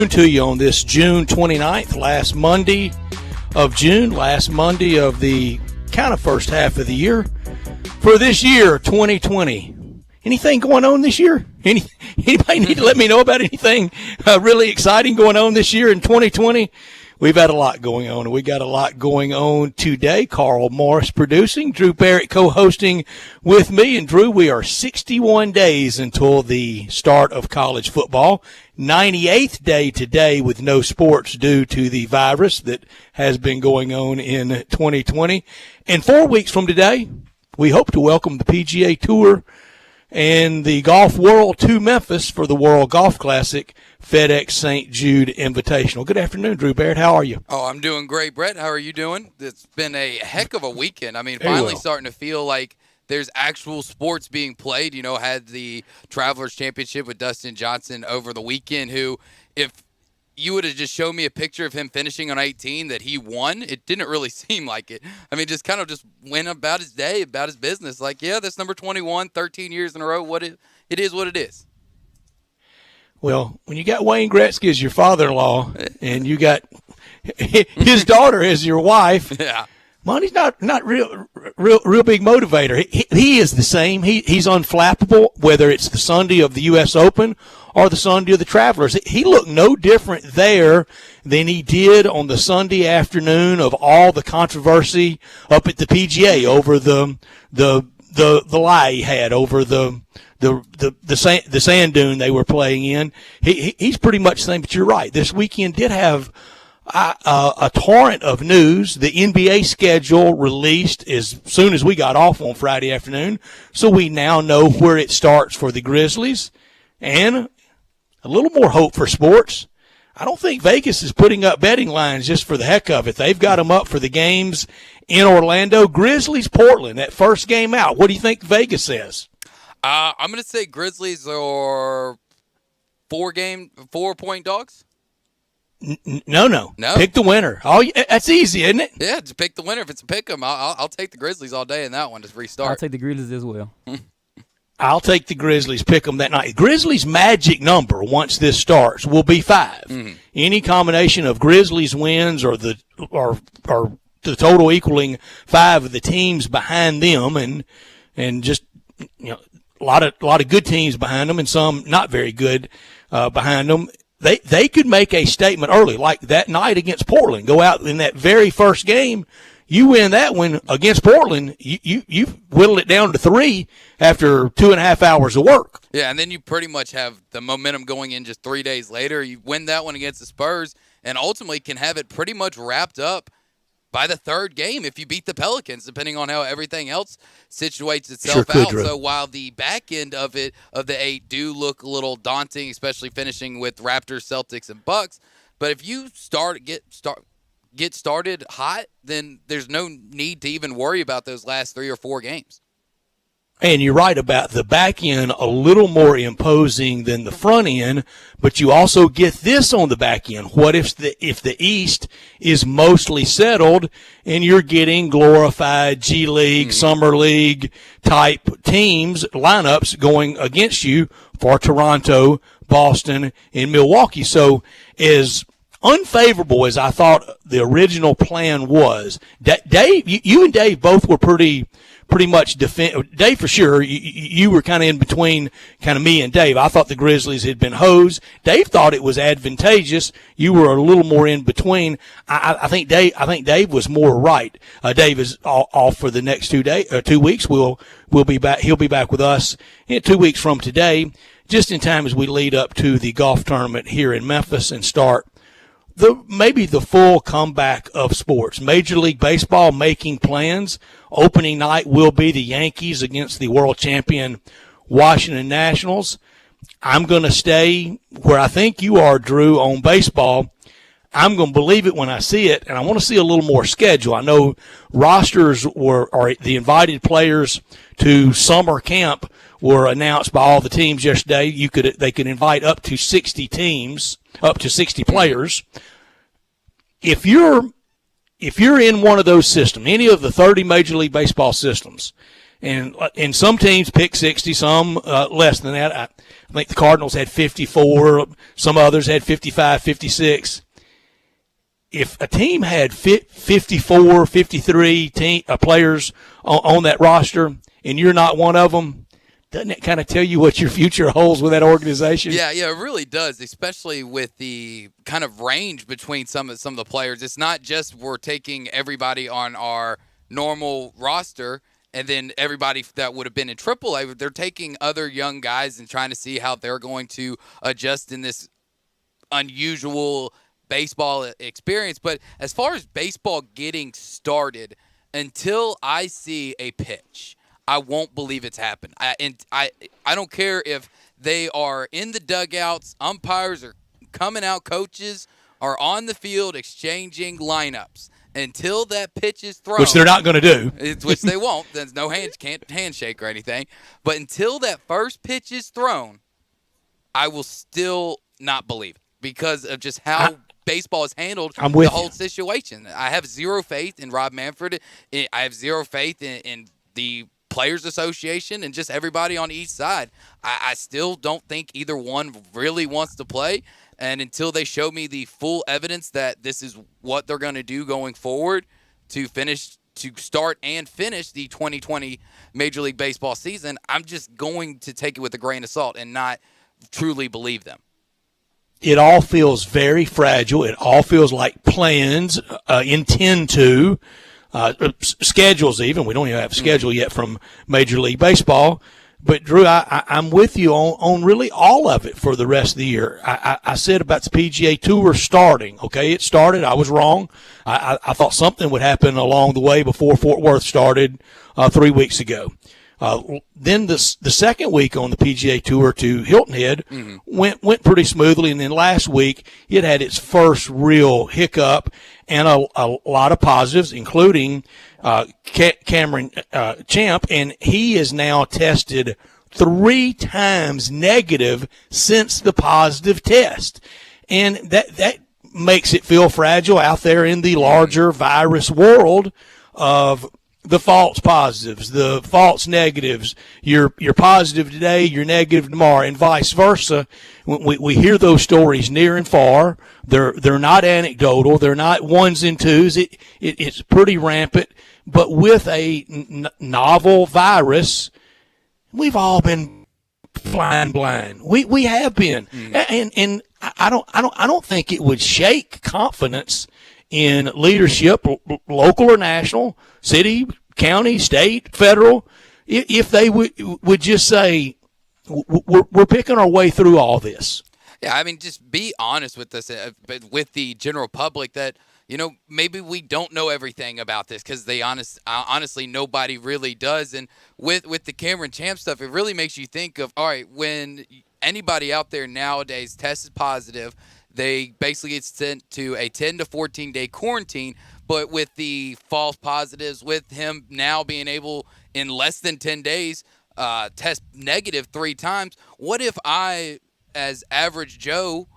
To you on this June 29th, last Monday of June, last Monday of the kind of first half of the year for this year, 2020. Anything going on this year? Anybody need to let me know about anything really exciting going on this year in 2020? We've had a lot going on, and we got a lot going on today. Carl Morris producing, Drew Barrett co-hosting with me. And Drew, we are 61 days until the start of college football. 98th day today with no sports due to the virus that has been going on in 2020. And 4 weeks from today, we hope to welcome the PGA Tour and the golf world to Memphis for the World Golf Classic FedEx St. Jude Invitational. Good afternoon, Drew Barrett. How are you? Oh, I'm doing great, Brett. How are you doing? It's been a heck of a weekend. I mean, finally starting to feel like there's actual sports being played. You know, had the Travelers Championship with Dustin Johnson over the weekend, who, if you would have just shown me a picture of him finishing on 18 that he won, it didn't really seem like it. I mean, just kind of just went about his day, about his business. Like, yeah, that's number 21, 13 years in a row. It is what it is. Well, when you got Wayne Gretzky as your father-in-law and you got his daughter as your wife, yeah. Money's not real big motivator. He is the same. He's unflappable, whether it's the Sunday of the U.S. Open or the Sunday of the Travelers. He looked no different there than he did on the Sunday afternoon of all the controversy up at the PGA over the lie he had over the sand dune they were playing in. He's pretty much the same, but you're right. This weekend did have a torrent of news. The NBA schedule released as soon as we got off on Friday afternoon, so we now know where it starts for the Grizzlies, and a little more hope for sports. I don't think Vegas is putting up betting lines just for the heck of it. They've got them up for the games in Orlando. Grizzlies, Portland, that first game out. What do you think Vegas says? I'm going to say Grizzlies are 4-point dogs. No. Pick the winner. Oh, that's easy, isn't it? Yeah, just pick the winner. If it's a pick 'em, I'll take the Grizzlies all day in that one to restart. I'll take the Grizzlies as well. I'll take the Grizzlies, pick them that night. Grizzlies' magic number once this starts will be 5. Mm-hmm. Any combination of Grizzlies wins or the total equaling 5 of the teams behind them, and just a lot of good teams behind them and some not very good behind them. They could make a statement early, like that night against Portland. Go out in that very first game. You win that one against Portland, you whittled it down to 3 after 2.5 hours of work. Yeah, and then you pretty much have the momentum going in just 3 days later. You win that one against the Spurs and ultimately can have it pretty much wrapped up by the third game if you beat the Pelicans, depending on how everything else situates itself out. Drew. So while the back end of the 8 do look a little daunting, especially finishing with Raptors, Celtics, and Bucks, but if you get started hot, then there's no need to even worry about those last 3 or 4 games. And you're right about the back end a little more imposing than the front end, but you also get this on the back end. What if the East is mostly settled and you're getting glorified G League, Summer League type teams, lineups going against you for Toronto, Boston, and Milwaukee? So as unfavorable as I thought the original plan was, Dave, you and Dave both were pretty much Dave for sure. You were kind of in between, kind of me and Dave. I thought the Grizzlies had been hosed. Dave thought it was advantageous. You were a little more in between. I think Dave was more right. Dave is off for the next 2 weeks. We'll be back. He'll be back with us in 2 weeks from today, just in time as we lead up to the golf tournament here in Memphis and start maybe the full comeback of sports. Major League Baseball making plans. Opening night will be the Yankees against the world champion Washington Nationals. I'm going to stay where I think you are, Drew, on baseball. I'm going to believe it when I see it, and I want to see a little more schedule. I know rosters are the invited players to summer camp were announced by all the teams yesterday. They could invite up to 60 teams, up to 60 players. If you're in one of those systems, any of the 30 Major League Baseball systems, And some teams pick 60, some less than that. I think the Cardinals had 54. Some others had 55, 56. If a team had 54, 53 players on that roster and you're not one of them, doesn't it kind of tell you what your future holds with that organization? Yeah, it really does, especially with the kind of range between some of the players. It's not just we're taking everybody on our normal roster and then everybody that would have been in AAA. They're taking other young guys and trying to see how they're going to adjust in this unusual baseball experience. But as far as baseball getting started, until I see a pitch, I won't believe it's happened. I don't care if they are in the dugouts, umpires are coming out, coaches are on the field exchanging lineups. Until that pitch is thrown, which they're not going to do, which they won't. There's no can't handshake or anything. But until that first pitch is thrown, I will still not believe it because of just how baseball has handled the whole situation. I have zero faith in Rob Manfred. I have zero faith in the Players Association and just everybody on each side. I still don't think either one really wants to play. And until they show me the full evidence that this is what they're going to do going forward to start and finish the 2020 Major League Baseball season, I'm just going to take it with a grain of salt and not truly believe them. It all feels very fragile. It all feels like plans intend to. Schedules even. We don't even have a schedule yet from Major League Baseball. But, Drew, I'm with you on really all of it for the rest of the year. I said about the PGA Tour starting. Okay, it started. I was wrong. I thought something would happen along the way before Fort Worth started 3 weeks ago. Then the second week on the PGA Tour to Hilton Head went pretty smoothly. And then last week it had its first real hiccup and a lot of positives, including Cameron Champ, and he is now tested 3 times negative since the positive test. And that makes it feel fragile out there in the larger virus world of the false positives, the false negatives. You're positive today, you're negative tomorrow, and vice versa. We hear those stories near and far. They're not anecdotal. They're not ones and twos. It's pretty rampant. But with a novel virus, we've all been flying blind. We have been, and I don't think it would shake confidence in leadership, local or national, city, county, state, federal, if they would just say, we're picking our way through all this. Yeah, I mean, just be honest with this, with the general public that, maybe we don't know everything about this because honestly, nobody really does. And with the Cameron Champ stuff, it really makes you think of, all right, when anybody out there nowadays tests positive, they basically get sent to a 10 to 14-day quarantine. But with the false positives, with him now being able in less than 10 days test negative 3 times, what if I, as average Joe,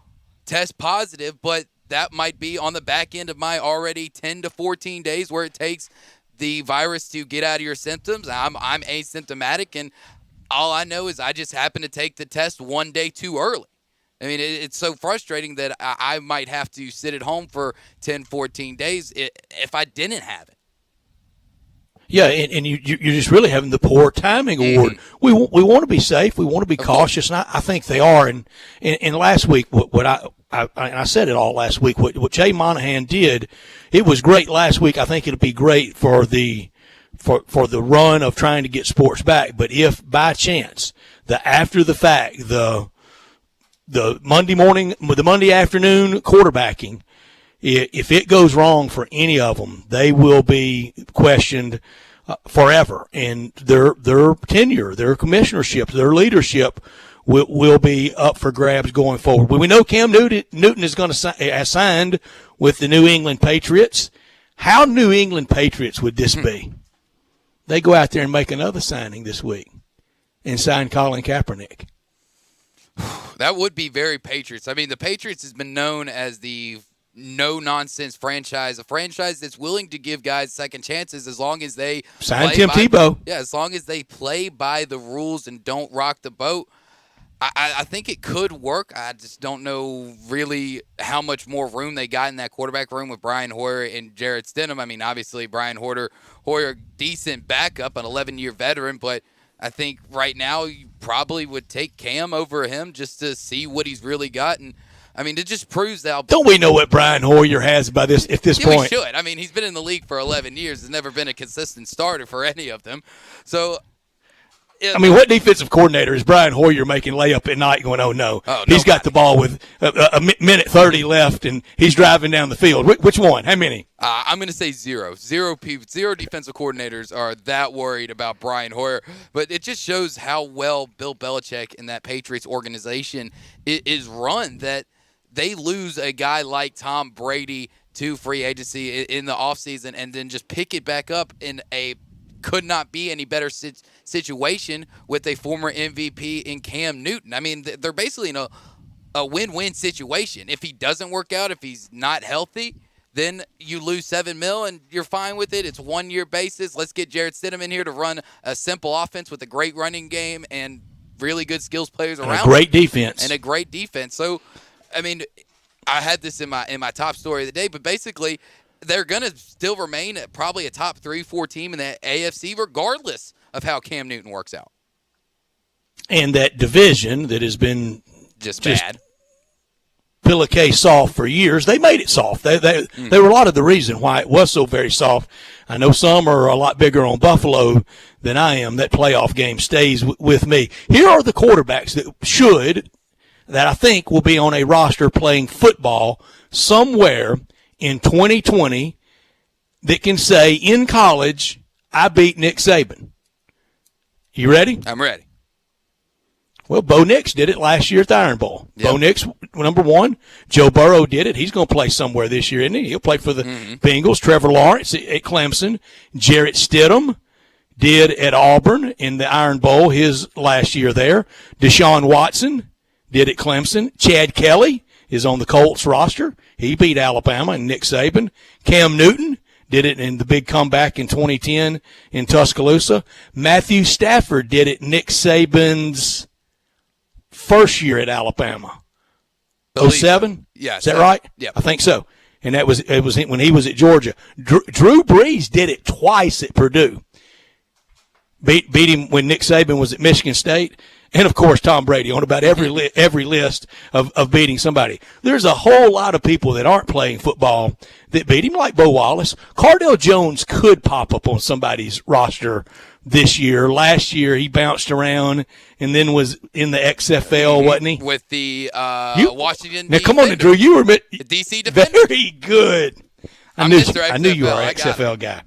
test positive, but that might be on the back end of my already 10 to 14 days where it takes the virus to get out of your symptoms. I'm asymptomatic, and all I know is I just happen to take the test 1 day too early. I mean, it's so frustrating that I might have to sit at home for 10, 14 days if I didn't have it. Yeah, and you're just really having the poor timing award. We want to be safe. We want to be cautious, and I think they are. And last week, what I said it all last week, what Jay Monahan did, it was great last week. I think it'll be great for the run of trying to get sports back. But if by chance, after the fact, the Monday morning, the Monday afternoon quarterbacking, if it goes wrong for any of them, they will be questioned forever, and their tenure, their commissionership, their leadership will be up for grabs going forward. We know Cam Newton is going to has signed with the New England Patriots. How New England Patriots would this be? They go out there and make another signing this week and sign Colin Kaepernick. That would be very Patriots. I mean, the Patriots has been known as the no-nonsense franchise, a franchise that's willing to give guys second chances as long as they sign Tim Tebow. Yeah, as long as they play by the rules and don't rock the boat. I think it could work. I just don't know really how much more room they got in that quarterback room with Brian Hoyer and Jarrett Stidham. I mean, obviously, Brian Hoyer, decent backup, an 11-year veteran, but I think right now you probably would take Cam over him just to see what he's really got. And, I mean, it just proves that. Don't we know what Brian Hoyer has by this at this point? We should. I mean, he's been in the league for 11 years. Has never been a consistent starter for any of them. So, I mean, what defensive coordinator is Brian Hoyer making layup at night going, oh, no. He's got the ball with a minute 30 left, and he's driving down the field. Which one? How many? I'm going to say zero. Zero defensive coordinators are that worried about Brian Hoyer. But it just shows how well Bill Belichick and that Patriots organization is run, that they lose a guy like Tom Brady to free agency in the offseason and then just pick it back up in a could not be any better situation with a former MVP in Cam Newton. I mean, they're basically in a win-win situation. If he doesn't work out, if he's not healthy, then you lose $7 million and you're fine with it. It's 1-year basis. Let's get Jarrett Stidham in here to run a simple offense with a great running game and really good skills players around. And a great defense. And a great defense. So, I mean, I had this in my top story of the day, but basically – they're going to still remain probably a top 3-4 team in the AFC regardless of how Cam Newton works out. And that division that has been just bad, pillowcase soft for years, they made it soft. They were a lot of the reason why it was so very soft. I know some are a lot bigger on Buffalo than I am. That playoff game stays with me. Here are the quarterbacks that I think will be on a roster playing football somewhere in 2020 that can say in college, I beat Nick Saban. You ready? I'm ready. Well, Bo Nix did it last year at the Iron Bowl. Yep. Bo Nix, number one. Joe Burrow did it. He's going to play somewhere this year, isn't he? He'll play for the Bengals. Trevor Lawrence at Clemson. Jarrett Stidham did at Auburn in the Iron Bowl his last year there. Deshaun Watson did at Clemson. Chad Kelly is on the Colts roster. He beat Alabama and Nick Saban. Cam Newton did it in the big comeback in 2010 in Tuscaloosa. Matthew Stafford did it Nick Saban's first year at Alabama. 07? Yeah. Is that right? Yeah. I think so. And it was when he was at Georgia. Drew Brees did it twice at Purdue. Beat him when Nick Saban was at Michigan State. And, of course, Tom Brady on about every list of beating somebody. There's a whole lot of people that aren't playing football that beat him, like Bo Wallace. Cardale Jones could pop up on somebody's roster this year. Last year, he bounced around and then was in the XFL, wasn't he? With the Washington Now, come on, Drew. You were the DC defender. Very good. I knew you were an XFL guy.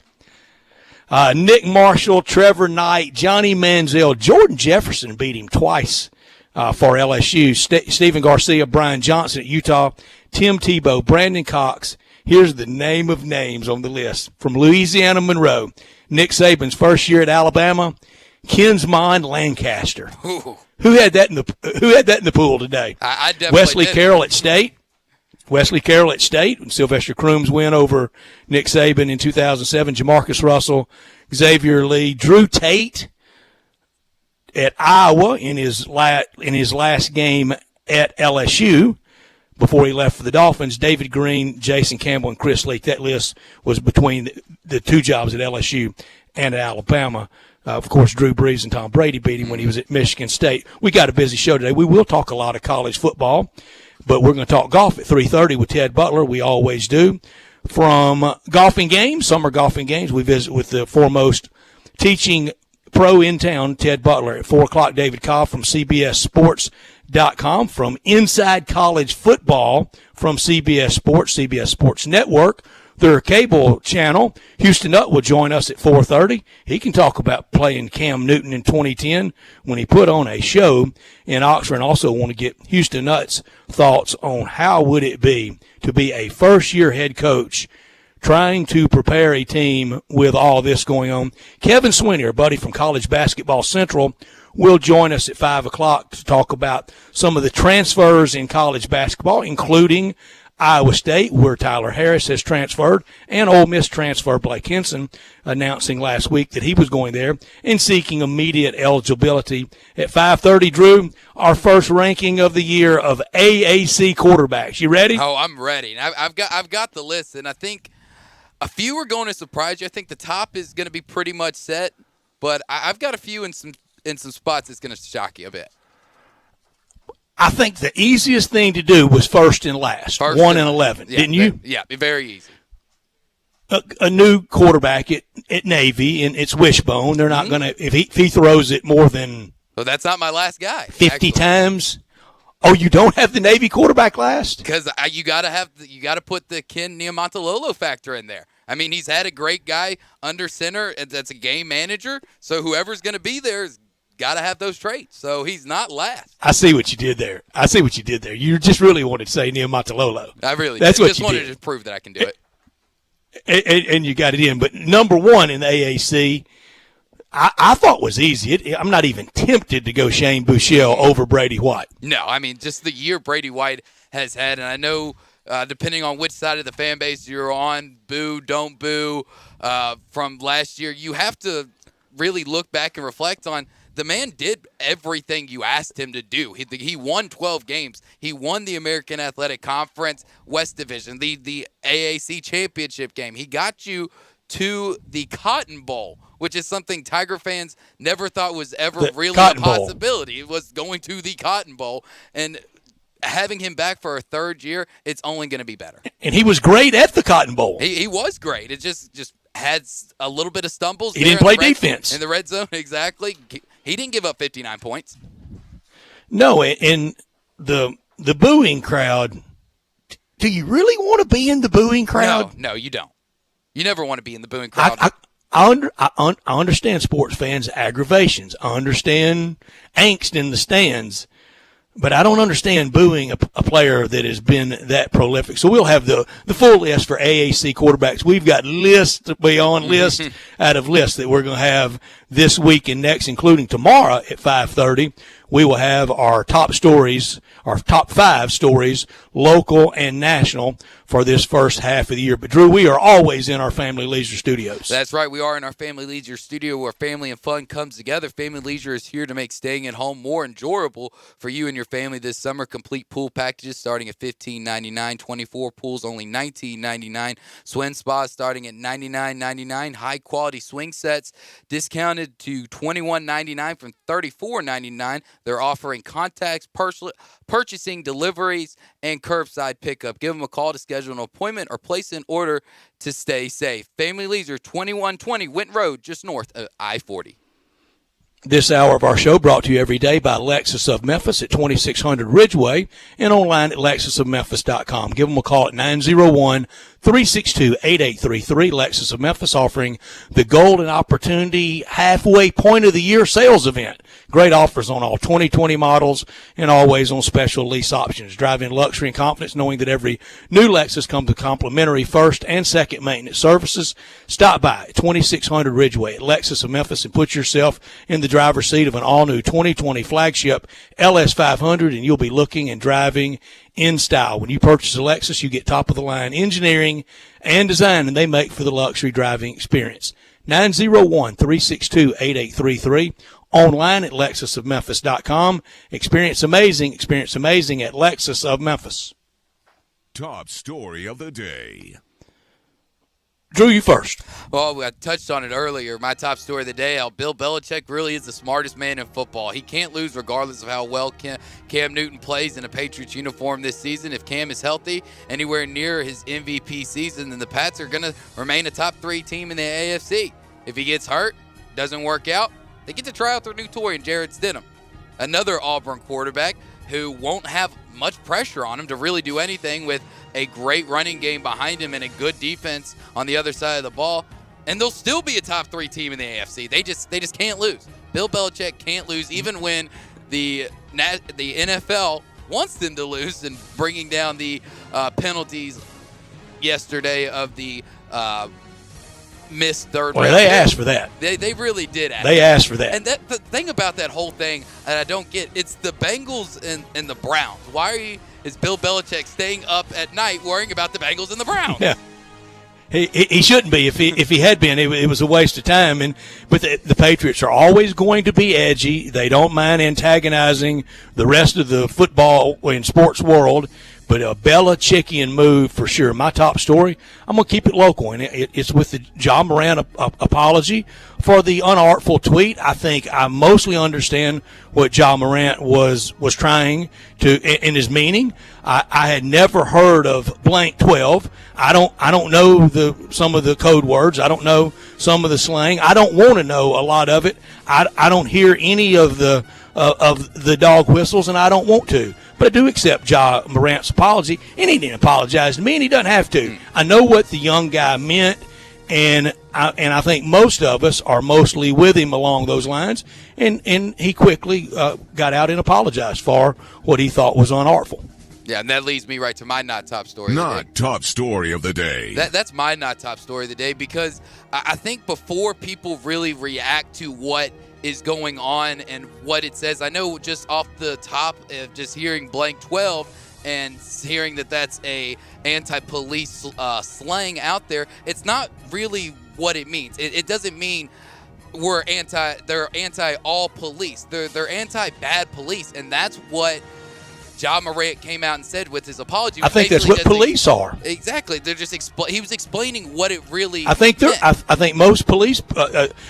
Nick Marshall, Trevor Knight, Johnny Manziel, Jordan Jefferson beat him twice for LSU. Stephen Garcia, Brian Johnson at Utah, Tim Tebow, Brandon Cox. Here's the name of names on the list. From Louisiana Monroe, Nick Saban's first year at Alabama, Kinsmond Lancaster. Ooh. Who had that in the pool today? I definitely Wesley did. Carroll at State. And Sylvester Crooms win over Nick Saban in 2007. Jamarcus Russell, Xavier Lee, Drew Tate at Iowa in his last game at LSU before he left for the Dolphins. David Green, Jason Campbell, and Chris Leak. That list was between the two jobs at LSU and at Alabama. Of course, Drew Brees and Tom Brady beat him when he was at Michigan State. We got a busy show today. We will talk a lot of college football. But we're going to talk golf at 3:30 with Ted Butler. We always do. From golfing games, summer golfing games, we visit with the foremost teaching pro in town, Ted Butler. At 4 o'clock, David Cobb from CBSSports.com. From Inside College Football from CBS Sports Network, their cable channel. Houston Nutt will join us at 4:30. He can talk about playing Cam Newton in 2010 when he put on a show in Oxford, and also want to get Houston Nutt's thoughts on how would it be to be a first-year head coach trying to prepare a team with all this going on. Kevin Sweeney, a buddy from College Basketball Central, will join us at 5 o'clock to talk about some of the transfers in college basketball, including Iowa State, where Tyler Harris has transferred, and Ole Miss transfer Blake Henson, announcing last week that he was going there and seeking immediate eligibility. At 5:30, Drew, our first ranking of the year of AAC quarterbacks. You ready? Oh, I'm ready. I've got the list, and I think a few are going to surprise you. I think the top is going to be pretty much set, but I've got a few in some spots that's going to shock you a bit. I think the easiest thing to do was first and last, 1 and 11, yeah, didn't you? Yeah, very easy. A new quarterback at Navy, and it's Wishbone. They're not going to if he throws it more than well, that's not my last guy. 50 times. Oh, you don't have the Navy quarterback last? Because you got to put the Ken Niumatalolo factor in there. I mean, he's had a great guy under center that's a game manager. So whoever's going to be there is got to have those traits. So he's not last. I see what you did there. You just really wanted to say Niumatalolo. I really That's did. what Just you wanted did. to prove that I can do it. And you got it in. But number one in the AAC, I thought was easy. I'm not even tempted to go Shane Buechele over Brady White. No, I mean, just the year Brady White has had, and I know depending on which side of the fan base you're on, boo, don't boo, from last year, you have to really look back and reflect on the man did everything you asked him to do. He won 12 games. He won the American Athletic Conference West Division, the AAC championship game. He got you to the Cotton Bowl, which is something Tiger fans never thought was ever really a possibility. It was going to the Cotton Bowl. And having him back for a third year, it's only going to be better. And he was great at the Cotton Bowl. He was great. It just had a little bit of stumbles. He didn't play defense. In the red zone, exactly. He didn't give up 59 points. No, and the booing crowd, do you really want to be in the booing crowd? No, you don't. You never want to be in the booing crowd. I understand sports fans' aggravations. I understand angst in the stands. But I don't understand booing a player that has been that prolific. So we'll have the full list for AAC quarterbacks. We've got lists beyond lists out of lists that we're going to have this week and next, including tomorrow at 5:30. We will have our top stories, our top 5 stories, local and national, for this first half of the year. But, Drew, we are always in our Family Leisure studios. That's right. We are in our Family Leisure studio where family and fun comes together. Family Leisure is here to make staying at home more enjoyable for you and your family this summer. Complete pool packages starting at $15.99. 24 pools only $19.99. Swim spas starting at $99.99. High-quality swing sets discounted to $21.99 from $34.99. They're offering contacts, purchasing, deliveries, and curbside pickup. Give them a call to schedule an appointment or place an order to stay safe. Family Leisure, 2120 Winton Road, just north of I-40. This hour of our show brought to you every day by Lexus of Memphis at 2600 Ridgeway and online at lexusofmemphis.com. Give them a call at 901-362-8833. Lexus of Memphis offering the Golden Opportunity halfway point of the year sales event. Great offers on all 2020 models and always on special lease options. Drive in luxury and confidence knowing that every new Lexus comes with complimentary first and second maintenance services. Stop by at 2600 Ridgeway at Lexus of Memphis and put yourself in the driver's seat of an all-new 2020 flagship LS500, and you'll be looking and driving in style. When you purchase a Lexus, you get top-of-the-line engineering and design, and they make for the luxury driving experience. 901-362-8833. Online at lexusofmemphis.com. Experience amazing at Lexus of Memphis. Top story of the day. Drew, you first. Well, I touched on it earlier. My top story of the day, how Bill Belichick really is the smartest man in football. He can't lose regardless of how well Cam Newton plays in a Patriots uniform this season. If Cam is healthy, anywhere near his MVP season, then the Pats are going to remain a top 3 team in the AFC. If he gets hurt, doesn't work out, they get to try out their new toy in Jarrett Stidham, another Auburn quarterback who won't have much pressure on him to really do anything with a great running game behind him and a good defense on the other side of the ball. And they'll still be a top 3 team in the AFC. They just can't lose. Bill Belichick can't lose even when the NFL wants them to lose, and bringing down the penalties yesterday of the missed third round. Well, they asked for that. They really did ask. They asked for that. And the thing about that whole thing that I don't get, it's the Bengals and the Browns. Why is Bill Belichick staying up at night worrying about the Bengals and the Browns. Yeah. He shouldn't be. If he had been, it was a waste of time. But the Patriots are always going to be edgy. They don't mind antagonizing the rest of the football and sports world. But a Belichickian move for sure. My top story, I'm going to keep it local, and it's with the John Moran apology for the unartful tweet. I think I mostly understand what John Moran was trying to in his meaning. I had never heard of blank 12. I don't know some of the code words. I don't know some of the slang. I don't want to know a lot of it. I don't hear any of the dog whistles, and I don't want to. But I do accept John Morant's apology, and he didn't apologize to me, and he doesn't have to. I know what the young guy meant, and I think most of us are mostly with him along those lines, and he quickly got out and apologized for what he thought was unartful. Yeah, and that leads me right to my not top story. Not top story of the day. That's my not top story of the day, because I think before people really react to what is going on and what it says, I know just off the top of just hearing blank 12 and hearing that that's a anti-police slang out there, it's not really what it means. It doesn't mean they're anti all police. They're anti bad police, and that's what John Morant came out and said with his apology. I think that's what police are. Exactly. They're just he was explaining what it really. I think meant. I think most police,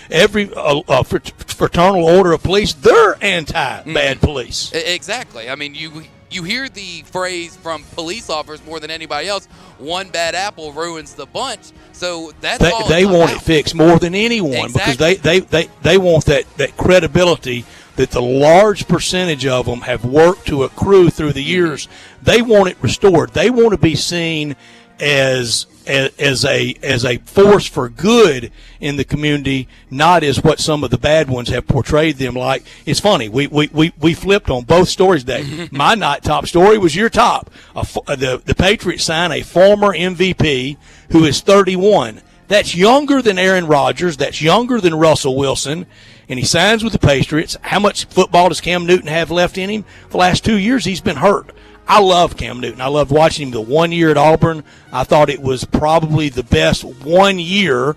every fraternal order of police, they're anti-bad police. Exactly. I mean, you hear the phrase from police officers more than anybody else. One bad apple ruins the bunch. So that's all they want it fixed more than anyone, exactly. because they want that credibility that the large percentage of them have worked to accrue through the years. They want it restored. They want to be seen as a force for good in the community, not as what some of the bad ones have portrayed them like. It's funny. We flipped on both stories today. My not top story was your top. The Patriots signed a former MVP who is 31. That's younger than Aaron Rodgers. That's younger than Russell Wilson. And he signs with the Patriots. How much football does Cam Newton have left in him? The last 2 years, he's been hurt. I love Cam Newton. I loved watching him the 1 year at Auburn. I thought it was probably the best 1 year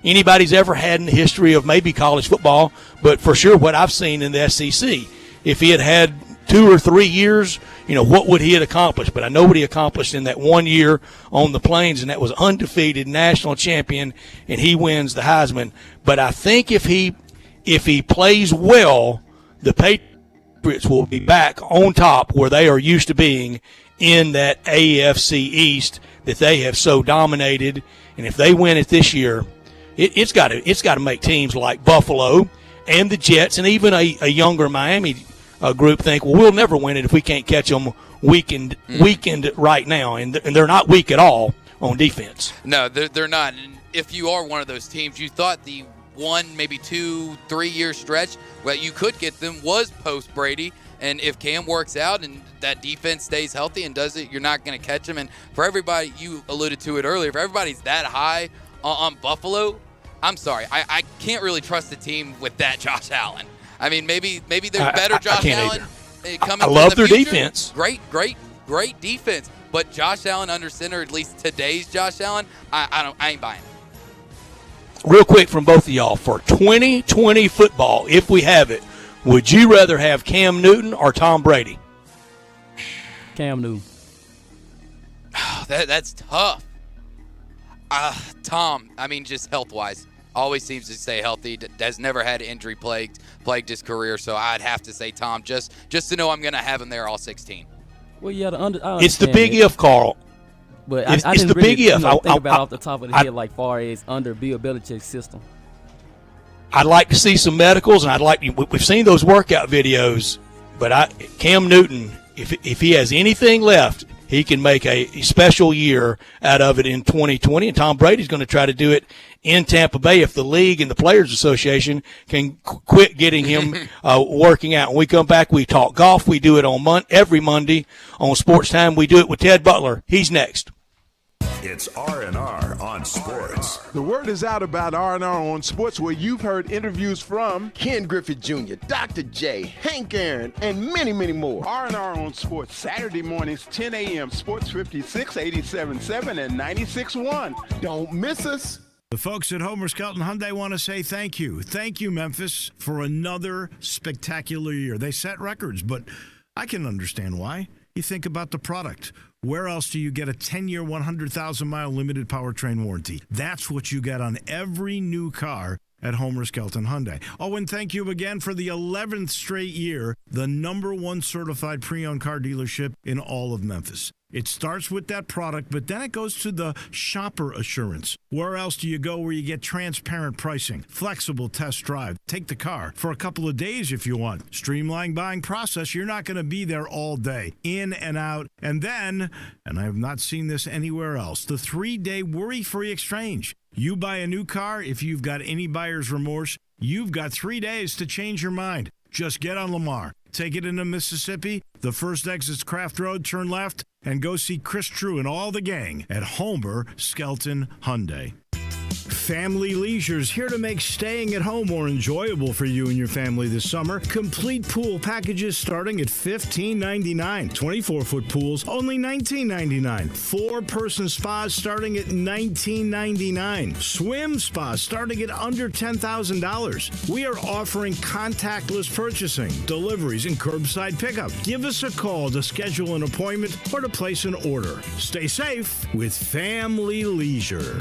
anybody's ever had in the history of maybe college football, but for sure what I've seen in the SEC. If he had 2 or 3 years, what would he have accomplished? But I know what he accomplished in that 1 year on the Plains, and that was undefeated national champion, and he wins the Heisman. But I think if he plays well, the Patriots will be back on top where they are used to being in that AFC East that they have so dominated. And if they win it this year, it's got to make teams like Buffalo and the Jets and even a younger Miami group think, well, we'll never win it if we can't catch them weakened right now. And they're not weak at all on defense. No, they're not. And if you are one of those teams, you thought the 1, maybe 2, 3 year stretch where you could get them was post Brady, and if Cam works out and that defense stays healthy and does it, you're not going to catch them. And for everybody, you alluded to it earlier, if everybody's that high on Buffalo, I'm sorry, I can't really trust the team with that Josh Allen. I mean, maybe there's better Josh Allen coming. I love their future. defense. Great defense, but Josh Allen under center, at least today's Josh Allen, I ain't buying it. Real quick from both of y'all, for 2020 football, if we have it, would you rather have Cam Newton or Tom Brady? Cam Newton. That's tough. Tom, I mean, just health-wise, always seems to stay healthy, has never had injury plagued his career, so I'd have to say Tom, just to know I'm going to have him there all 16. Well, yeah, it's the big if, Carl. But I didn't the really big if. Think about off the top of the head, like far as under Bill Belichick's system. I'd like to see some medicals, and we've seen those workout videos, but Cam Newton, if he has anything left, he can make a special year out of it in 2020, and Tom Brady's going to try to do it in Tampa Bay if the league and the Players Association can quit getting him working out. When we come back, we talk golf. We do it on every Monday on Sportstime. We do it with Ted Butler. He's next. It's R&R on Sports. The word is out about R&R on Sports, where you've heard interviews from Ken Griffith Jr., Dr. J, Hank Aaron, and many, many more. R&R on Sports, Saturday mornings, 10 a.m., Sports 56, 87.7, and 96.1. Don't miss us. The folks at Homer Skelton Hyundai want to say thank you. Thank you, Memphis, for another spectacular year. They set records, but I can understand why. You think about the product. Where else do you get a 10-year, 100,000-mile limited powertrain warranty? That's what you get on every new car at Homer Skelton Hyundai. Oh, and thank you again for the 11th straight year, the #1 certified pre-owned car dealership in all of Memphis. It starts with that product, but then it goes to the shopper assurance. Where else do you go where you get transparent pricing, flexible test drive, take the car for a couple of days if you want, streamlined buying process? You're not going to be there all day, in and out. And then, and I have not seen this anywhere else, the 3-day worry-free exchange. You buy a new car, if you've got any buyer's remorse, you've got 3 days to change your mind. Just get on Lamar, take it into Mississippi, the first exit's Craft Road, turn left, and go see Chris True and all the gang at Homer Skelton Hyundai. Family Leisure's here to make staying at home more enjoyable for you and your family this summer. Complete pool packages starting at $15.99. 24-foot pools only $19.99. 4-person spas starting at $19.99. Swim spas starting at under $10,000. We are offering contactless purchasing, deliveries, and curbside pickup. Give us a call to schedule an appointment or to place an order. Stay safe with Family Leisure.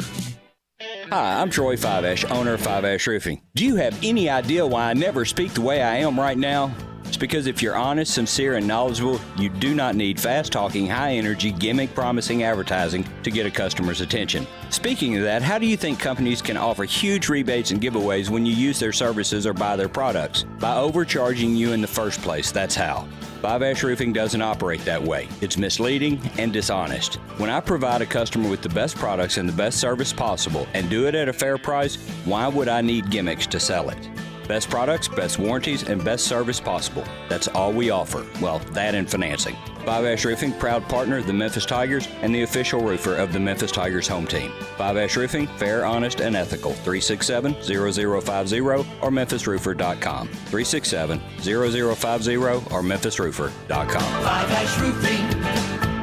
Hi, I'm Troy Fiveash, owner of Fiveash Roofing. Do you have any idea why I never speak the way I am right now? It's because if you're honest, sincere, and knowledgeable, you do not need fast-talking, high-energy, gimmick-promising advertising to get a customer's attention. Speaking of that, how do you think companies can offer huge rebates and giveaways when you use their services or buy their products? By overcharging you in the first place, that's how. Fiveash Roofing doesn't operate that way. It's misleading and dishonest. When I provide a customer with the best products and the best service possible and do it at a fair price, why would I need gimmicks to sell it? Best products, best warranties, and best service possible. That's all we offer. Well, that and financing. Fiveash Roofing, proud partner of the Memphis Tigers and the official roofer of the Memphis Tigers home team. Fiveash Roofing, fair, honest, and ethical. 367-0050 or memphisroofer.com. 367-0050 or memphisroofer.com. Fiveash Roofing,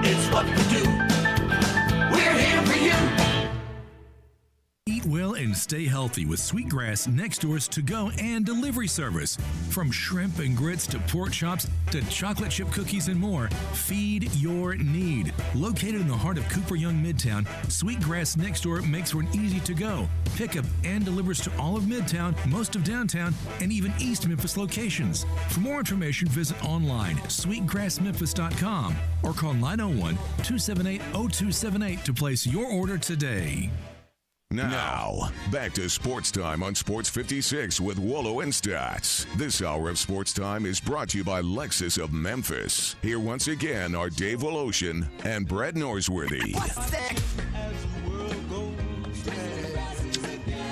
it's what we do. We're here for you. Eat well and stay healthy with Sweetgrass Next Door's to-go and delivery service. From shrimp and grits to pork chops to chocolate chip cookies and more, feed your need. Located in the heart of Cooper Young Midtown, Sweetgrass Next Door makes for an easy to-go, pickup, and delivers to all of Midtown, most of downtown, and even East Memphis locations. For more information, visit online sweetgrassmemphis.com or call 901-278-0278 to place your order today. Now, back to Sports Time on Sports 56 with Wolo and Stats. This hour of Sports Time is brought to you by Lexus of Memphis. Here once again are Dave Woloshin and Brett Norsworthy.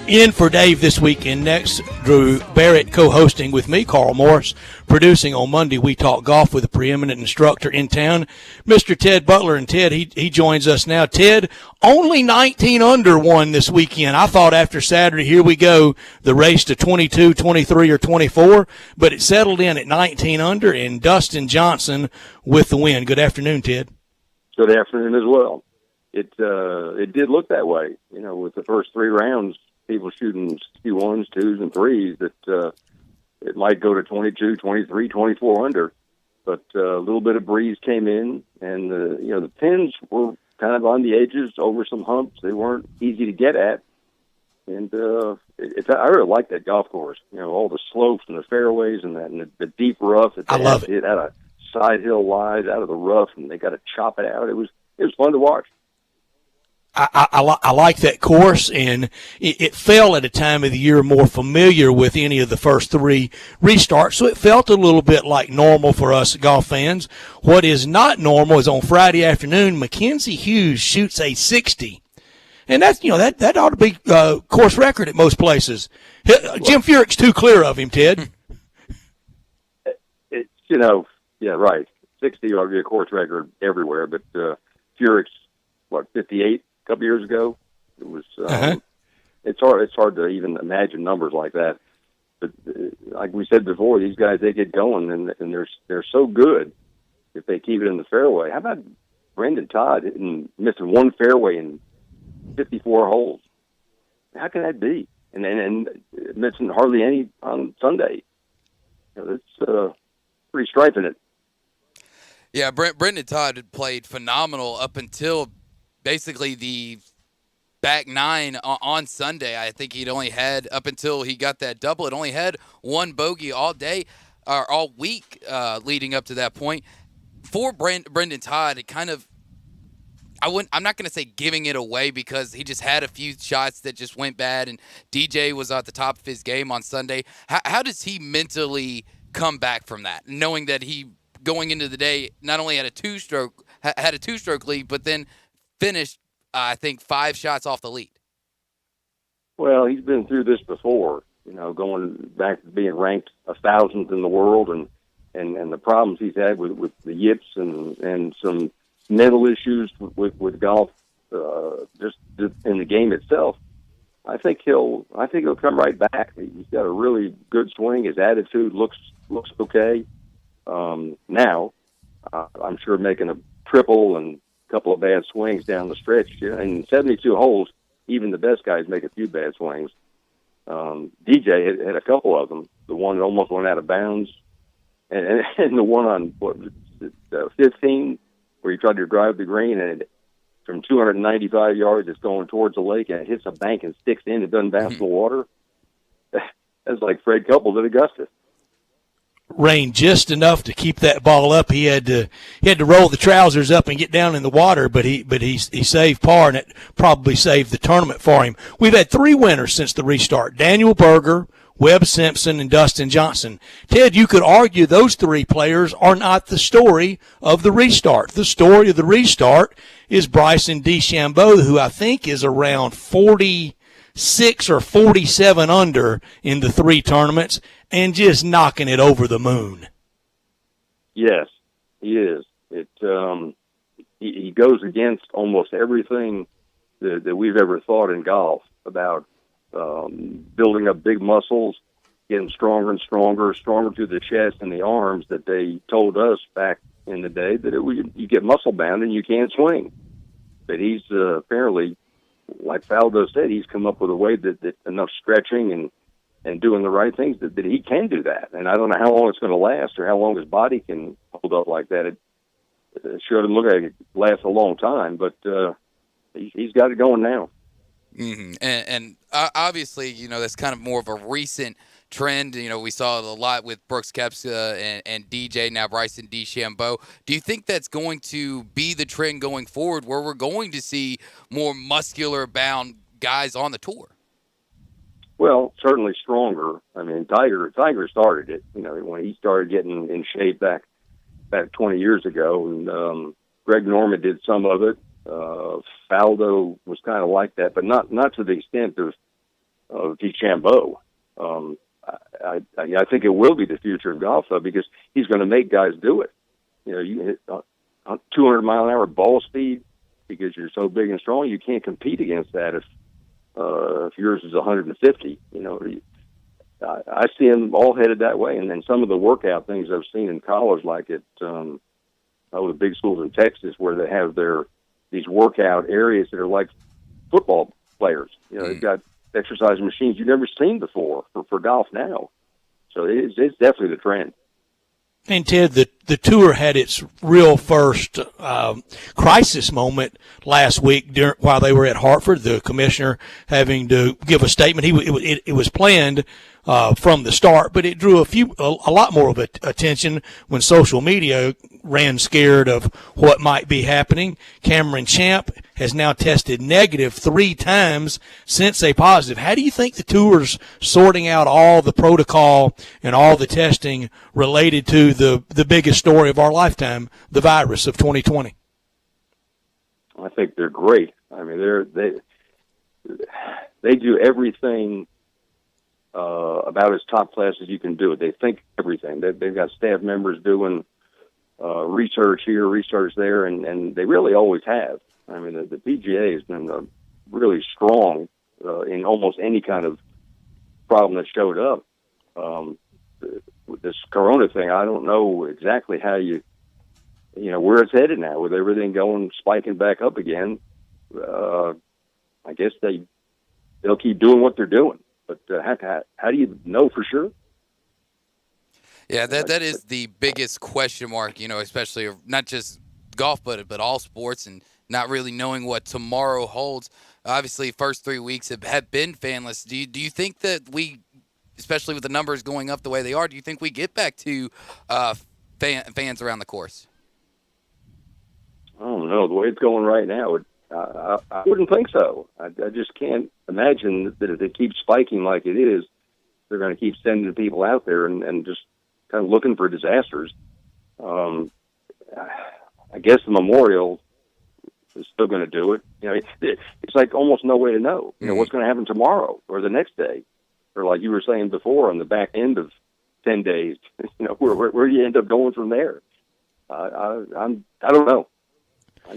In for Dave this weekend. Next, Drew Barrett co-hosting with me, Carl Morris. Producing on Monday, we talk golf with a preeminent instructor in town, Mr. Ted Butler. And Ted, he joins us now. Ted, only 19 under won this weekend. I thought after Saturday, here we go, the race to 22, 23, or 24, but it settled in at 19 under, and Dustin Johnson with the win. Good afternoon, Ted. Good afternoon as well. It did look that way, with the first 3 rounds. People shooting Q1s, 2s, and 3s, that it might go to 22, 23, 24 under. But a little bit of breeze came in, and the pins were kind of on the edges, over some humps. They weren't easy to get at. And I really like that golf course. All the slopes and the fairways and that, and the deep rough. That I love it. It had a side hill wide out of the rough, and they got to chop it out. It was fun to watch. I like that course, and it fell at a time of the year more familiar with any of the first 3 restarts, so it felt a little bit like normal for us golf fans. What is not normal is on Friday afternoon, Mackenzie Hughes shoots a 60, and that's that ought to be course record at most places. Jim Furyk's too clear of him, Ted. It's yeah, right. 60 ought to be a course record everywhere, but Furyk's 58. couple years ago. It was. It's hard to even imagine numbers like that. But like we said before, these guys, they get going, and they're so good if they keep it in the fairway. How about Brendan Todd missing one fairway in 54 holes? How can that be? And missing hardly any on Sunday. It's pretty striking it. Yeah, Brendan Todd had played phenomenal up until basically the back nine on Sunday. I think he'd only had, up until he got that double, it only had one bogey all day, or all week leading up to that point. For Brendan Todd, it kind of, I'm not going to say giving it away, because he just had a few shots that just went bad, and DJ was at the top of his game on Sunday. How does he mentally come back from that, knowing that he, going into the day, not only had a two-stroke lead, but then finished, I think, 5 shots off the lead? Well, he's been through this before, going back to being ranked 1,000th in the world, and the problems he's had with the yips and some mental issues with golf, just in the game itself. I think he'll come right back. He's got a really good swing. His attitude looks okay. Now, I'm sure making a triple and a couple of bad swings down the stretch. In 72 holes, even the best guys make a few bad swings. DJ had a couple of them. The one that almost went out of bounds, and the one on 15 where he tried to drive the green, and from 295 yards, it's going towards the lake, and it hits a bank and sticks in. It doesn't bounce in the water. That's like Fred Couples at Augusta. Rain just enough to keep that ball up. He had to roll the trousers up and get down in the water, but he saved par, and it probably saved the tournament for him. We've had 3 winners since the restart: Daniel Berger, Webb Simpson, and Dustin Johnson. Ted, you could argue those 3 players are not the story of the restart. The story of the restart is Bryson DeChambeau, who I think is around 46 or 47 under in the 3 tournaments, and just knocking it over the moon. Yes, he is. He goes against almost everything that we've ever thought in golf about building up big muscles, getting stronger and stronger through the chest and the arms, that they told us back in the day that you get muscle bound and you can't swing. But he's apparently, like Faldo said, he's come up with a way that enough stretching and doing the right things that he can do that. And I don't know how long it's going to last or how long his body can hold up like that. It sure doesn't look like it lasts a long time, but he's got it going now. Mm-hmm. And obviously, that's kind of more of a recent trend. We saw it a lot with Brooks Koepka and DJ, now Bryson DeChambeau. Do you think that's going to be the trend going forward, where we're going to see more muscular-bound guys on the tour? Well, certainly stronger. I mean, Tiger started it. When he started getting in shape back 20 years ago, and Greg Norman did some of it. Faldo was kind of like that, but not to the extent of DeChambeau. I think it will be the future of golf, though, because he's going to make guys do it. You hit 200 mile an hour ball speed because you're so big and strong. You can't compete against that if yours is 150. I see them all headed that way. And then some of the workout things I've seen in college, like at the big schools in Texas, where they have these workout areas that are like football players. They've got exercise machines you've never seen before for golf now. So it's definitely the trend. And Ted, the tour had its real first crisis moment last week while they were at Hartford. The commissioner having to give a statement. It was planned from the start, but it drew a lot more of attention when social media ran scared of what might be happening. Cameron Champ has now tested negative 3 times since a positive. How do you think the tour's sorting out all the protocol and all the testing related to the biggest story of our lifetime, the virus of 2020? I think they're great. I mean, they do everything about as top class as you can do it. They think everything. They've got staff members doing research here, research there, and they really always have. I mean, the PGA has been really strong in almost any kind of problem that showed up. With this Corona thing, I don't know exactly how where it's headed now with everything spiking back up again. I guess they'll keep doing what they're doing, but how do you know for sure? Yeah, that is the biggest question mark, especially not just golf, but all sports, and not really knowing what tomorrow holds. Obviously, first 3 weeks have been fanless. Do you think that we, especially with the numbers going up the way they are, do you think we get back to fans around the course? I don't know. The way it's going right now, I wouldn't think so. I just can't imagine that if it keeps spiking like it is, they're going to keep sending people out there and just kind of looking for disasters. I guess the Memorial is still going to do it. It's like almost no way to know. What's going to happen tomorrow or the next day, or like you were saying before, on the back end of 10 days. Where do you end up going from there? I don't know.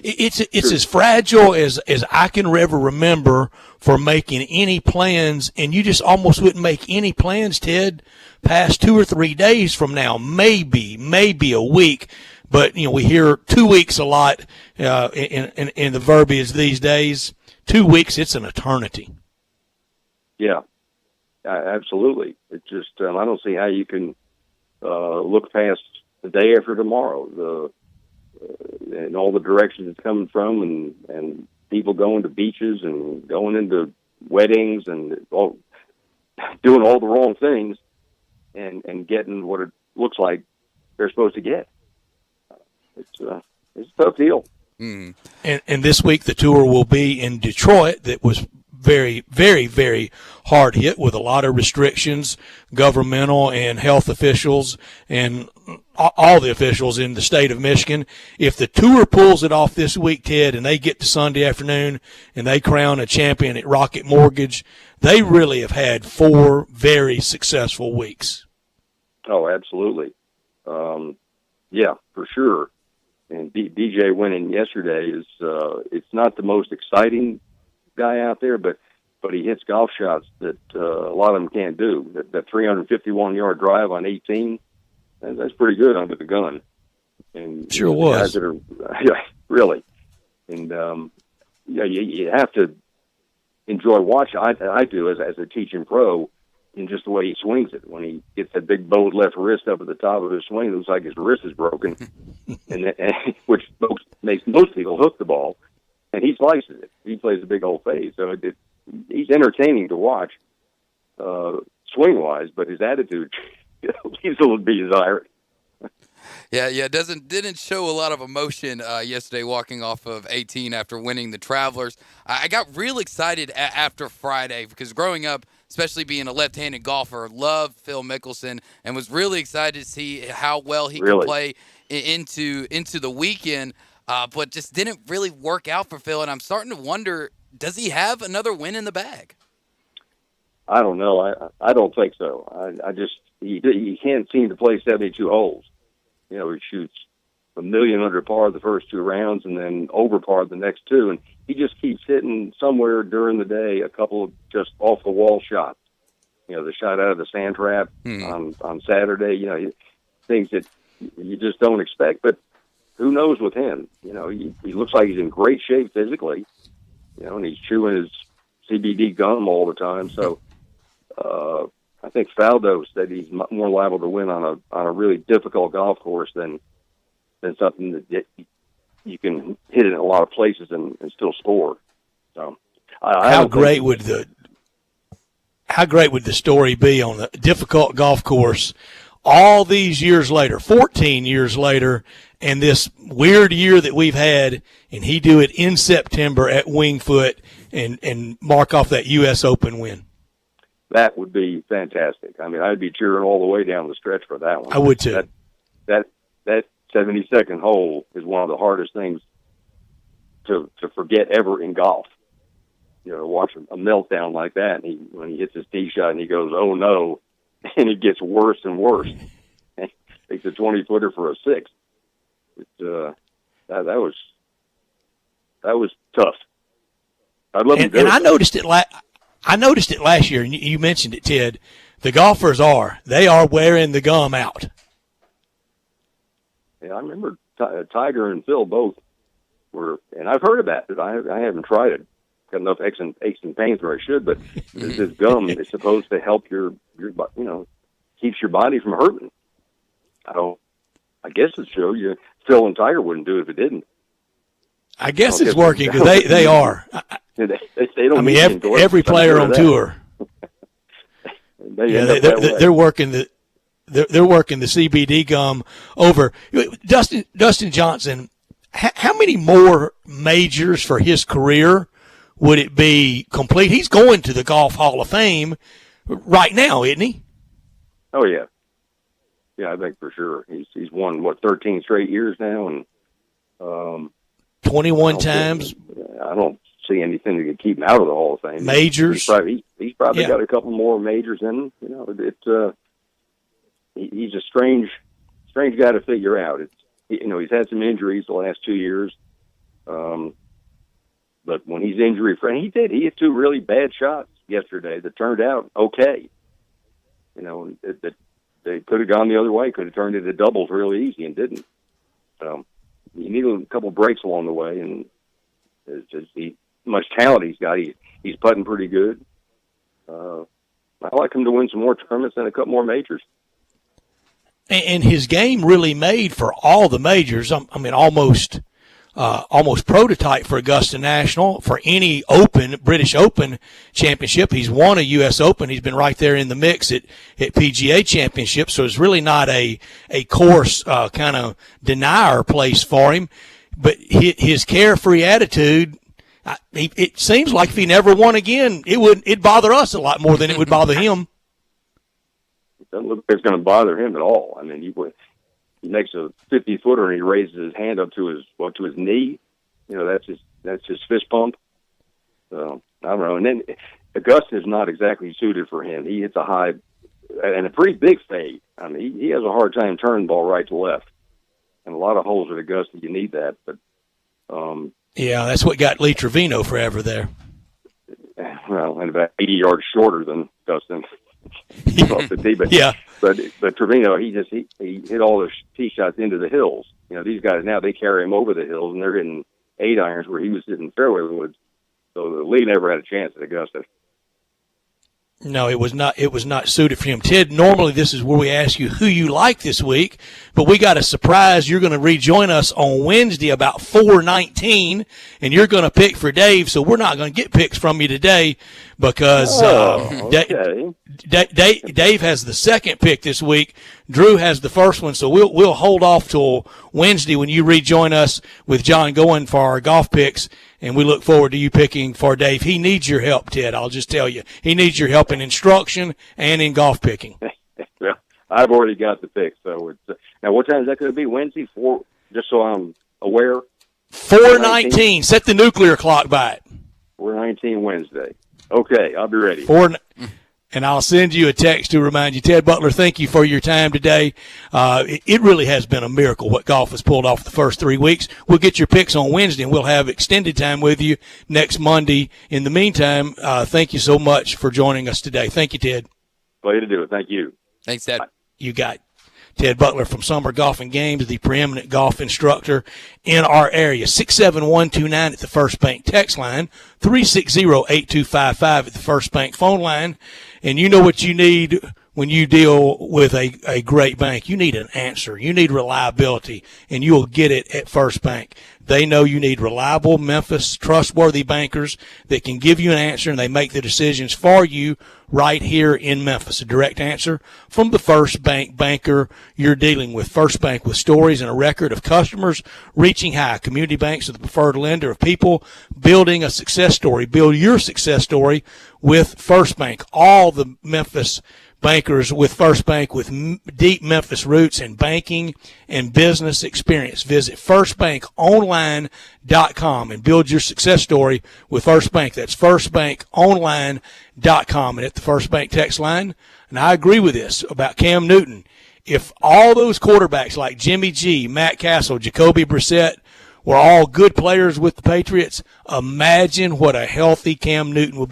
It's as fragile as I can ever remember for making any plans, and you just almost wouldn't make any plans, Ted, past 2 or 3 days from now, maybe a week. But we hear 2 weeks a lot in the verbiage these days. 2 weeks, it's an eternity. Yeah, absolutely. It just I don't see how you can look past the day after tomorrow. And all the directions it's coming from, and people going to beaches and going into weddings and doing all the wrong things and getting what it looks like they're supposed to get. It's a tough deal. Mm. And this week the tour will be in Detroit, that was very, very, very hard hit with a lot of restrictions, governmental and health officials and all the officials in the state of Michigan. If the tour pulls it off this week, Ted, and they get to Sunday afternoon and they crown a champion at Rocket Mortgage, they really have had 4 very successful weeks. Oh, absolutely. Yeah, for sure. And DJ winning yesterday is it's not the most exciting guy out there, but he hits golf shots that a lot of them can't do. That 351-yard drive on 18, that's pretty good under the gun. And sure was. Guys that are, yeah, really. And you have to enjoy watching. I do as a teaching pro, in just the way he swings it. When he gets that big bowed left wrist up at the top of his swing, it looks like his wrist is broken, which makes most people hook the ball. And he slices it. He plays a big old fade. So he's entertaining to watch, swing-wise, but his attitude leaves a little bit desired. Yeah, didn't show a lot of emotion yesterday walking off of 18 after winning the Travelers. I got real excited after Friday because growing up, especially being a left-handed golfer, loved Phil Mickelson and was really excited to see how well he could play into the weekend. But just didn't really work out for Phil, and I'm starting to wonder, does he have another win in the bag? I don't know. I don't think so. He can't seem to play 72 holes. He shoots a million under par the first 2 rounds and then over par the next 2, and he just keeps hitting somewhere during the day a couple of just off-the-wall shots. The shot out of the sand trap on Saturday, things that you just don't expect, but who knows with him? He looks like he's in great shape physically, and he's chewing his CBD gum all the time. So I think Faldo said he's more liable to win on a really difficult golf course than something that you can hit it in a lot of places and still score. So how great would the story be on a difficult golf course all these years later, 14 years later, and this weird year that we've had, and he do it in September at Wingfoot and mark off that U.S. Open win? That would be fantastic. I mean, I'd be cheering all the way down the stretch for that one. I would too. That 72nd hole is one of the hardest things to forget ever in golf. Watch a meltdown like that, and when he hits his tee shot and he goes, "Oh no," and it gets worse and worse. Takes a 20-footer for a 6. That was tough. I'd love to do and it. I noticed it last year, and you mentioned it, Ted. The golfers they are wearing the gum out. Yeah, I remember Tiger and Phil both were, and I've heard about it. I haven't tried it. Got enough aches and pains where I should, but this gum is supposed to help your keeps your body from hurting. I guess it shows you. Phil and Tiger wouldn't do it if it didn't. I guess it's working because they are. They don't. I mean, every player on tour. They're working the CBD gum over. Dustin Johnson. How many more majors for his career would it be complete? He's going to the Golf Hall of Fame right now, isn't he? Oh yeah, I think for sure. He's won 13 straight years now, and 21 times. I don't see anything that could keep him out of the Hall of Fame. Majors. He's probably got a couple more majors in him. He's a strange guy to figure out. He's had some injuries the last 2 years. But when he's injury free, he hit 2 really bad shots yesterday that turned out okay. They could have gone the other way, could have turned into doubles really easy and didn't. You need a couple breaks along the way, and it's just much talent he's got. He's putting pretty good. I like him to win some more tournaments and a couple more majors. And his game really made for all the majors. I mean, almost prototype for Augusta National, for any British Open championship. He's won a U.S. Open. He's been right there in the mix at PGA championships. So it's really not a course kind of denier place for him. But his carefree attitude, it seems like if he never won again, it'd bother us a lot more than it would bother him. It doesn't look like it's going to bother him at all. I mean, he makes a 50-footer and he raises his hand up to his knee. That's his fist pump. So I don't know. And then Augusta is not exactly suited for him. He hits a high and a pretty big fade. I mean, he has a hard time turning the ball right to left. And a lot of holes at Augusta, you need that. But yeah, that's what got Lee Trevino forever there. Well, and about 80 yards shorter than Dustin. Off the tee, but Trevino, he hit all the tee shots into the hills. These guys now, they carry him over the hills, and they're hitting 8-irons where he was hitting fairway woods. So the Lee never had a chance at Augusta. No, it was not suited for him. Ted, normally this is where we ask you who you like this week, but we got a surprise. You're going to rejoin us on Wednesday about 4:19, and you're going to pick for Dave, so we're not going to get picks from you today because okay. Dave has the second pick this week. Drew has the first one, so we'll hold off till Wednesday when you rejoin us with John going for our golf picks. And we look forward to you picking for Dave. He needs your help, Ted. I'll just tell you. He needs your help in instruction and in golf picking. Well, I've already got the pick. So now what time is that going to be? Wednesday? 4, just so I'm aware. 4:19. Set the nuclear clock by it. 4:19 Wednesday. Okay, I'll be ready. And I'll send you a text to remind you. Ted Butler, thank you for your time today. It really has been a miracle what golf has pulled off the first 3 weeks. We'll get your picks on Wednesday, and we'll have extended time with you next Monday. In the meantime, thank you so much for joining us today. Thank you, Ted. Pleasure to do it. Thank you. Thanks, Ted. You got it. Ted Butler from Summer Golf and Games, the preeminent golf instructor in our area. 67129 at the First Bank text line, 360-8255 at the First Bank phone line. And you know what you need when you deal with a great bank. You need an answer. You need reliability, and you'll get it at First Bank. They know you need reliable, Memphis, trustworthy bankers that can give you an answer, and they make the decisions for you right here in Memphis. A direct answer from the First Bank banker you're dealing with. First Bank with stories and a record of customers reaching high. Community banks are the preferred lender of people building a success story. Build your success story with First Bank. All the Memphis bankers with First Bank with deep Memphis roots in banking and business experience. Visit firstbankonline.com and build your success story with First Bank. That's firstbankonline.com. And at the First Bank text line, and I agree with this about Cam Newton. if all those quarterbacks like Jimmy G, Matt Castle, Jacoby Brissett were all good players with the Patriots, imagine what a healthy Cam Newton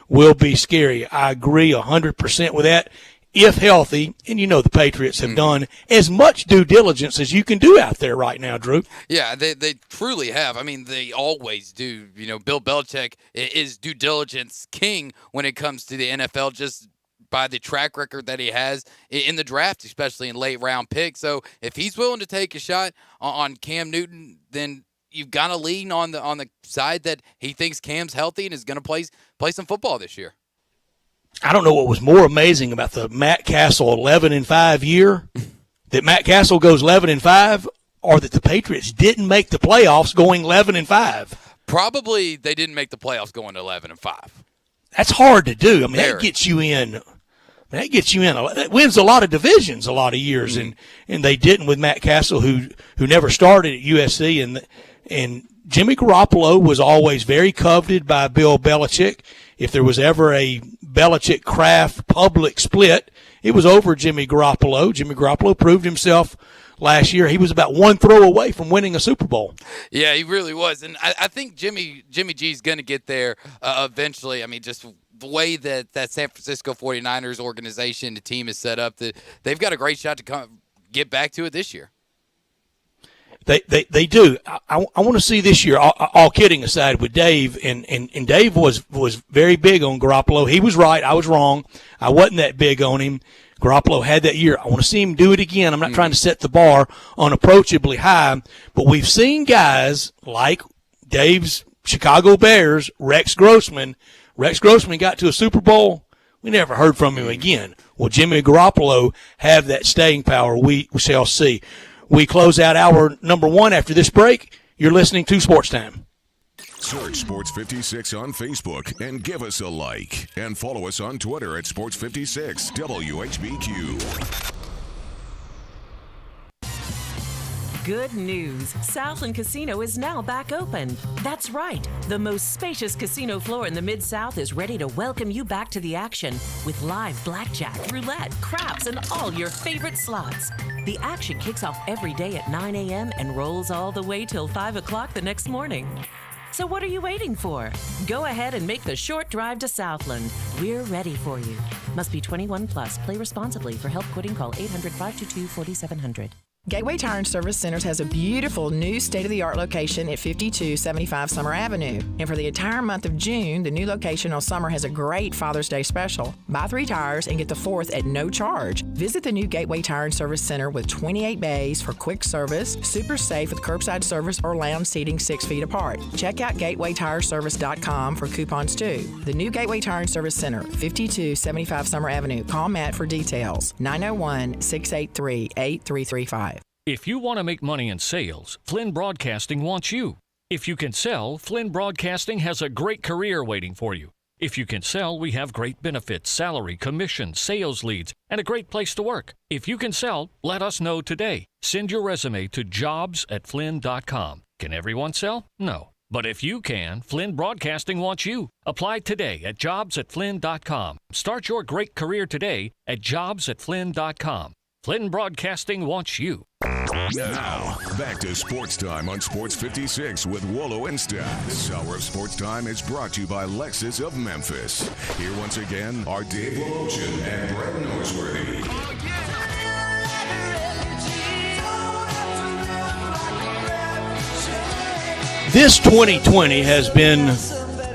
will be scary. I agree 100% with that. If healthy, and the Patriots have done as much due diligence as you can do out there right now, Drew. Yeah, they truly have. I mean, they always do. Bill Belichick is due diligence king when it comes to the NFL, just by the track record that he has in the draft, especially in late round picks. So if he's willing to take a shot on Cam Newton, then you've got to lean on the side that he thinks Cam's healthy and is going to play some football this year. I don't know what was more amazing about the Matt Castle 11-5 year, that Matt Castle goes 11-5, or that the Patriots didn't make the playoffs going 11-5. Probably they didn't make the playoffs going 11-5. That's hard to do. I mean, that gets you in. That wins a lot of divisions a lot of years, and they didn't with Matt Castle, who never started at USC, and Jimmy Garoppolo was always very coveted by Bill Belichick. If there was ever a Belichick-Kraft public split, it was over Jimmy Garoppolo. Jimmy Garoppolo proved himself last year. He was about one throw away from winning a Super Bowl. Yeah, he really was. And I think Jimmy G's going to get there eventually. I mean, just the way that San Francisco 49ers organization, the team is set up, that they've got a great shot to get back to it this year. They do. I want to see this year, all kidding aside, with Dave, and Dave was very big on Garoppolo. He was right. I was wrong. I wasn't that big on him. Garoppolo had that year. I want to see him do it again. I'm not trying to set the bar unapproachably high, but we've seen guys like Dave's Chicago Bears, Rex Grossman. Rex Grossman got to a Super Bowl. We never heard from him again. Will Jimmy Garoppolo have that staying power? We shall see. We close out hour number one after this break. You're listening to Sports Time. Search Sports 56 on Facebook and give us a like. And follow us on Twitter at Sports 56 WHBQ. Good news. Southland Casino is now back open. That's right. The most spacious casino floor in the Mid-South is ready to welcome you back to the action with live blackjack, roulette, craps, and all your favorite slots. The action kicks off every day at 9 a.m. and rolls all the way till 5 o'clock the next morning. So what are you waiting for? Go ahead and make the short drive to Southland. We're ready for you. Must be 21 plus. Play responsibly. For help quitting, call 800-522-4700. Gateway Tire and Service Centers has a beautiful new state-of-the-art location at 5275 Summer Avenue. And for the entire month of June, the new location on Summer has a great Father's Day special. Buy 3 tires and get the 4th at no charge. Visit the new Gateway Tire and Service Center with 28 bays for quick service, super safe with curbside service or lounge seating 6 feet apart. Check out gatewaytireservice.com for coupons too. The new Gateway Tire and Service Center, 5275 Summer Avenue. Call Matt for details. 901-683-8335. If you want to make money in sales, Flynn Broadcasting wants you. If you can sell, Flynn Broadcasting has a great career waiting for you. If you can sell, we have great benefits, salary, commission, sales leads, and a great place to work. If you can sell, let us know today. Send your resume to jobs@flynn.com. Can everyone sell? No. But if you can, Flynn Broadcasting wants you. Apply today at jobs@flynn.com. Start your great career today at jobs@flynn.com. Flynn Broadcasting wants you. Now, back to Sports Time on Sports 56 with Wolo and Stats. This hour of Sports Time is brought to you by Lexus of Memphis. Here once again are Dave Wilson and Brett Norsworthy. This 2020 has been,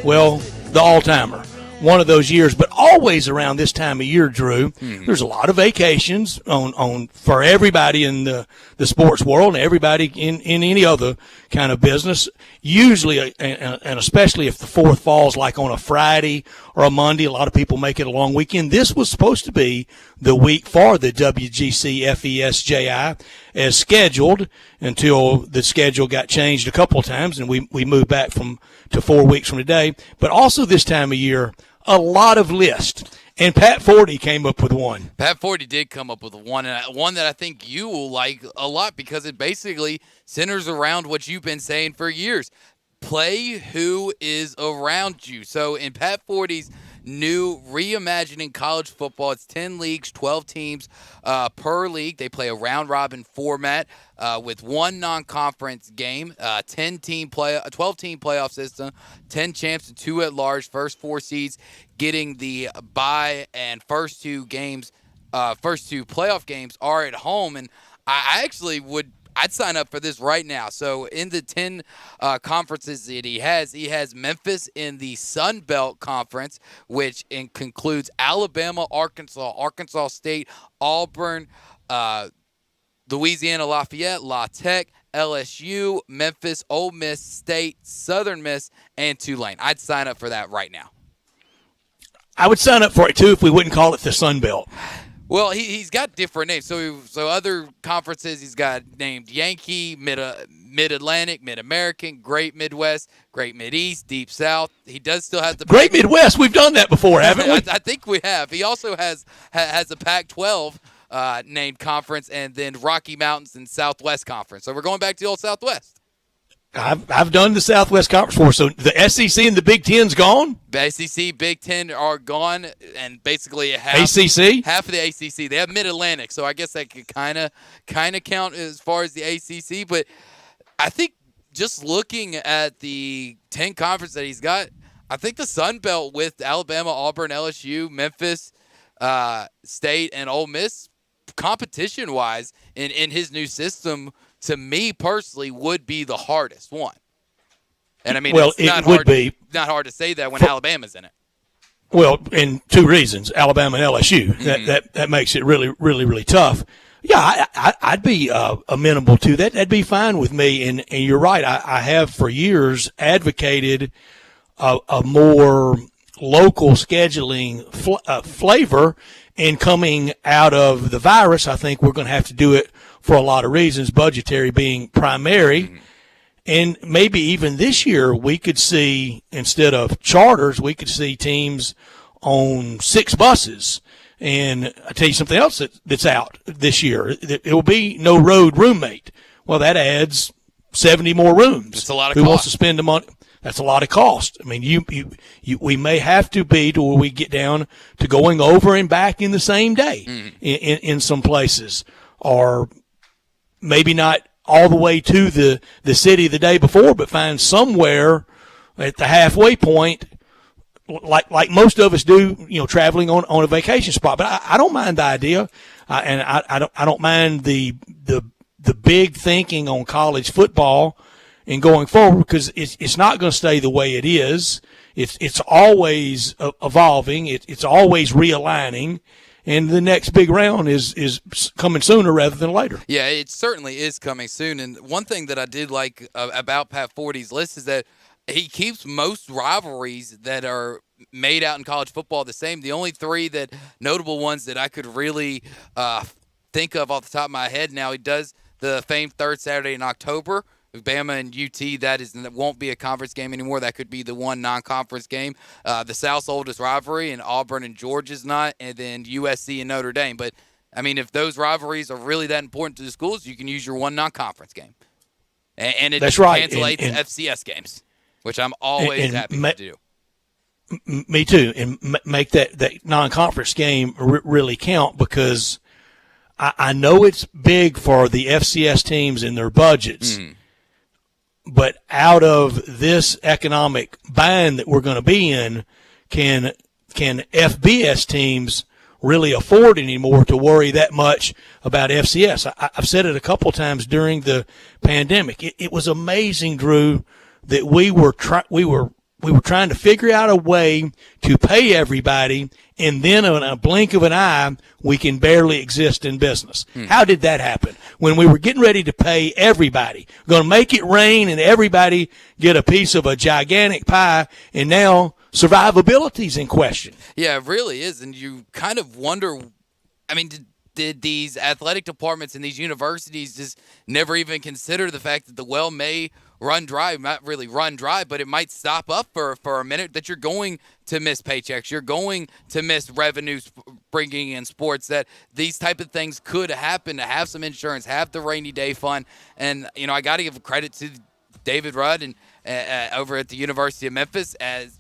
well, the all-timer. One of those years, but always around this time of year, Drew, there's a lot of vacations on for everybody in the sports world and everybody in any other kind of business. Usually, and especially if the 4th falls like on a Friday or a Monday, a lot of people make it a long weekend. This was supposed to be the week for the WGC FESJI as scheduled until the schedule got changed a couple of times and we moved back to 4 weeks from today. But also this time of year, a lot of lists. And Pat Forty came up with one. Pat Forty did come up with one, and one that I think you will like a lot because it basically centers around what you've been saying for years. Play who is around you. So in Pat Forty's new reimagining college football. It's 10 leagues, 12 teams per league. They play a round-robin format with one non-conference game, 12-team playoff system, 10 champs and 2 at-large, first 4 seeds getting the bye, and first two playoff games are at home. And I actually I'd sign up for this right now. So in the 10 conferences that he has Memphis in the Sun Belt Conference, which concludes Alabama, Arkansas State, Auburn, Louisiana Lafayette, La Tech, LSU, Memphis, Ole Miss, State, Southern Miss, and Tulane. I'd sign up for that right now. I would sign up for it, too, if we wouldn't call it the Sun Belt. Well, he's got different names. So other conferences, he's got named Yankee, Mid-Atlantic, Mid-American, Great Midwest, Great Mid-East, Deep South. He does still have the Great Midwest. We've done that before, haven't we? I think we have. He also has a Pac-12 named conference, and then Rocky Mountains and Southwest Conference. So we're going back to the old Southwest. I've done the Southwest Conference before, so the SEC and the Big Ten's gone? The SEC, Big Ten are gone, and basically half of the ACC. They have Mid-Atlantic, so I guess that could kind of count as far as the ACC. But I think just looking at the 10 conferences that he's got, I think the Sun Belt with Alabama, Auburn, LSU, Memphis, State, and Ole Miss, competition-wise, in his new system, to me personally, would be the hardest one. And I mean, well, it's not hard to say that when Alabama's in it. Well, in 2 reasons, Alabama and LSU. Mm-hmm. That makes it really, really, really tough. Yeah, I'd be amenable to that. That'd be fine with me. And you're right. I have for years advocated a more local scheduling flavor. And coming out of the virus, I think we're going to have to do it for a lot of reasons, budgetary being primary. Mm-hmm. And maybe even this year we could see, instead of charters, we could see teams on 6 buses. And I'll tell you something else that's out this year. It will be no road roommate. Well, that adds 70 more rooms. It's a lot of cost. Who wants to spend the money? That's a lot of cost. I mean, we may have to be to where we get down to going over and back in the same day in some places, or maybe not all the way to the city the day before, but find somewhere at the halfway point, like most of us do, traveling on a vacation spot. But I don't mind the idea, and I don't mind the big thinking on college football and going forward, because it's not going to stay the way it is. It's always evolving. It's always realigning. And the next big round is coming sooner rather than later. Yeah, it certainly is coming soon. And one thing that I did like about Pat Forty's list is that he keeps most rivalries that are made out in college football the same. The only 3 notable ones that I could really think of off the top of my head now, he does the famed third Saturday in October. Bama and UT, that won't be a conference game anymore. That could be the one non-conference game. The South's oldest rivalry, and Auburn and Georgia's not, and then USC and Notre Dame. But, I mean, if those rivalries are really that important to the schools, you can use your one non-conference game. And it translates to FCS games, which I'm always happy to do. Me too, and make that non-conference game really count, because I know it's big for the FCS teams and their budgets. But out of this economic bind that we're going to be in, can FBS teams really afford anymore to worry that much about FCS? I've said it a couple times during the pandemic. It was amazing, Drew, that we were trying to figure out a way to pay everybody, and then in a blink of an eye, we can barely exist in business. How did that happen? When we were getting ready to pay everybody, going to make it rain and everybody get a piece of a gigantic pie, and now survivability's in question. Yeah, it really is. And you kind of wonder, I mean, did these athletic departments and these universities just never even consider the fact that the well may run dry? Not really run dry, but it might stop up for a minute, that you're going to miss paychecks. You're going to miss revenues bringing in sports, that these type of things could happen, to have some insurance, have the rainy day fund. And, I got to give credit to David Rudd and over at the University of Memphis as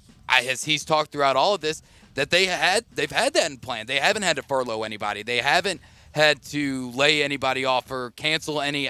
he's talked throughout all of this. that they've had that in plan. They haven't had to furlough anybody. They haven't had to lay anybody off or cancel any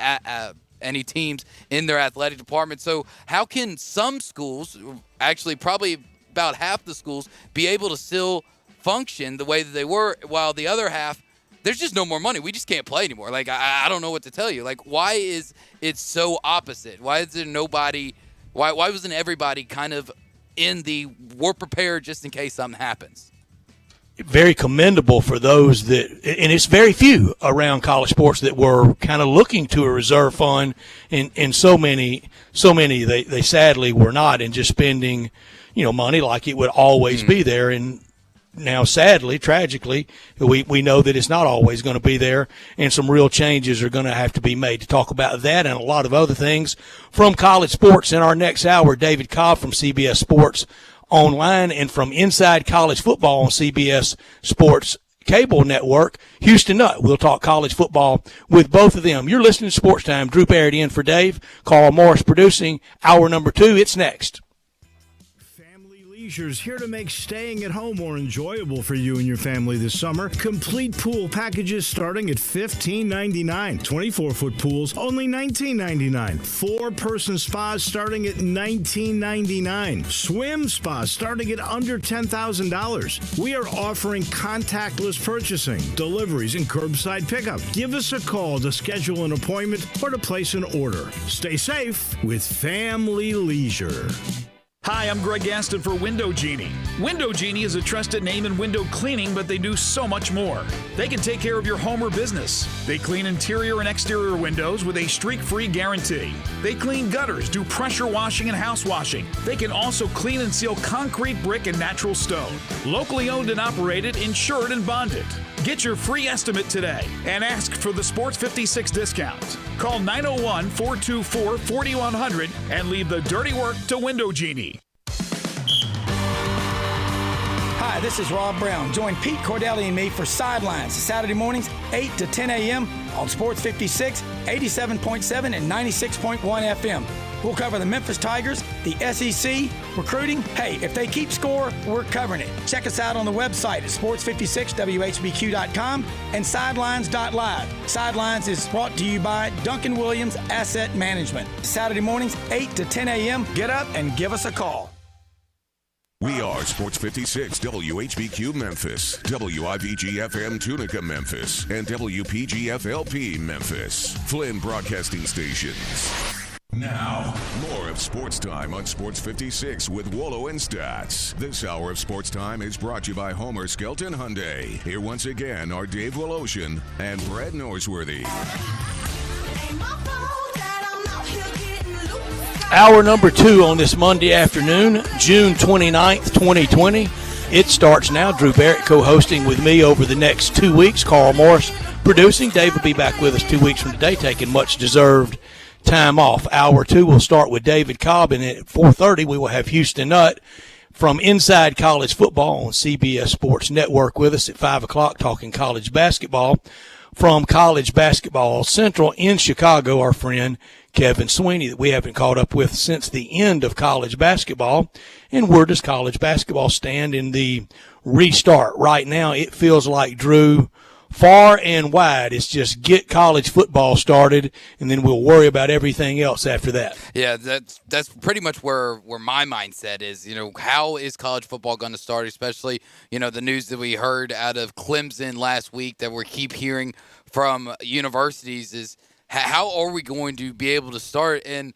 teams in their athletic department. So how can some schools, actually probably about half the schools, be able to still function the way that they were, while the other half, there's just no more money. We just can't play anymore. Like, I don't know what to tell you. Like, why is it so opposite? Why is there nobody – why wasn't everybody kind of in the we're prepared just in case something happens? Very commendable for those that, and it's very few around college sports that were kind of looking to a reserve fund, and so many they sadly were not, and just spending, money like it would always be there. And now, sadly, tragically, we know that it's not always going to be there, and some real changes are going to have to be made. To talk about that and a lot of other things from college sports in our next hour, David Cobb from CBS Sports Online, and from Inside College Football on CBS Sports Cable Network, Houston Nutt. We'll talk college football with both of them. You're listening to Sports Time. Drew Parity in for Dave. Carl Morris producing hour number 2. It's next. Leisure's here to make staying at home more enjoyable for you and your family this summer. Complete pool packages starting at $15.99. 24-foot pools only $19.99. 4-person spas starting at $19.99. Swim spas starting at under $10,000. We are offering contactless purchasing, deliveries, and curbside pickup. Give us a call to schedule an appointment or to place an order. Stay safe with Family Leisure. Hi, I'm Greg Gaston for Window Genie. Window Genie is a trusted name in window cleaning, but they do so much more. They can take care of your home or business. They clean interior and exterior windows with a streak-free guarantee. They clean gutters, do pressure washing and house washing. They can also clean and seal concrete, brick, and natural stone. Locally owned and operated, insured and bonded. Get your free estimate today and ask for the Sports 56 discount. Call 901-424-4100 and leave the dirty work to Window Genie. Hi, this is Rob Brown. Join Pete Cordelli and me for Sidelines Saturday mornings, 8 to 10 a.m. on Sports 56, 87.7, and 96.1 FM. We'll cover the Memphis Tigers, the SEC, recruiting. Hey, if they keep score, we're covering it. Check us out on the website at sports56whbq.com and sidelines.live. Sidelines is brought to you by Duncan Williams Asset Management. Saturday mornings, 8 to 10 a.m. Get up and give us a call. We are Sports 56 WHBQ Memphis, WIVG-FM Tunica Memphis, and WPG-FLP Memphis. Flynn Broadcasting Stations. Now, more of Sports Time on Sports 56 with Wolo and Stats. This hour of Sports Time is brought to you by Homer Skelton Hyundai. Here once again are Dave Woloshin and Brad Norsworthy. Hour number 2 on this Monday afternoon, June 29th, 2020. It starts now. Drew Barrett co-hosting with me over the next 2 weeks. Carl Morris producing. Dave will be back with us 2 weeks from today, taking much-deserved time off. Hour 2 will start with David Cobb, and at 4:30 we will have Houston Nutt from Inside College Football on CBS Sports Network with us at 5 o'clock talking college basketball. From College Basketball Central in Chicago, our friend Kevin Sweeney, that we haven't caught up with since the end of college basketball. And where does college basketball stand in the restart? Right now, it feels like, Drew, far and wide, it's just get college football started, and then we'll worry about everything else after that. Yeah, that's pretty much where my mindset is. How is college football going to start, especially, the news that we heard out of Clemson last week that we keep hearing from universities is how are we going to be able to start? And,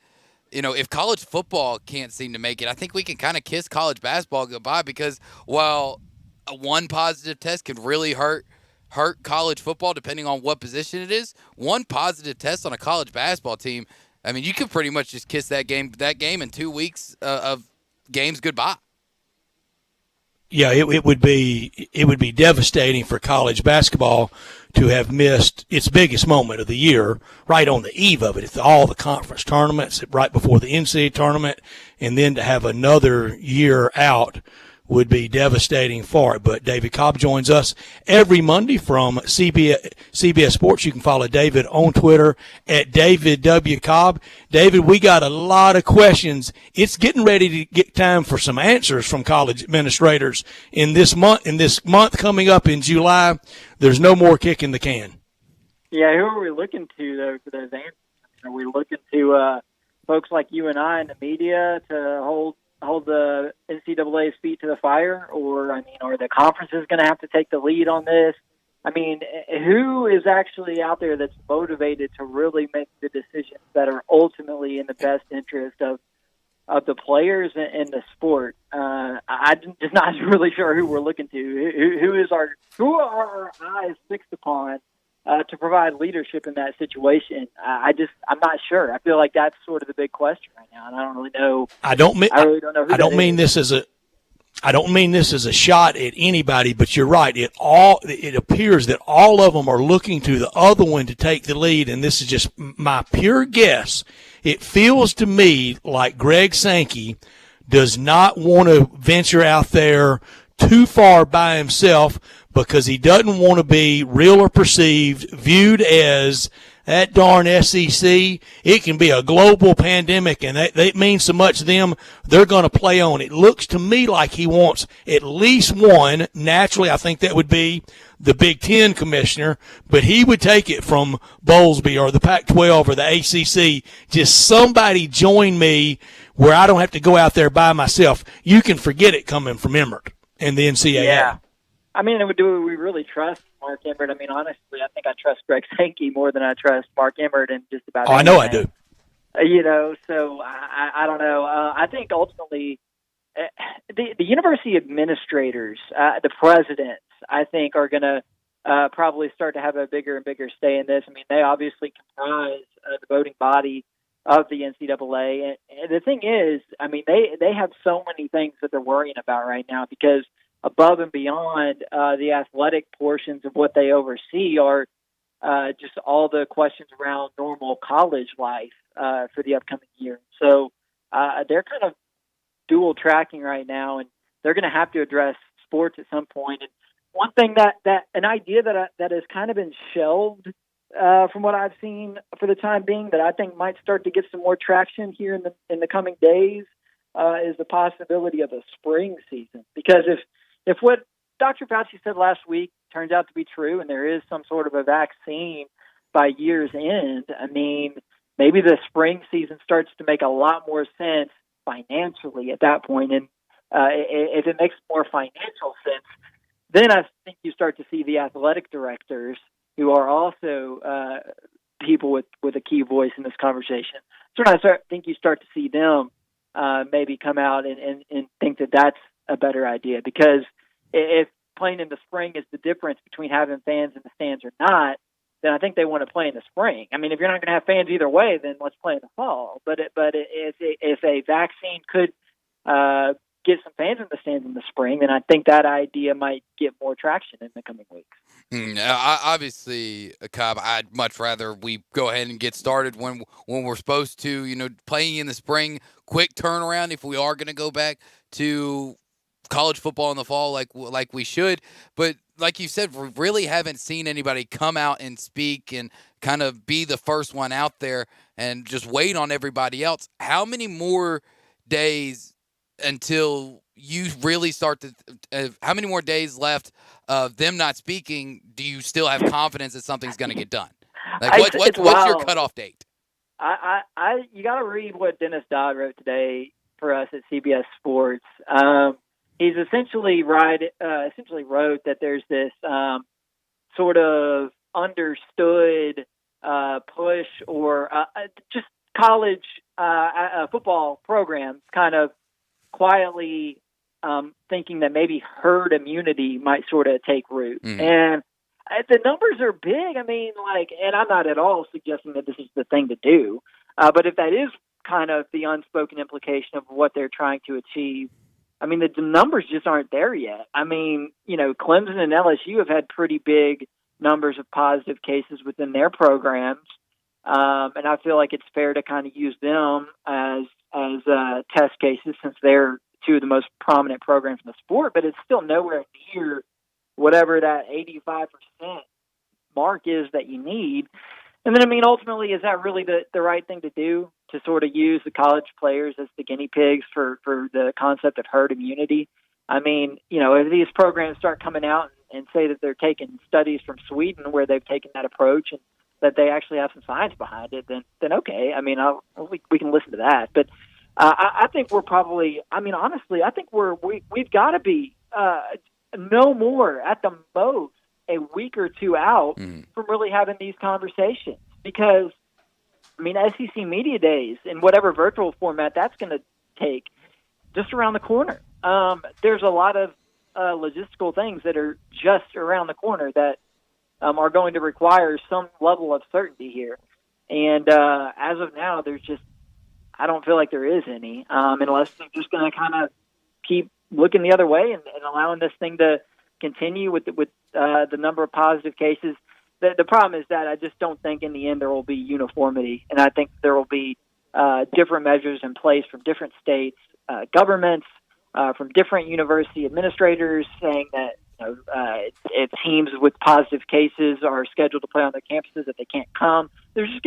if college football can't seem to make it, I think we can kind of kiss college basketball goodbye, because while one positive test could really hurt college football depending on what position it is, one positive test on a college basketball team, I mean, you could pretty much just kiss that game in 2 weeks of games goodbye. Yeah, it would be devastating for college basketball to have missed its biggest moment of the year right on the eve of it. It's all the conference tournaments right before the NCAA tournament, and then to have another year out would be devastating for it. But David Cobb joins us every Monday from CBS Sports. You can follow David on Twitter at David W. Cobb. David, we got a lot of questions. It's getting ready to get time for some answers from college administrators in this month coming up in July. There's no more kicking the can. Yeah, who are we looking to, though, for those answers? Are we looking to folks like you and I in the media to hold the NCAA's feet to the fire? Or, I mean, are the conferences going to have to take the lead on this? I mean, who is actually out there that's motivated to really make the decisions that are ultimately in the best interest of the players and the sport? I'm just not really sure who we're looking to. Who are our eyes fixed upon to provide leadership in that situation? I'm not sure. I feel like that's sort of the big question right now, and I don't really know. I really don't know who I don't mean this as a shot at anybody, but you're right. It appears that all of them are looking to the other one to take the lead, and this is just my pure guess. It feels to me like Greg Sankey does not want to venture out there too far by himself because he doesn't want to be real or perceived, viewed as that darn SEC. It can be a global pandemic, and that means so much to them, they're going to play on. It looks to me like he wants at least one. Naturally, I think that would be the Big Ten commissioner, but he would take it from Bowlesby or the Pac-12 or the ACC. Just somebody join me where I don't have to go out there by myself. You can forget it coming from Emmert and the NCAA. Yeah. I mean, do we really trust Mark Emmert? I mean, honestly, I think I trust Greg Sankey more than I trust Mark Emmert and just about anything. I know I do. So I don't know. I think ultimately the university administrators, the presidents, I think are going to probably start to have a bigger and bigger say in this. I mean, they obviously comprise the voting body of the NCAA. And the thing is, I mean, they have so many things that they're worrying about right now because above and beyond the athletic portions of what they oversee are just all the questions around normal college life for the upcoming year. So they're kind of dual tracking right now, and they're going to have to address sports at some point. And one thing that an idea that has kind of been shelved from what I've seen for the time being that I think might start to get some more traction here in the coming days is the possibility of a spring season. Because if what Dr. Fauci said last week turns out to be true and there is some sort of a vaccine by year's end, I mean, maybe the spring season starts to make a lot more sense financially at that point. And if it makes more financial sense, then I think you start to see the athletic directors, who are also people with a key voice in this conversation. So I think you start to see them maybe come out and think that that's a better idea, because if playing in the spring is the difference between having fans in the stands or not, then I think they want to play in the spring. I mean, if you're not going to have fans either way, then let's play in the fall. But if a vaccine could get some fans in the stands in the spring, then I think that idea might get more traction in the coming weeks. Obviously, Cobb, I'd much rather we go ahead and get started when we're supposed to. Playing in the spring, quick turnaround if we are going to go back to college football in the fall like we should. But like you said, we really haven't seen anybody come out and speak and kind of be the first one out there and just wait on everybody else. How many more days until you really start to how many more days left of them not speaking do you still have confidence that something's going to get done? Like what's your cutoff date? You got to read what Dennis Dodd wrote today for us at CBS Sports. He's essentially wrote that there's this sort of understood push or just college football programs kind of quietly thinking that maybe herd immunity might sort of take root. Mm-hmm. And the numbers are big. I mean, and I'm not at all suggesting that this is the thing to do, but if that is kind of the unspoken implication of what they're trying to achieve, I mean, the numbers just aren't there yet. I mean, Clemson and LSU have had pretty big numbers of positive cases within their programs, and I feel like it's fair to kind of use them as test cases since they're two of the most prominent programs in the sport, but it's still nowhere near whatever that 85% mark is that you need. And then, I mean, ultimately, is that really the right thing to do, to sort of use the college players as the guinea pigs for the concept of herd immunity? I mean, if these programs start coming out and say that they're taking studies from Sweden where they've taken that approach and that they actually have some science behind it, then okay. I mean, we can listen to that. But I think we're probably, I mean, honestly, I think we've got to be no more, at the most, a week or two out from really having these conversations, because I mean, SEC Media Days in whatever virtual format that's going to take, just around the corner. There's a lot of logistical things that are just around the corner that are going to require some level of certainty here. And as of now, I don't feel like there is any, unless they're just going to kind of keep looking the other way and allowing this thing to continue with the number of positive cases. The problem is that I just don't think in the end there will be uniformity, and I think there will be different measures in place from different states, governments, from different university administrators saying that if teams with positive cases are scheduled to play on their campuses, that they can't come. There's not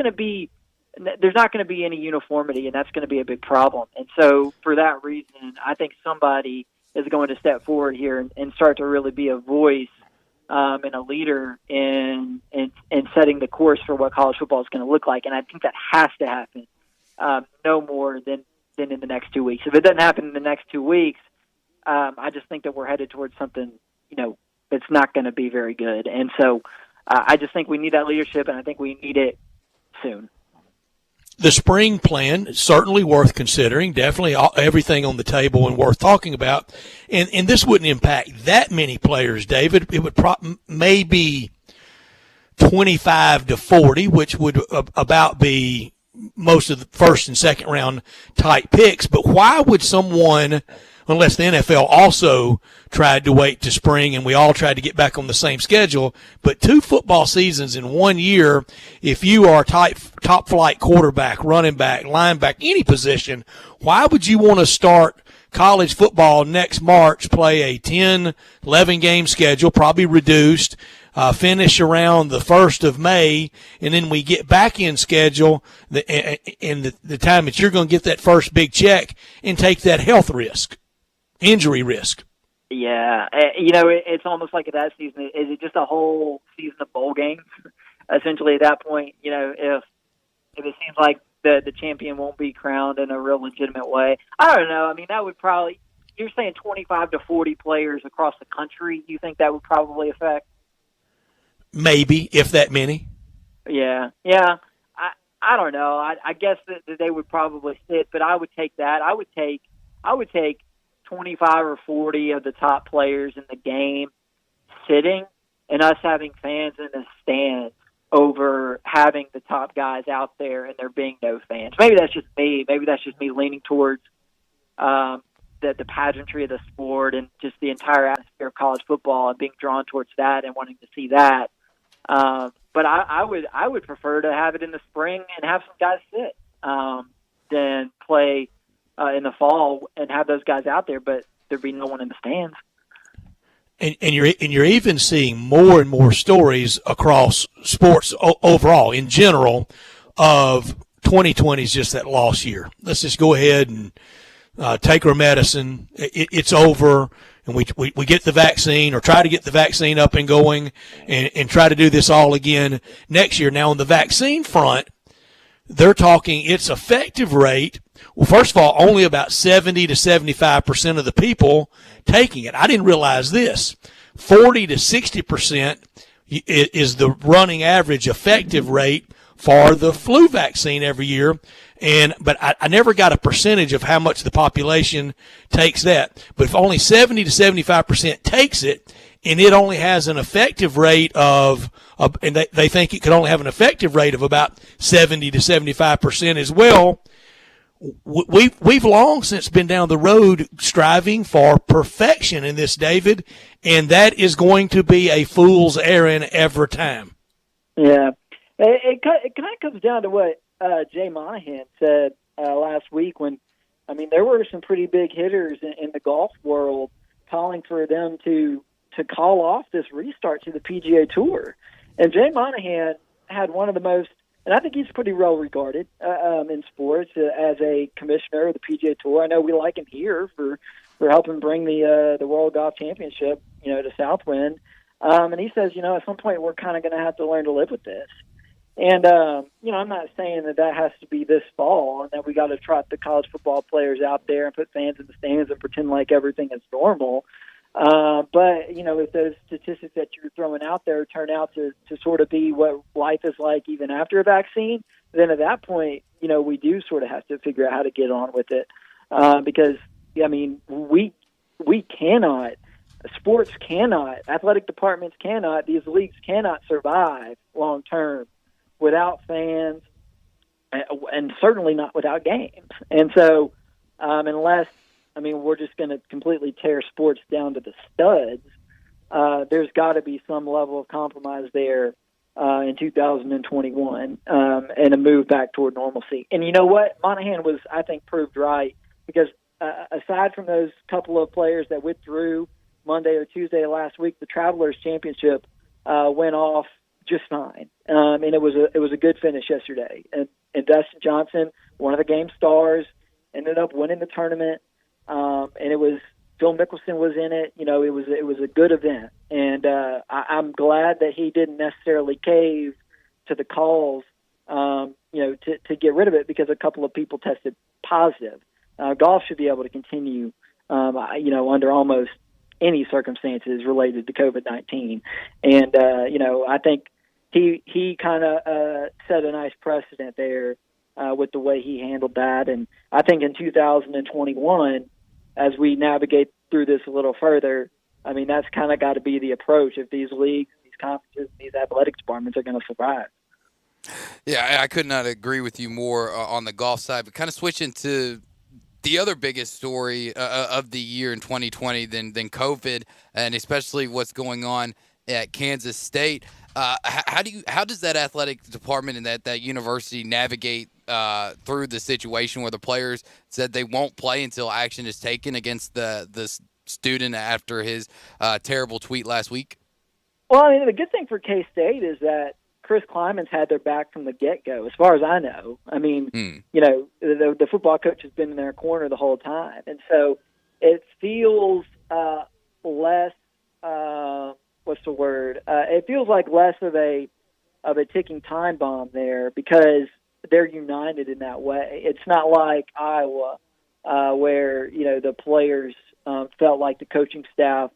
going to be any uniformity, and that's going to be a big problem. And so for that reason, I think somebody is going to step forward here and start to really be a voice and a leader in setting the course for what college football is going to look like. And I think that has to happen no more than in the next 2 weeks. If it doesn't happen in the next 2 weeks, I just think that we're headed towards something, that's not going to be very good. And so I just think we need that leadership, and I think we need it soon. The spring plan is certainly worth considering, definitely everything on the table and worth talking about. And this wouldn't impact that many players, David. It would maybe 25 to 40, which would about be most of the first and second round type picks. But why would someone, unless the NFL also tried to wait to spring and we all tried to get back on the same schedule, but 2 football seasons in 1 year, if you are top flight quarterback, running back, linebacker, any position, why would you want to start college football next March, play a 10, 11 game schedule, probably reduced, finish around the 1st of May, and then we get back in schedule in the time that you're going to get that first big check and take that health risk, injury risk? Yeah, it's almost like at that season. Is it just a whole season of bowl games? Essentially, at that point, if it seems like the champion won't be crowned in a real legitimate way, I don't know. I mean, that would probably, you're saying 25 to 40 players across the country. You think that would probably affect? Maybe, if that many. Yeah. I don't know. I guess that they would probably sit, but I would take that. I would take 25 or 40 of the top players in the game sitting and us having fans in the stands over having the top guys out there and there being no fans. Maybe that's just me. Maybe that's just me leaning towards the pageantry of the sport and just the entire atmosphere of college football and being drawn towards that and wanting to see that. But I would prefer to have it in the spring and have some guys sit than play in the fall and have those guys out there, but there'd be no one in the stands. And you're even seeing more and more stories across sports overall in general of 2020 is just that lost year. Let's just go ahead and take our medicine. It's over, and we get the vaccine or try to get the vaccine up and going and try to do this all again next year. Now on the vaccine front, they're talking its effective rate. Well, first of all, only about 70 to 75% of the people taking it. I didn't realize this. 40 to 60% is the running average effective rate for the flu vaccine every year. But I never got a percentage of how much the population takes that. But if only 70 to 75% takes it, and it only has an effective rate and they think it could only have an effective rate of about 70 to 75% as well. We've long since been down the road striving for perfection in this, David, and that is going to be a fool's errand every time. Yeah. It kind of comes down to what Jay Monahan said last week when I mean, there were some pretty big hitters in the golf world calling for them to call off this restart to the PGA Tour. And Jay Monahan had one of the most, and I think he's pretty well regarded in sports as a commissioner of the PGA Tour. I know we like him here for helping bring the World Golf Championship, to Southwind. And he says, at some point we're kind of going to have to learn to live with this. And, I'm not saying that has to be this fall and that we got to trot the college football players out there and put fans in the stands and pretend like everything is normal. But, if those statistics that you're throwing out there turn out to sort of be what life is like even after a vaccine, then at that point, we do sort of have to figure out how to get on with it. Because, we cannot, sports cannot, athletic departments cannot, these leagues cannot survive long term without fans and certainly not without games. And so unless, we're just going to completely tear sports down to the studs, there's got to be some level of compromise there in 2021 and a move back toward normalcy. And you know what? Monahan was, I think, proved right because aside from those couple of players that withdrew Monday or Tuesday last week, the Travelers Championship went off just fine. And it was a good finish yesterday. And Dustin Johnson, one of the game stars, ended up winning the tournament. And it was Phil Mickelson was in it. It was a good event. And I'm glad that he didn't necessarily cave to the calls, to get rid of it because a couple of people tested positive. Golf should be able to continue, under almost any circumstances related to COVID-19. And, I think he kind of set a nice precedent there with the way he handled that. And I think in 2021, as we navigate through this a little further, that's kind of got to be the approach if these leagues, these conferences, these athletic departments are going to survive. Yeah, I could not agree with you more on the golf side, but kind of switching to the other biggest story of the year in 2020 than COVID, and especially what's going on at Kansas State. How does that athletic department and that university navigate through the situation where the players said they won't play until action is taken against the student after his terrible tweet last week? Well, the good thing for K-State is that Chris Kleiman's had their back from the get-go, as far as I know. The football coach has been in their corner the whole time. And so it feels less, it feels like less of a ticking time bomb there because they're united in that way. It's not like Iowa where, the players felt like the coaching staff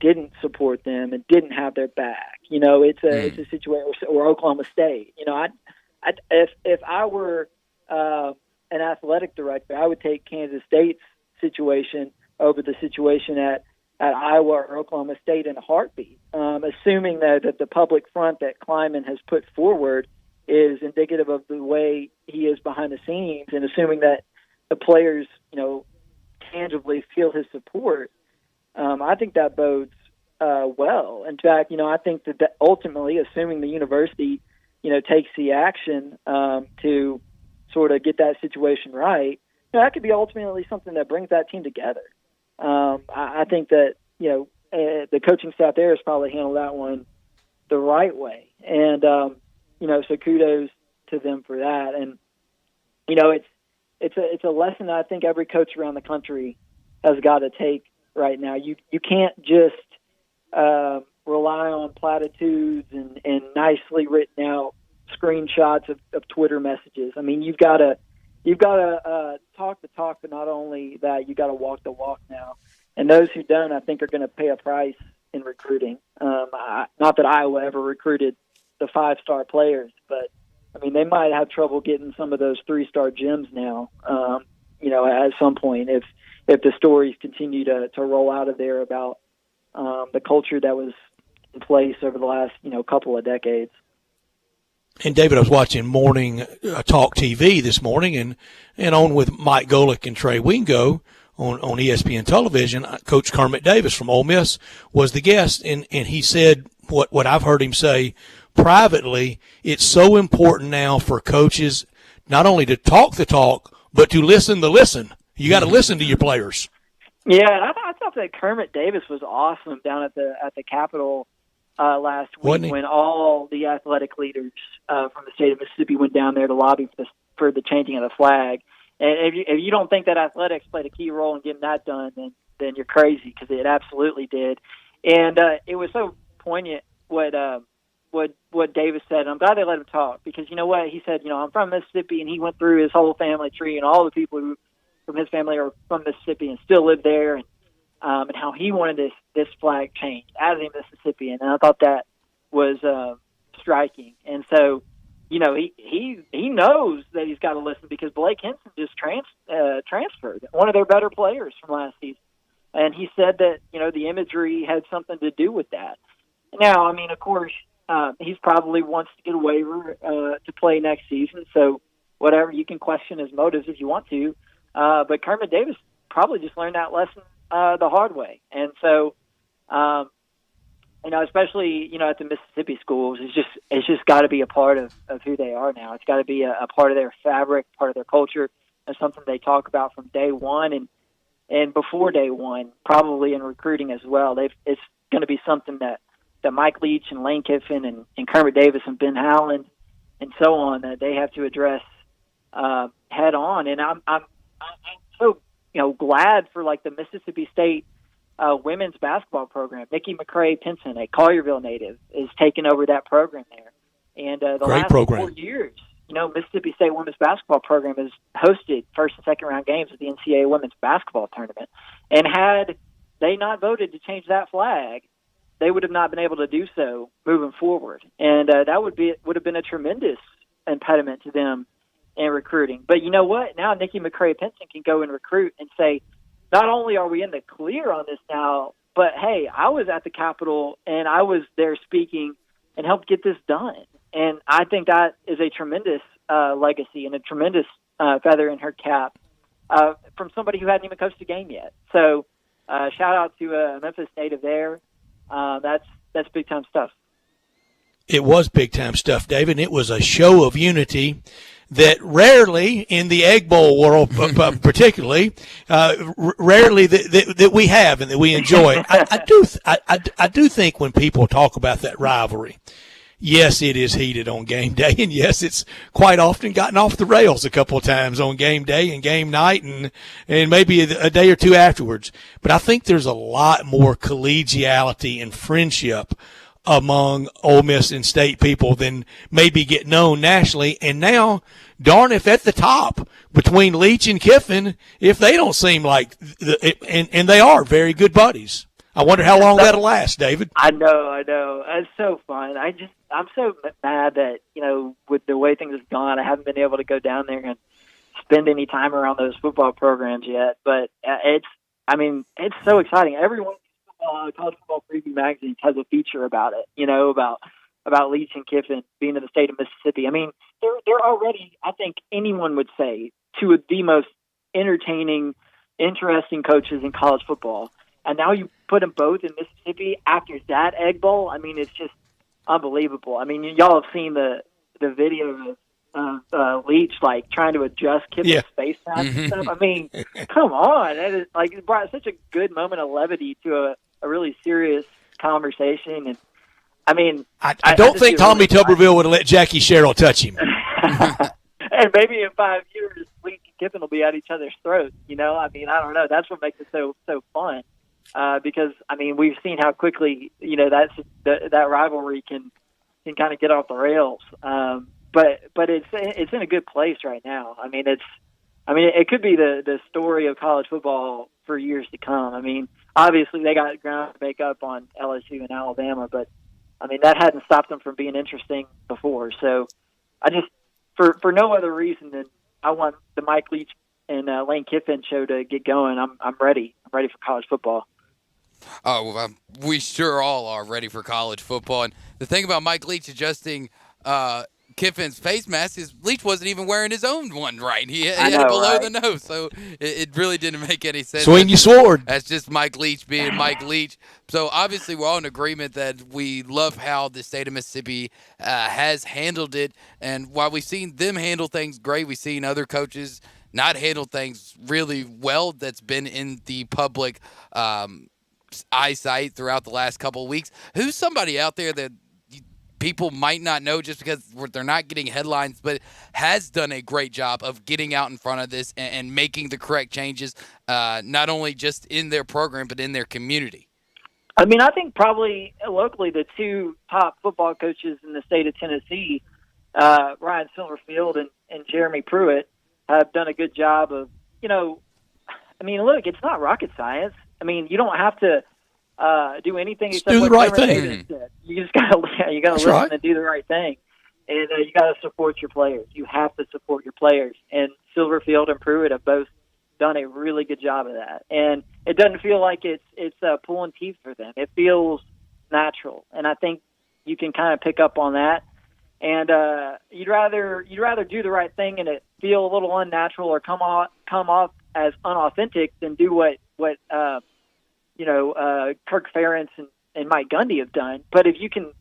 didn't support them and didn't have their back. It's a situation or Oklahoma State. If I were an athletic director, I would take Kansas State's situation over the situation at Iowa or Oklahoma State in a heartbeat, assuming that the public front that Kleiman has put forward is indicative of the way he is behind the scenes, and assuming that the players, tangibly feel his support. I think that bodes well. In fact, I think that ultimately, assuming the university, takes the action to sort of get that situation right, that could be ultimately something that brings that team together. I think that, the coaching staff there has probably handled that one the right way. And, so kudos to them for that. And, it's a lesson that I think every coach around the country has got to take right now. You can't just rely on platitudes and nicely written out screenshots of Twitter messages. You've got to talk the talk, but not only that, you got to walk the walk now. And those who don't, I think, are going to pay a price in recruiting. Not that Iowa ever recruited the 5-star players, but they might have trouble getting some of those 3-star gems now. At some point, if the stories continue to roll out of there about the culture that was in place over the last couple of decades. And David, I was watching morning talk TV this morning, and on with Mike Golick and Trey Wingo on ESPN television. Coach Kermit Davis from Ole Miss was the guest, and he said what I've heard him say privately. It's so important now for coaches not only to talk the talk, but to listen the listen. You got to listen to your players. Yeah, and I thought that Kermit Davis was awesome down at the Capitol last week when all the athletic leaders from the state of Mississippi went down there to lobby for the changing of the flag. And if you don't think that athletics played a key role in getting that done, then you're crazy, because it absolutely did. And it was so poignant what Davis said. And I'm glad they let him talk, because you know what he said. I'm from Mississippi, and he went through his whole family tree, and all the people who from his family are from Mississippi and still live there, and how he wanted this flag changed as a Mississippian. And I thought that was striking. And so, he knows that he's got to listen, because Blake Henson just transferred, one of their better players from last season. And he said that, the imagery had something to do with that. Now, I mean, of course, he's probably wants to get a waiver to play next season. So whatever, you can question his motives if you want to. But Kermit Davis probably just learned that lesson the hard way. And so, especially, at the Mississippi schools, it's just got to be a part of who they are now. It's got to be a part of their fabric, part of their culture, and something they talk about from day one and before day one, probably in recruiting as well. It's going to be something that Mike Leach and Lane Kiffin and Kermit Davis and Ben Howland and so on, that they have to address head on. And I'm so glad for like the Mississippi State women's basketball program. Nikki McCray-Pinson, a Collierville native, is taking over that program there. And the Great last program. 4 years, Mississippi State women's basketball program has hosted first and second round games of the NCAA women's basketball tournament. And had they not voted to change that flag, they would have not been able to do so moving forward. And that would have been a tremendous impediment to them in recruiting. But you know what? Now Nikki McCray-Pinson can go and recruit and say, not only are we in the clear on this now, but hey, I was at the Capitol and I was there speaking and helped get this done. And I think that is a tremendous legacy and a tremendous feather in her cap from somebody who hadn't even coached a game yet. So shout out to a Memphis native there. That's big time stuff. It was big time stuff, David. It was a show of unity that rarely in the Egg Bowl world, particularly, rarely that we have and that we enjoy. I do think when people talk about that rivalry, yes, it is heated on game day, and yes, it's quite often gotten off the rails a couple of times on game day and game night and maybe a day or two afterwards. But I think there's a lot more collegiality and friendship among Ole Miss and State people than maybe get known nationally. And now, darn if at the top between Leach and Kiffin, if they don't seem like and they are very good buddies. I wonder how long that'll last, David. I know. It's so fun. I'm so mad that, with the way things have gone, I haven't been able to go down there and spend any time around those football programs yet. But it's so exciting. Everyone, College Football Preview magazine has a feature about it, about Leach and Kiffin being in the state of Mississippi. I mean, they're already, I think anyone would say, two of the most entertaining, interesting coaches in college football. And now you put them both in Mississippi after that Egg Bowl. I mean, it's just unbelievable. I mean, y'all have seen the video of Leach trying to adjust Kiffin's face mask and stuff. I mean, come on! It brought such a good moment of levity to a really serious conversation. And I mean, I don't think Tommy Tuberville would have let Jackie Sherrill touch him. And maybe in 5 years, Leach and Kiffin will be at each other's throats. I mean, I don't know. That's what makes it so fun. Because I mean, we've seen how quickly that rivalry can kind of get off the rails. But it's in a good place right now. I mean, it could be the story of college football for years to come. I mean, obviously they got ground to make up on LSU and Alabama, but I mean that hadn't stopped them from being interesting before. So I just for no other reason than I want the Mike Leach and Lane Kiffin show to get going. I'm ready. I'm ready for college football. Oh, well, we sure all are ready for college football. And the thing about Mike Leach adjusting Kiffin's face mask is Leach wasn't even wearing his own one right. He had it below the nose, so it really didn't make any sense. Swing your sword. That's just Mike Leach being Mike Leach. So obviously we're all in agreement that we love how the state of Mississippi has handled it. And while we've seen them handle things great, we've seen other coaches not handled things really well that's been in the public eyesight throughout the last couple of weeks. Who's somebody out there that people might not know just because they're not getting headlines, but has done a great job of getting out in front of this and making the correct changes, not only just in their program, but in their community? I mean, I think probably locally the two top football coaches in the state of Tennessee, Ryan Silverfield and Jeremy Pruitt, have done a good job of, I mean, look, it's not rocket science. I mean, you don't have to do anything except do the what right Cameron thing. Davis said. You just gotta listen right. and do the right thing, and you gotta support your players. You have to support your players, and Silverfield and Pruitt have both done a really good job of that. And it doesn't feel like it's pulling teeth for them. It feels natural, and I think you can kind of pick up on that. And you'd rather do the right thing and it feel a little unnatural or come off as unauthentic than do what Kirk Ferentz and Mike Gundy have done. But if you can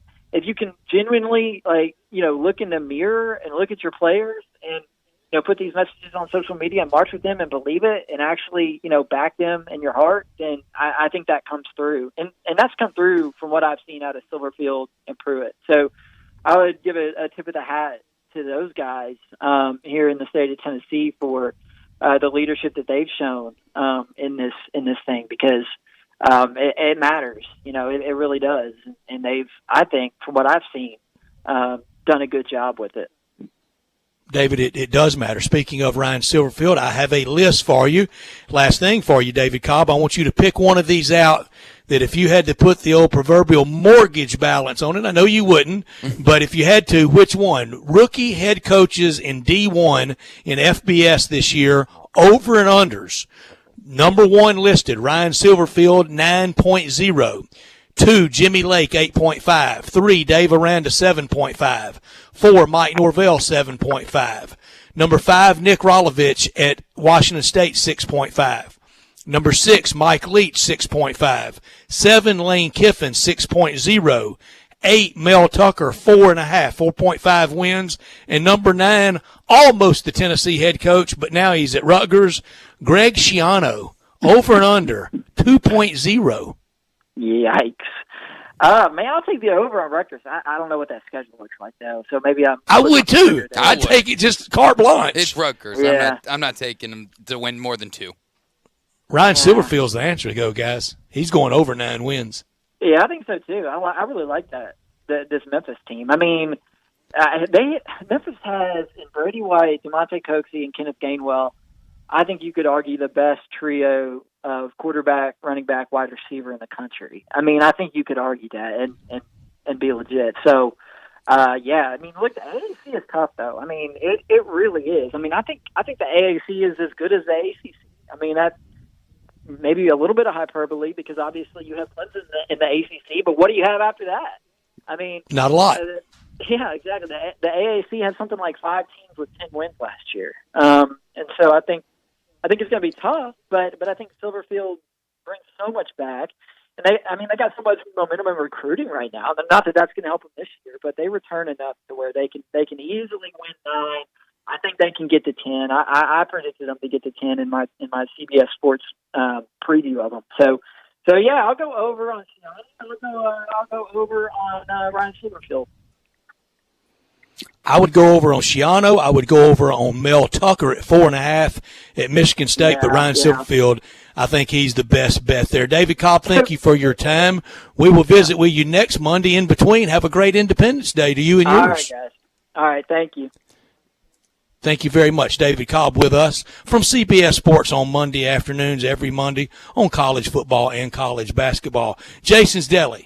genuinely look in the mirror and look at your players and put these messages on social media and march with them and believe it and actually back them in your heart, then I think that comes through. And that's come through from what I've seen out of Silverfield and Pruitt. So I would give a tip of the hat to those guys here in the state of Tennessee for the leadership that they've shown in this thing, because it matters. It really does. And they've, I think, from what I've seen, done a good job with it. David, it does matter. Speaking of Ryan Silverfield, I have a list for you. Last thing for you, David Cobb. I want you to pick one of these out that if you had to put the old proverbial mortgage balance on it, I know you wouldn't, but if you had to, which one? Rookie head coaches in D1 in FBS this year, over and unders. Number one listed, Ryan Silverfield, 9.0. 2, Jimmy Lake, 8.5. 3, Dave Aranda, 7.5. 4, Mike Norvell, 7.5. Number 5, Nick Rolovich at Washington State, 6.5. Number 6, Mike Leach, 6.5. 7, Lane Kiffin, 6.0. 8, Mel Tucker, 4.5 wins. And number 9, almost the Tennessee head coach, but now he's at Rutgers, Greg Schiano, over and under, 2.0. Yikes. Man, I'll take the over on Rutgers. I don't know what that schedule looks like, though, so maybe I would, too. I'd take it just carte blanche. It's Rutgers. Yeah. I'm not taking them to win more than 2. Ryan Silverfield's the answer to go, guys. He's going over 9 wins. Yeah, I think so, too. I really like this Memphis team. I mean, Memphis has, in Brady White, DeMonte Coxey, and Kenneth Gainwell, I think you could argue the best trio of quarterback, running back, wide receiver in the country. I mean, I think you could argue that and be legit. So, I mean, look, the AAC is tough, though. I mean, it really is. I mean, I think the AAC is as good as the ACC. I mean, that's maybe a little bit of hyperbole because obviously you have Clemson in the ACC, but what do you have after that? I mean, not a lot. Yeah, exactly. The AAC had something like 5 teams with 10 wins last year, and so I think it's going to be tough, but I think Silverfield brings so much back. And they got so much momentum in recruiting right now. Not that that's going to help them this year, but they return enough to where they can easily win 9. I think they can get to 10. I predicted them to get to 10 in my CBS Sports preview of them. So yeah, I'll go over on Schiano. I'll go over on Ryan Silverfield. I would go over on Schiano. I would go over on Mel Tucker at 4.5 at Michigan State. But Ryan Silverfield, I think he's the best bet there. David Cobb, thank you for your time. We will visit with you next Monday in between. Have a great Independence Day to you and yours. All right, guys. All right, thank you. Thank you very much, David Cobb, with us from CBS Sports on Monday afternoons, every Monday on college football and college basketball. Jason's Deli.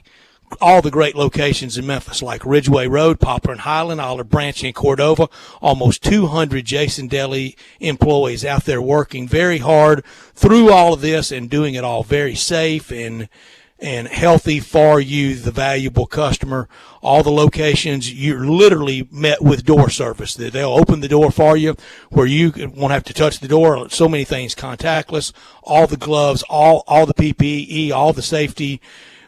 All the great locations in Memphis like Ridgeway Road, Poplar and Highland, Olive Branch and Cordova. Almost 200 Jason Deli employees out there working very hard through all of this and doing it all very safe and healthy for you, the valuable customer. All the locations, you're literally met with door service. They'll open the door for you where you won't have to touch the door. So many things, contactless, all the gloves, all the PPE, all the safety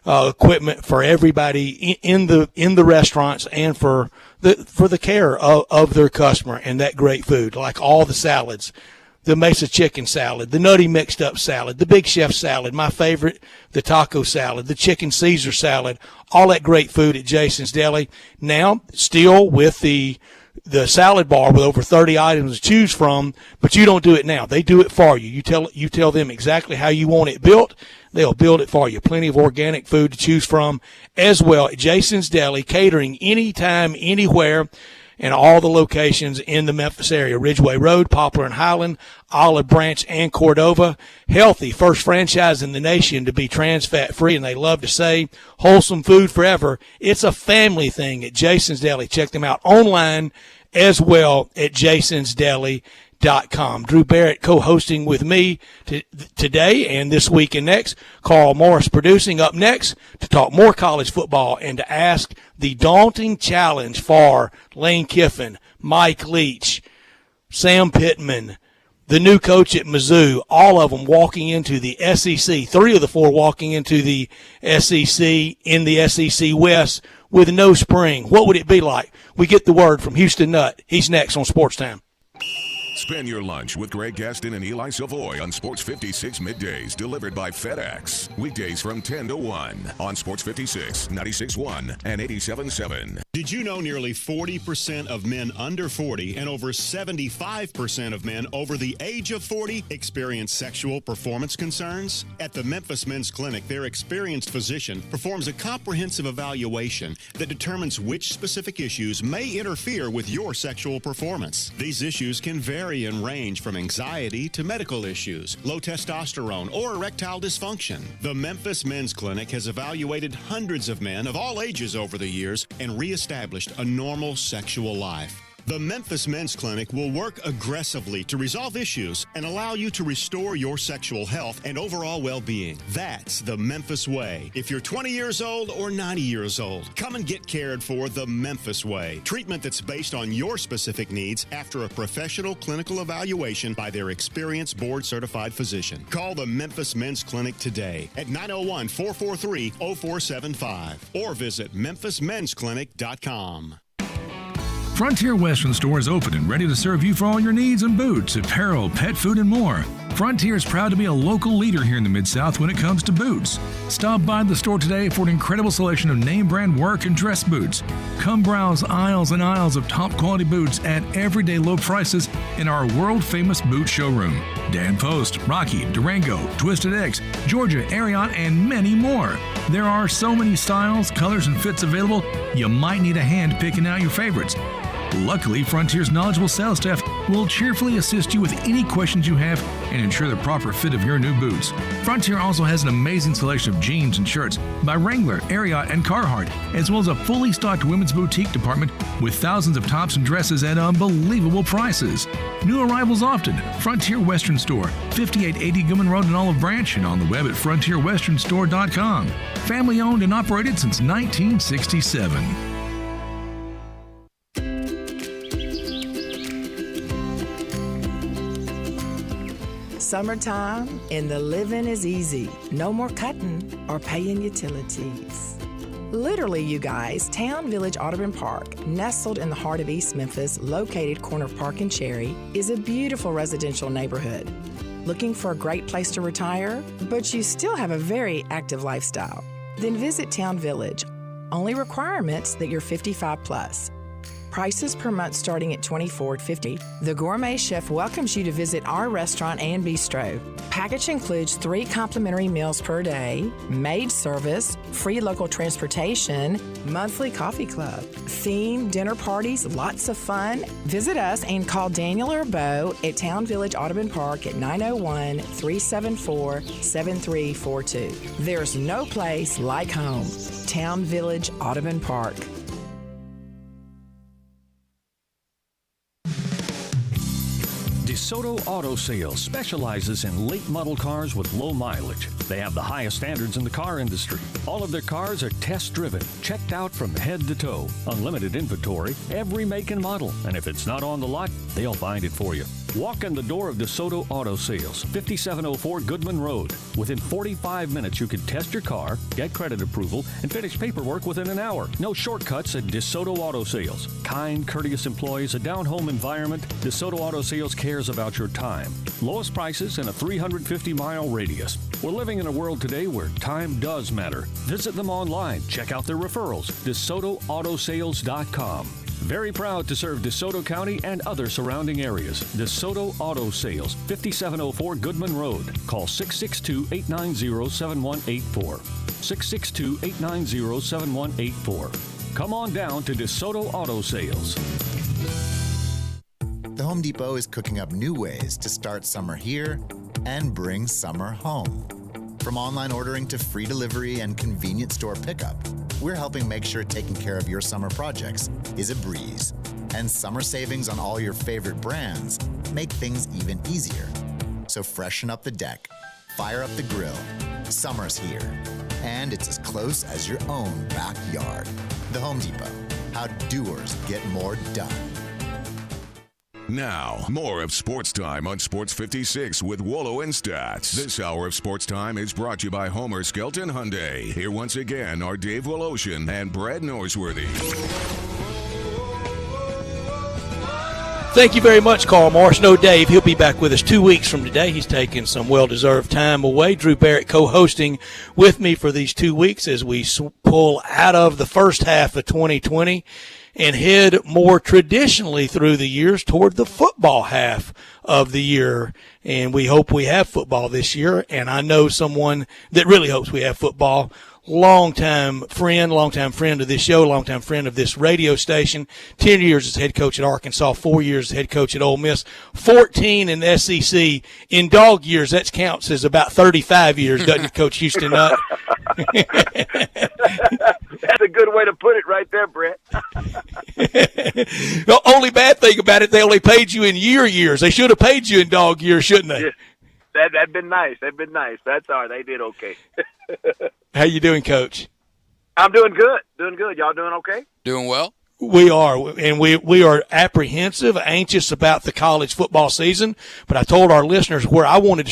equipment for everybody in the restaurants and for the care of their customer, and that great food, like all the salads. the Mesa chicken salad, the nutty mixed up salad, the Big Chef salad, my favorite, the taco salad, the chicken Caesar salad, all that great food at Jason's Deli. Now, still with the salad bar with over 30 items to choose from, but you don't do it now. They do it for you. You tell them exactly how you want it built. They'll build it for you. Plenty of organic food to choose from as well at Jason's Deli, catering anytime, anywhere, and all the locations in the Memphis area. Ridgeway Road, Poplar and Highland, Olive Branch, and Cordova. Healthy, first franchise in the nation to be trans fat free, and they love to say wholesome food forever. It's a family thing at Jason's Deli. Check them out online as well at jasonsdeli.com. Drew Barrett co-hosting with me today and this week and next. Carl Morris producing up next to talk more college football and to ask the daunting challenge for Lane Kiffin, Mike Leach, Sam Pittman, the new coach at Mizzou, all of them walking into the SEC, 3 of the 4 walking into the SEC in the SEC West with no spring. What would it be like? We get the word from Houston Nutt. He's next on Sports Time. Spend your lunch with Greg Gaston and Eli Savoy on Sports 56 middays, delivered by FedEx. Weekdays from 10 to 1 on Sports 56, 96.1 and 87.7. Did you know nearly 40% of men under 40 and over 75% of men over the age of 40 experience sexual performance concerns? At the Memphis Men's Clinic, their experienced physician performs a comprehensive evaluation that determines which specific issues may interfere with your sexual performance. These issues can vary and range from anxiety to medical issues, low testosterone, or erectile dysfunction. The Memphis Men's Clinic has evaluated hundreds of men of all ages over the years and reestablished a normal sexual life. The Memphis Men's Clinic will work aggressively to resolve issues and allow you to restore your sexual health and overall well-being. That's the Memphis way. If you're 20 years old or 90 years old, come and get cared for the Memphis way. Treatment that's based on your specific needs after a professional clinical evaluation by their experienced board-certified physician. Call the Memphis Men's Clinic today at 901-443-0475 or visit memphismensclinic.com. Frontier Western Store is open and ready to serve you for all your needs in boots, apparel, pet food, and more. Frontier is proud to be a local leader here in the Mid-South when it comes to boots. Stop by the store today for an incredible selection of name brand work and dress boots. Come browse aisles and aisles of top quality boots at everyday low prices in our world famous boot showroom. Dan Post, Rocky, Durango, Twisted X, Georgia, Ariat, and many more. There are so many styles, colors, and fits available, you might need a hand picking out your favorites. Luckily, Frontier's knowledgeable sales staff will cheerfully assist you with any questions you have and ensure the proper fit of your new boots. Frontier also has an amazing selection of jeans and shirts by Wrangler, Ariat, and Carhartt, as well as a fully stocked women's boutique department with thousands of tops and dresses at unbelievable prices. New arrivals often. Frontier Western Store, 5880 Gilman Road in Olive Branch, and on the web at frontierwesternstore.com. Family owned and operated since 1967. Summertime and the living is easy. No more cutting or paying utilities. Literally, you guys, Town Village Audubon Park, nestled in the heart of East Memphis, located corner of Park and Cherry, is a beautiful residential neighborhood. Looking for a great place to retire, but you still have a very active lifestyle? Then visit Town Village. Only requirements that you're 55 plus. Prices per month starting at $24.50. The Gourmet Chef welcomes you to visit our restaurant and bistro. Package includes 3 complimentary meals per day, maid service, free local transportation, monthly coffee club, themed dinner parties, lots of fun. Visit us and call Daniel or Bo at Town Village Audubon Park at 901-374-7342. There's no place like home. Town Village Audubon Park. DeSoto Auto Sales specializes in late model cars with low mileage. They have the highest standards in the car industry. All of their cars are test driven, checked out from head to toe. Unlimited inventory, every make and model. And if it's not on the lot, they'll find it for you. Walk in the door of DeSoto Auto Sales, 5704 Goodman Road. Within 45 minutes, you can test your car, get credit approval, and finish paperwork within an hour. No shortcuts at DeSoto Auto Sales. Kind, courteous employees, a down-home environment. DeSoto Auto Sales cares cares about your time. Lowest prices in a 350-mile radius. We're living in a world today where time does matter. Visit them online. Check out their referrals. DeSotoAutoSales.com. Very proud to serve DeSoto County and other surrounding areas. DeSoto Auto Sales, 5704 Goodman Road. Call 662-890-7184. 662-890-7184. Come on down to DeSoto Auto Sales. The Home Depot is cooking up new ways to start summer here and bring summer home. From online ordering to free delivery and convenient store pickup, we're helping make sure taking care of your summer projects is a breeze. And summer savings on all your favorite brands make things even easier. So freshen up the deck, fire up the grill. Summer's here, and it's as close as your own backyard. The Home Depot. How doers get more done. Now, more of Sports Time on Sports 56 with Wallo and Stats. This hour of Sports Time is brought to you by Homer Skelton Hyundai. Here once again are Dave Woloshin and Brad Norsworthy. Thank you very much, Carl Morris. No Dave. He'll be back with us 2 weeks from today. He's taking some well-deserved time away. Drew Barrett co-hosting with me for these 2 weeks as we pull out of the first half of 2020 and head more traditionally through the years toward the football half of the year. And we hope we have football this year. And I know someone that really hopes we have football. Longtime friend of this show, longtime friend of this radio station. 10 years as head coach at Arkansas, 4 years as head coach at Ole Miss, 14 in the SEC. In dog years, that counts as about 35 years, doesn't it, Coach Houston? That's a good way to put it right there, Brett. The only bad thing about it, they only paid you in years. They should have paid you in dog years, shouldn't they? Yeah. That'd been nice. That's all right. They did okay. How you doing, Coach? I'm doing good. Y'all doing okay? Doing well. We are, and we are apprehensive, anxious about the college football season. But I told our listeners where I wanted to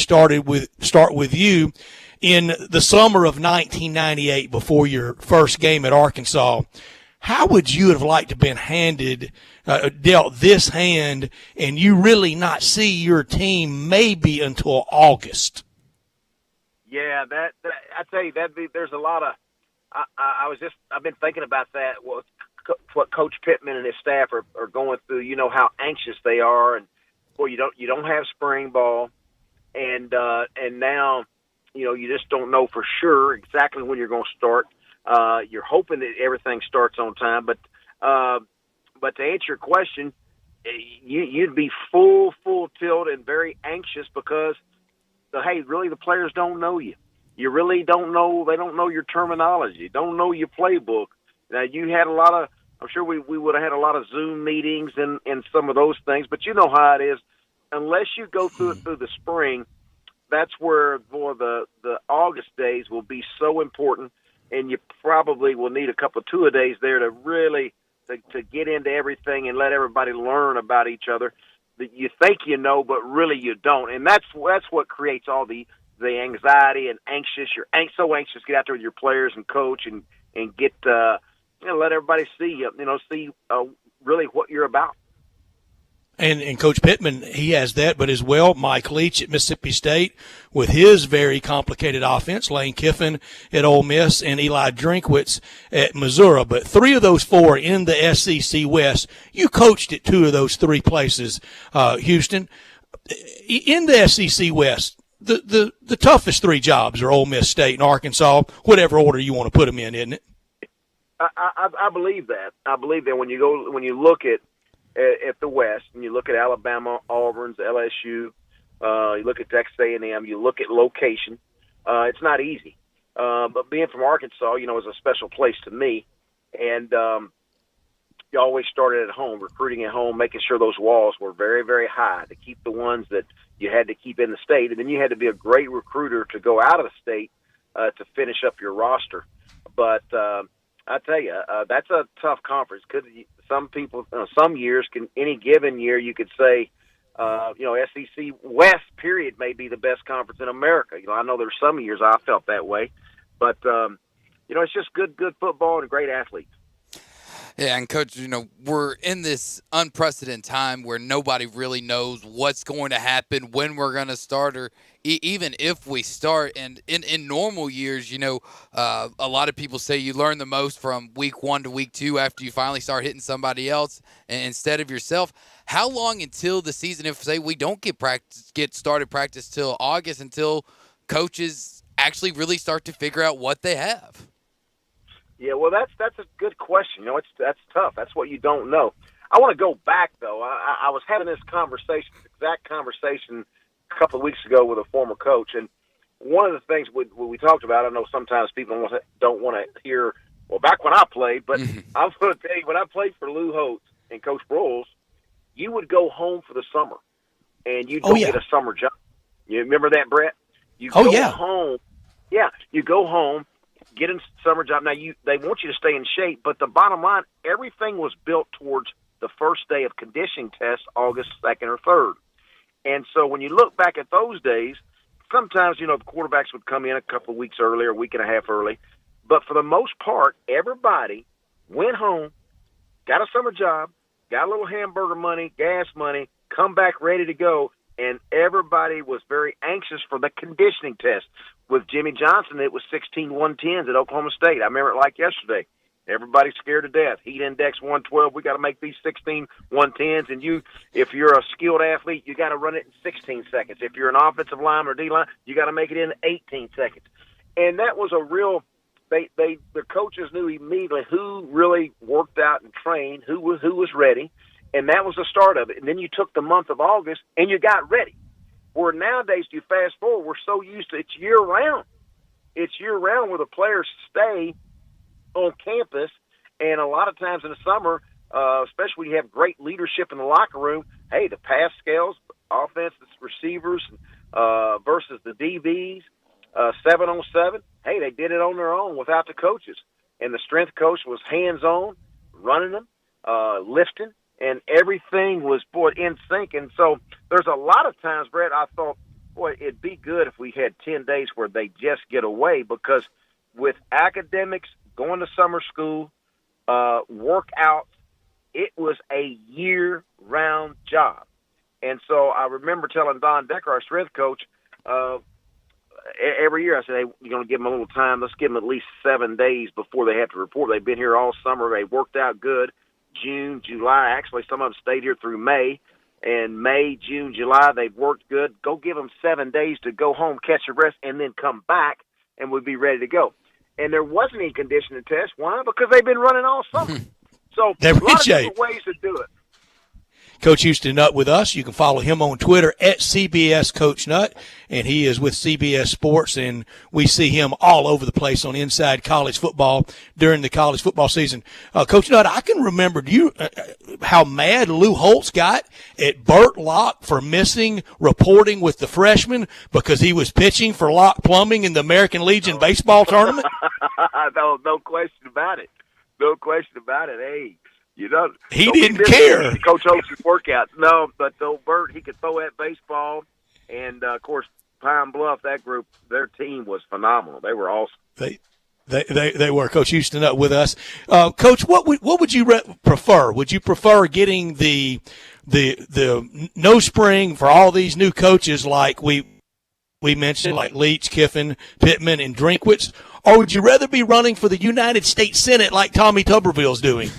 start with you in the summer of 1998 before your first game at Arkansas. How would you have liked to have been dealt this hand and you really not see your team maybe until August? Yeah, that I tell you, there's a lot of. I've been thinking about that. What Coach Pittman and his staff are going through. You know how anxious they are, and boy, you don't have spring ball, and now you just don't know for sure exactly when you're going to start. You're hoping that everything starts on time, but to answer your question, you'd be full tilt and very anxious because the players don't know you. You really don't know. They don't know your terminology. Don't know your playbook. Now you had I'm sure we would have had a lot of Zoom meetings and some of those things, but you know how it is. Unless you go through it through the spring, that's where the August days will be so important. And you probably will need a couple of two-a-days there to really to get into everything and let everybody learn about each other. That you think you know, but really you don't. And that's what creates all the anxiety and anxious. You're so anxious to get out there with your players and coach and get let everybody see really what you're about. And Coach Pittman, he has that, but as well, Mike Leach at Mississippi State with his very complicated offense, Lane Kiffin at Ole Miss, and Eli Drinkwitz at Missouri. But three of those four in the SEC West, you coached at two of those three places, Houston. In the SEC West, the toughest three jobs are Ole Miss, State, and Arkansas, whatever order you want to put them in, isn't it? I believe that. I believe that when you look at the West, and you look at Alabama, Auburn's, LSU, you look at Texas A&M, you look at location, it's not easy. But being from Arkansas, is a special place to me. And you always started at home, recruiting at home, making sure those walls were very, very high to keep the ones that you had to keep in the state. And then you had to be a great recruiter to go out of the state to finish up your roster. But I tell you, that's a tough conference. Some people, some years, any given year, you could say, SEC West period may be the best conference in America. I know there's some years I felt that way, but it's just good football and great athletes. Yeah, and Coach, we're in this unprecedented time where nobody really knows what's going to happen, when we're going to start, or even if we start. And in normal years, a lot of people say you learn the most from week 1 to week 2 after you finally start hitting somebody else instead of yourself. How long until the season, if, say, we don't get started practice till August, until coaches actually really start to figure out what they have? Yeah, well, that's a good question. That's tough. That's what you don't know. I want to go back, though. I was having this exact conversation a couple of weeks ago with a former coach, and one of the things we talked about, I know sometimes people don't want to hear, well, back when I played, but I'm going to tell you, when I played for Lou Holtz and Coach Broyles, you would go home for the summer, and you'd go get a summer job. You remember that, Brett? You go home. Yeah, you go home, get a summer job. Now, they want you to stay in shape, but the bottom line, everything was built towards the first day of conditioning tests, August 2nd or 3rd. And so when you look back at those days, sometimes, the quarterbacks would come in a couple of weeks early or a week and a half early. But for the most part, everybody went home, got a summer job, got a little hamburger money, gas money, come back ready to go, and everybody was very anxious for the conditioning test. With Jimmy Johnson, it was 16 110s at Oklahoma State. I remember it like yesterday. Everybody's scared to death. Heat index 112. We got to make these 16 110s, and if you're a skilled athlete, you got to run it in 16 seconds. If you're an offensive lineman or D-line, you got to make it in 18 seconds. And that was a real. The coaches knew immediately who really worked out and trained, who was ready, and that was the start of it. And then you took the month of August and you got ready. Where nowadays, you fast forward, we're so used to it's year round. It's year round where the players stay on campus, and a lot of times in the summer, especially when you have great leadership in the locker room, hey, the pass scales, offenses, receivers versus the DBs, 7-on-7, hey, they did it on their own without the coaches. And the strength coach was hands-on, running them, lifting, and everything was, in sync. And so there's a lot of times, Brett, I thought, it'd be good if we had 10 days where they just get away, because with academics, going to summer school, workouts, it was a year-round job. And so I remember telling Don Decker, our strength coach, every year I said, hey, you're going to give them a little time. Let's give them at least 7 days before they have to report. They've been here all summer. They worked out good. June, July. Actually, some of them stayed here through May. And May, June, July, they've worked good. Go give them 7 days to go home, catch a rest, and then come back, and we'll be ready to go. And there wasn't any conditioning test. Why? Because they've been running all summer. So They're a lot of shape. different ways to do it. Coach Houston Nutt with us. You can follow him on Twitter at CBS Coach Nutt, and he is with CBS Sports, and we see him all over the place on Inside College Football during the college football season. Coach Nutt, I can remember how mad Lou Holtz got at Burt Locke for missing reporting with the freshmen because he was pitching for Locke Plumbing in the American Legion baseball tournament. No question about it. No question about it. Hey. He didn't care. Coach Holtz's workouts. No, but though Bert, he could throw that baseball. And, of course, Pine Bluff, that group, their team was phenomenal. They were awesome. They were. Coach Houston up with us. Coach, what would you prefer? Would you prefer getting the no spring for all these new coaches like we mentioned, like Leach, Kiffin, Pittman, and Drinkwitz, or would you rather be running for the United States Senate like Tommy Tuberville's doing?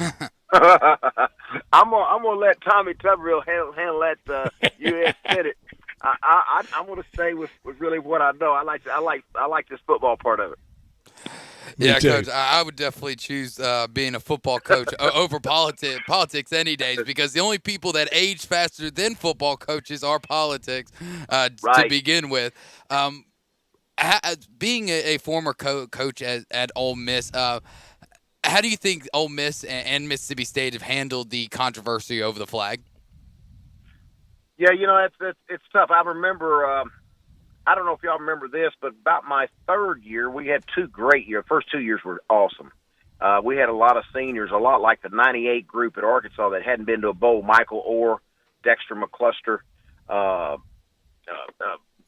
I'm gonna let Tommy Tuberville handle that U.S. Senate. I'm gonna stay with really what I know. I like this football part of it. Yeah, Coach, I would definitely choose being a football coach over politics any days, because the only people that age faster than football coaches are politics to begin with. Being a former coach at Ole Miss, how do you think Ole Miss and Mississippi State have handled the controversy over the flag? Yeah, it's tough. I remember, I don't know if y'all remember this, but about my third year, we had 2 great years. First 2 years were awesome. We had a lot of seniors, a lot like the 98 group at Arkansas that hadn't been to a bowl. Michael Orr, Dexter McCluster,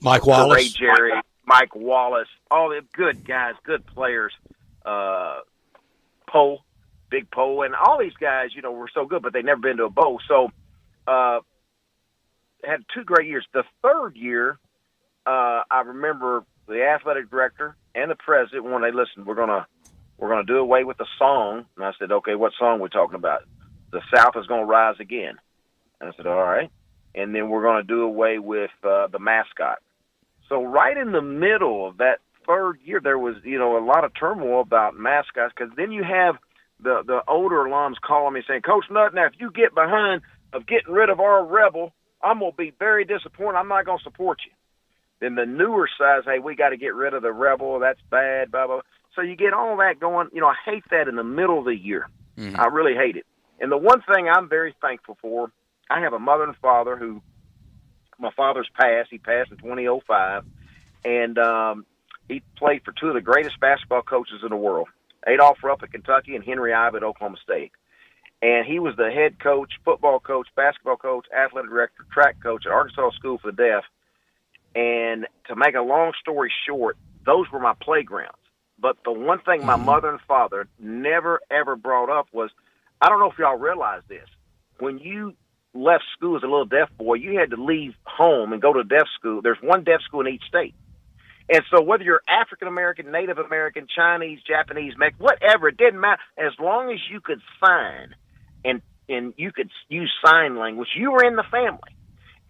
Mike Wallace. Ray Jerry, Mike Wallace, all the good guys, good players. Poe, Big Poe, and all these guys, were so good, but they'd never been to a bowl. So had 2 great years. The third year, I remember the athletic director and the president when they listened, we're gonna do away with the song. And I said, okay, what song are we talking about? The South is gonna rise again. And I said, all right. And then we're gonna do away with the mascot. So right in the middle of that third year, there was a lot of turmoil about mascots, because then you have the older alums calling me saying, Coach Nutt, now if you get behind of getting rid of our rebel, I'm gonna be very disappointed. I'm not gonna support you. Then the newer side, hey, we got to get rid of the rebel. That's bad, blah, blah. So you get all that going. I hate that in the middle of the year. Mm-hmm. I really hate it. And the one thing I'm very thankful for, I have a mother and father who, my father's passed. He passed in 2005. And he played for 2 of the greatest basketball coaches in the world, Adolph Rupp at Kentucky and Henry Ibe at Oklahoma State. And he was the head coach, football coach, basketball coach, athletic director, track coach at Arkansas School for the Deaf. And to make a long story short, those were my playgrounds. But the one thing my mother and father never, ever brought up was, I don't know if y'all realize this, when you left school as a little deaf boy, you had to leave home and go to deaf school. There's one deaf school in each state. And so whether you're African-American, Native American, Chinese, Japanese, Mexican, whatever, it didn't matter. As long as you could sign and you could use sign language, you were in the family.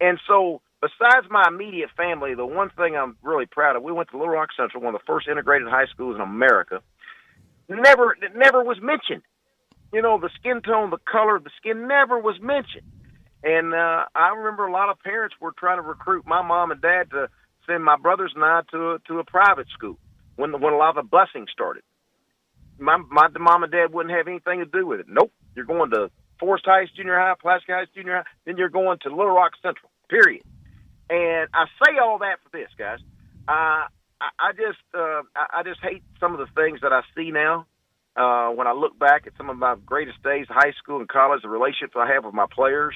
And so besides my immediate family, the one thing I'm really proud of, we went to Little Rock Central, one of the first integrated high schools in America. It never was mentioned. The skin tone, the color of the skin never was mentioned. And I remember a lot of parents were trying to recruit my mom and dad to send my brothers and I to a private school when a lot of the busing started. My mom and dad wouldn't have anything to do with it. Nope. You're going to Forest Heights Junior High, Pulaski Heights Junior High, then you're going to Little Rock Central, period. And I say all that for this, guys. I just hate some of the things that I see now. When I look back at some of my greatest days, high school and college, the relationships I have with my players,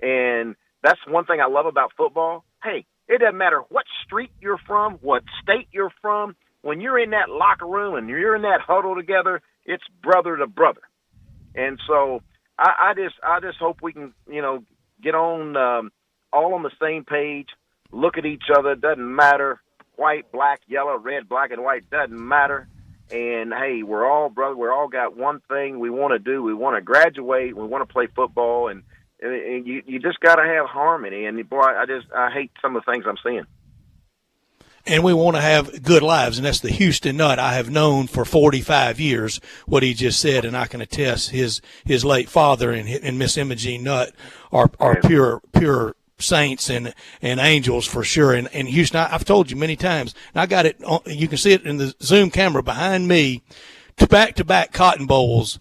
and that's one thing I love about football. Hey, it doesn't matter what street you're from, what state you're from. When you're in that locker room and you're in that huddle together, it's brother to brother. And so I just hope we can, get on all on the same page, look at each other. It doesn't matter, white, black, yellow, red, black, and white, doesn't matter. And, hey, we're all brother. We're all got one thing we want to do. We want to graduate. We want to play football. And you just got to have harmony. And, boy, I hate some of the things I'm seeing. And we want to have good lives, and that's the Houston Nutt I have known for 45 years, what he just said, and I can attest his late father and Miss Imogene Nutt are pure saints and angels for sure. And Houston, I've told you many times, and I got it, you can see it in the Zoom camera behind me, back-to-back Cotton Bowls.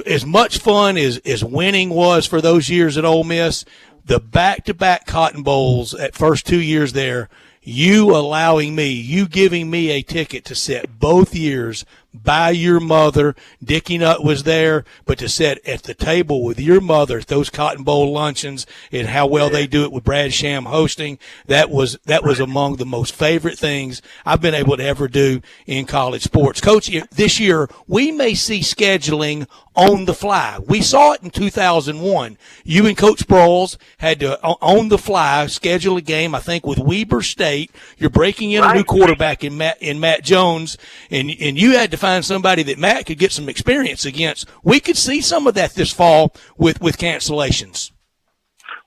As much fun as winning was for those years at Ole Miss, the back-to-back Cotton Bowls at first 2 years there, you giving me a ticket to sit both years by your mother. Dickie Nutt was there, but to sit at the table with your mother at those Cotton Bowl luncheons and how well they do it with Brad Sham hosting, that was among the most favorite things I've been able to ever do in college sports. Coach, this year we may see scheduling on the fly. We saw it in 2001. You and Coach Sproles had to, on the fly, schedule a game, I think, with Weber State. You're breaking in a new quarterback in Matt Jones, and you had to find somebody that Matt could get some experience against. We could see some of that this fall with cancellations.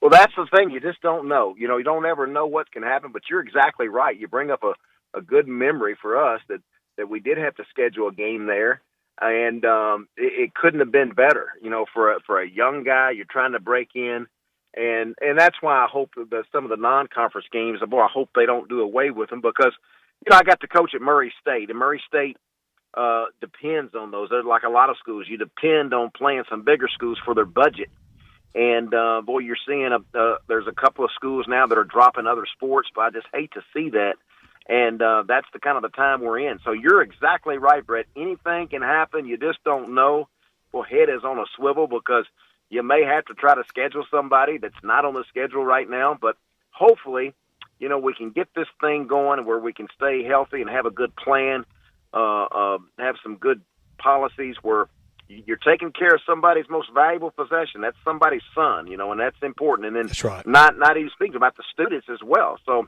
Well, that's the thing. You just don't know. You don't ever know what can happen, but you're exactly right. You bring up a good memory for us that we did have to schedule a game there. And it couldn't have been better, for a young guy. You're trying to break in, and that's why I hope that some of the non-conference games, boy, I hope they don't do away with them, because I got to coach at Murray State, and Murray State depends on those. They're like a lot of schools. You depend on playing some bigger schools for their budget, and boy, you're seeing there's a couple of schools now that are dropping other sports, but I just hate to see that. And that's the kind of the time we're in. So you're exactly right, Brett. Anything can happen. You just don't know. Well, head is on a swivel, because you may have to try to schedule somebody that's not on the schedule right now. But hopefully, we can get this thing going where we can stay healthy and have a good plan, have some good policies where, you're taking care of somebody's most valuable possession. That's somebody's son, and that's important. And then that's right. Not even speaking about the students as well. So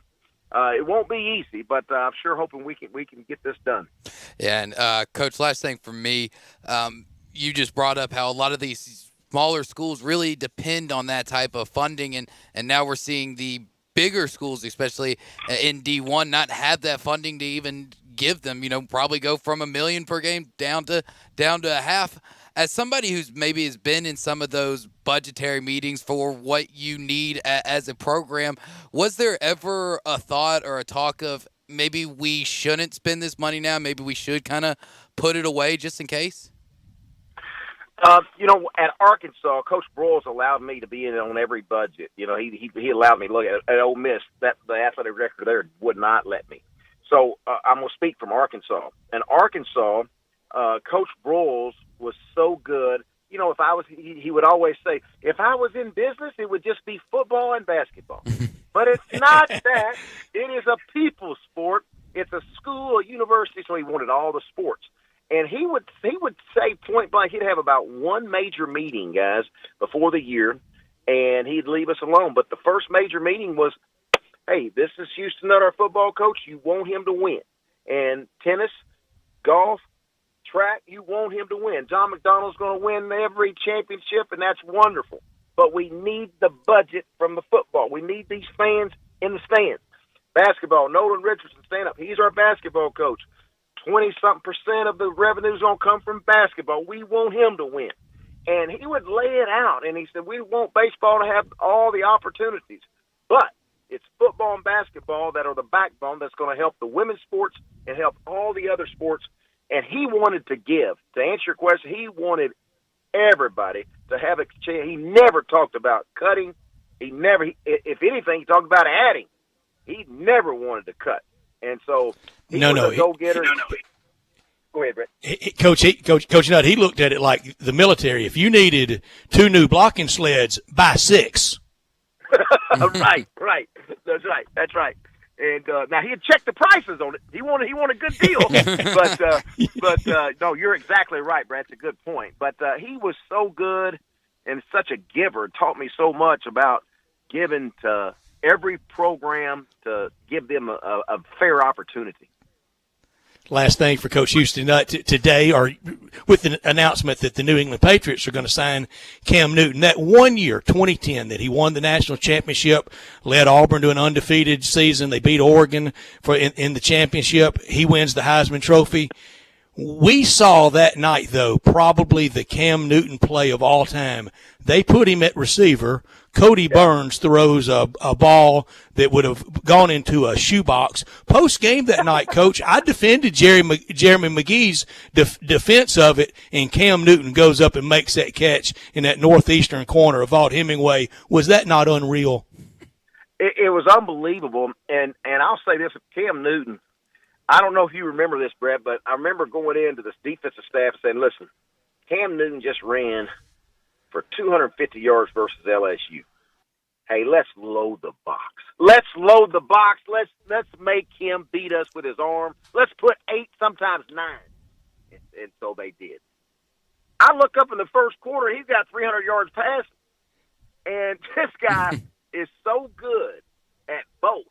it won't be easy, but I'm sure hoping we can get this done. Yeah, and Coach, last thing for me, you just brought up how a lot of these smaller schools really depend on that type of funding, and now we're seeing the bigger schools, especially in D1, not have that funding to even give them, probably go from $1 million per game down to a half. As somebody who's maybe has been in some of those budgetary meetings for what you need as a program, was there ever a thought or a talk of maybe we shouldn't spend this money now, maybe we should kind of put it away just in case? At Arkansas, Coach Broyles allowed me to be in on every budget. He allowed me to look at Ole Miss. That the athletic director there would not let me. So I'm going to speak from Arkansas. In Arkansas, Coach Broyles was so good. If I was, he would always say, if I was in business, it would just be football and basketball. But it's not that. It is a people's sport. It's a school, a university, so he wanted all the sports. And he would say point blank, he'd have about one major meeting, guys, before the year, and he'd leave us alone. But the first major meeting was, hey, this is Houston Nutt, our football coach. You want him to win. And tennis, golf, track, you want him to win. John McDonald's going to win every championship, and that's wonderful. But we need the budget from the football. We need these fans in the stands. Basketball, Nolan Richardson, stand up. He's our basketball coach. 20-something% of the revenue is going to come from basketball. We want him to win. And he would lay it out, and he said, we want baseball to have all the opportunities. But it's football and basketball that are the backbone that's going to help the women's sports and help all the other sports. And he wanted to give. To answer your question, he wanted everybody to have a chance. He never talked about cutting. If anything, he talked about adding. He never wanted to cut. And so he was a go-getter. Go ahead, Brett. Coach Nutt, he looked at it like the military. If you needed 2 new blocking sleds, buy 6. Right. That's right. And now he'd check the prices on it. He wanted a good deal. but no, you're exactly right, Brett. It's a good point. But he was so good and such a giver. Taught me so much about giving to every program to give them a fair opportunity. Last thing for Coach Houston Nutt today, or with the announcement that the New England Patriots are going to sign Cam Newton. That 1 year, 2010, that he won the national championship, led Auburn to an undefeated season. They beat Oregon in the championship. He wins the Heisman Trophy. We saw that night, though, probably the Cam Newton play of all time. They put him at receiver. Cody Burns throws a ball that would have gone into a shoebox. Post-game that night, Coach, I defended Jeremy McGee's defense of it, and Cam Newton goes up and makes that catch in that northeastern corner of Vaught Hemingway. Was that not unreal? It was unbelievable, and I'll say this, Cam Newton, I don't know if you remember this, Brett, but I remember going into this defensive staff saying, listen, Cam Newton just ran for 250 yards versus LSU. Hey, let's load the box. Let's load the box. Let's make him beat us with his arm. Let's put 8, sometimes 9. And so they did. I look up in the first quarter, he's got 300 yards passing. And this guy is so good at both.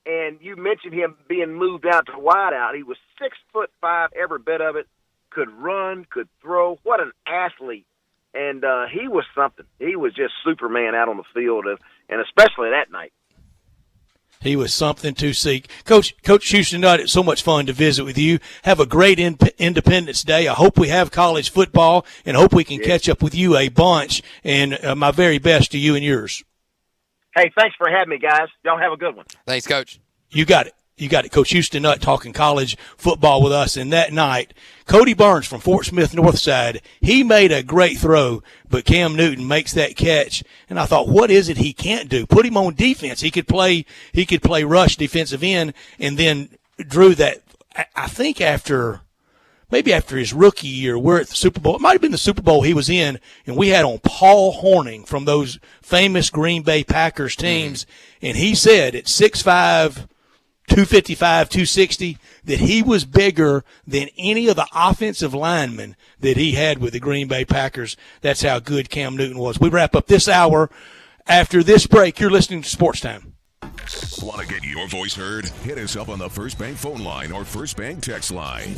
And you mentioned him being moved out to wideout. He was 6'5", every bit of it. Could run, could throw. What an athlete. And he was something. He was just Superman out on the field, and especially that night. He was something to see. Coach Houston Nutt, it's so much fun to visit with you. Have a great Independence Day. I hope we have college football, and hope we can catch up with you a bunch. And my very best to you and yours. Hey, thanks for having me, guys. Y'all have a good one. Thanks, Coach. You got it. Coach Houston Nutt talking college football with us. And that night, Cody Burns from Fort Smith Northside, he made a great throw, but Cam Newton makes that catch. And I thought, what is it he can't do? Put him on defense. He could play rush defensive end, and then drew that, I think maybe after his rookie year, we're at the Super Bowl. It might have been the Super Bowl he was in, and we had on Paul Hornung from those famous Green Bay Packers teams. And he said at 6'5", 255, 260, that he was bigger than any of the offensive linemen that he had with the Green Bay Packers. That's how good Cam Newton was. We wrap up this hour. After this break, you're listening to Sports Time. Want to get your voice heard? Hit us up on the First Bank phone line or First Bank text line.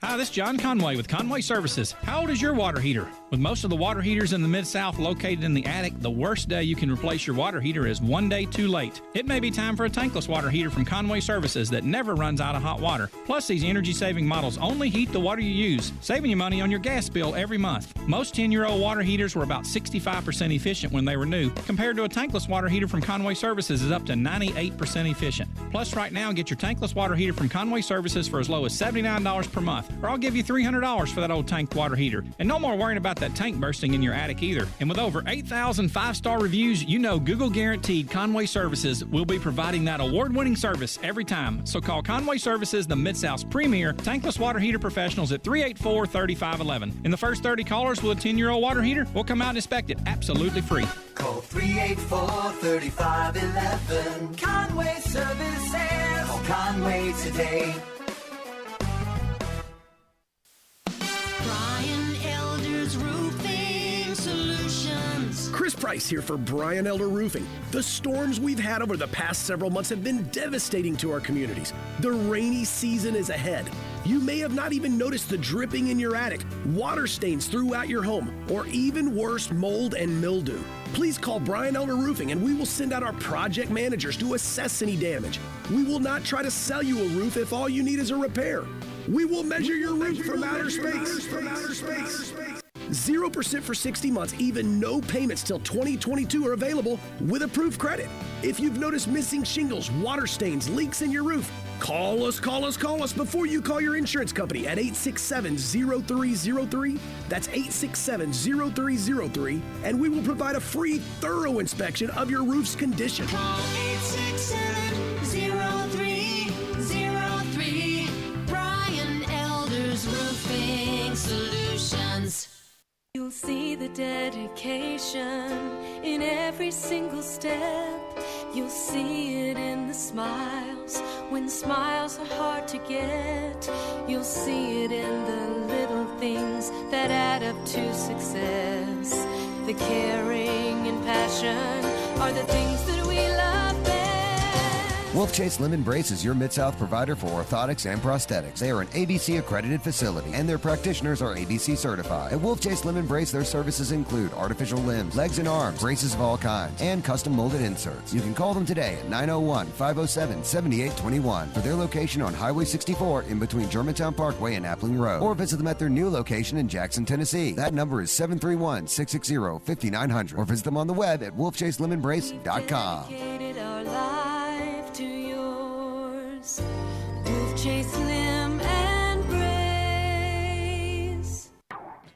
Hi, this is John Conway with Conway Services. How old is your water heater? With most of the water heaters in the Mid-South located in the attic, the worst day you can replace your water heater is one day too late. It may be time for a tankless water heater from Conway Services that never runs out of hot water. Plus, these energy-saving models only heat the water you use, saving you money on your gas bill every month. Most 10-year-old water heaters were about 65% efficient when they were new, compared to a tankless water heater from Conway Services is up to 98% efficient. Plus, right now, get your tankless water heater from Conway Services for as low as $79 per month, or I'll give you $300 for that old tank water heater. And no more worrying about that tank bursting in your attic either. And with over 8,000 5-star reviews, you know Google guaranteed Conway Services will be providing that award-winning service every time. So call Conway Services, the Mid-South's premier tankless water heater professionals at 384-3511. And the first 30 callers with a 10-year-old water heater will come out and inspect it absolutely free. Call 384-3511. Conway Services. Call Conway today. Chris Price here for Brian Elder Roofing. The storms we've had over the past several months have been devastating to our communities. The rainy season is ahead. You may have not even noticed the dripping in your attic, water stains throughout your home, or even worse, mold and mildew. Please call Brian Elder Roofing and we will send out our project managers to assess any damage. We will not try to sell you a roof if all you need is a repair. We will measure your roof from outer space. 0% for 60 months, even no payments till 2022 are available with approved credit. If you've noticed missing shingles, water stains, leaks in your roof, call us before you call your insurance company at 867-0303. That's 867-0303, and we will provide a free, thorough inspection of your roof's condition. Call 867-0303. Brian Elder's Roofing Solutions. You'll see the dedication in every single step. You'll see it in the smiles when smiles are hard to get. You'll see it in the little things that add up to success. The caring and passion are the things that we love best. Wolf Chase Limb Brace is your Mid-South provider for orthotics and prosthetics. They are an ABC accredited facility and their practitioners are ABC certified. At Wolf Chase Limb Brace, their services include artificial limbs, legs and arms, braces of all kinds, and custom molded inserts. You can call them today at 901-507-7821 for their location on Highway 64 in between Germantown Parkway and Appling Road, or visit them at their new location in Jackson, Tennessee. That number is 731-660-5900, or visit them on the web at wolfchaselimbembrace.com. Wolf Chase Limb and Brace.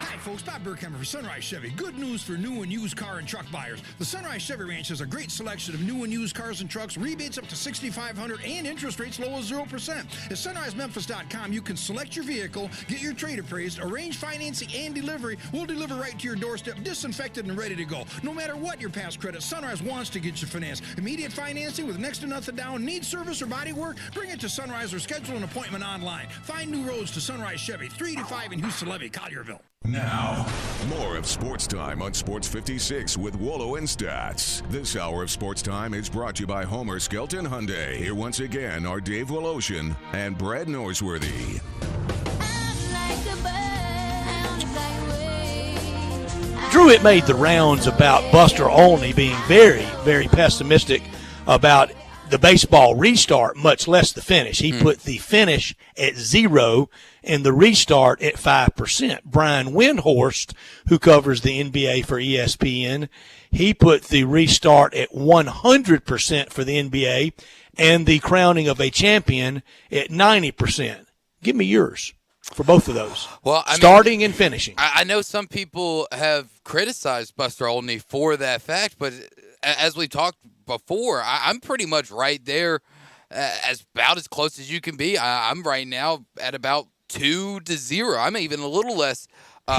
Hi, folks. Bob Burkhammer for Sunrise Chevy. Good news for new and used car and truck buyers. The Sunrise Chevy Ranch has a great selection of new and used cars and trucks, rebates up to $6,500, and interest rates low as 0%. At sunrisememphis.com, you can select your vehicle, get your trade appraised, arrange financing and delivery. We'll deliver right to your doorstep, disinfected and ready to go. No matter what your past credit, Sunrise wants to get you financed. Immediate financing with next to nothing down. Need service or body work? Bring it to Sunrise or schedule an appointment online. Find new roads to Sunrise Chevy, 385 in Houston Levy, Collierville. Now, more of Sports Time on Sports 56 with Wolo and Stats. This hour of Sports Time is brought to you by Homer Skelton Hyundai. Here once again are Dave Woloshin and Brad Norsworthy. Drew, it made the rounds about Buster Olney being very, very pessimistic about the baseball restart, much less the finish. He put the finish at 0 and the restart at 5%. Brian Windhorst, who covers the NBA for ESPN, he put the restart at 100% for the NBA and the crowning of a champion at 90%. Give me yours for both of those. Well, starting and finishing. I know some people have criticized Buster Olney for that fact, but as we talked before, I'm pretty much right there, about as close as you can be. I'm right now at about 2-0. I'm even a little less.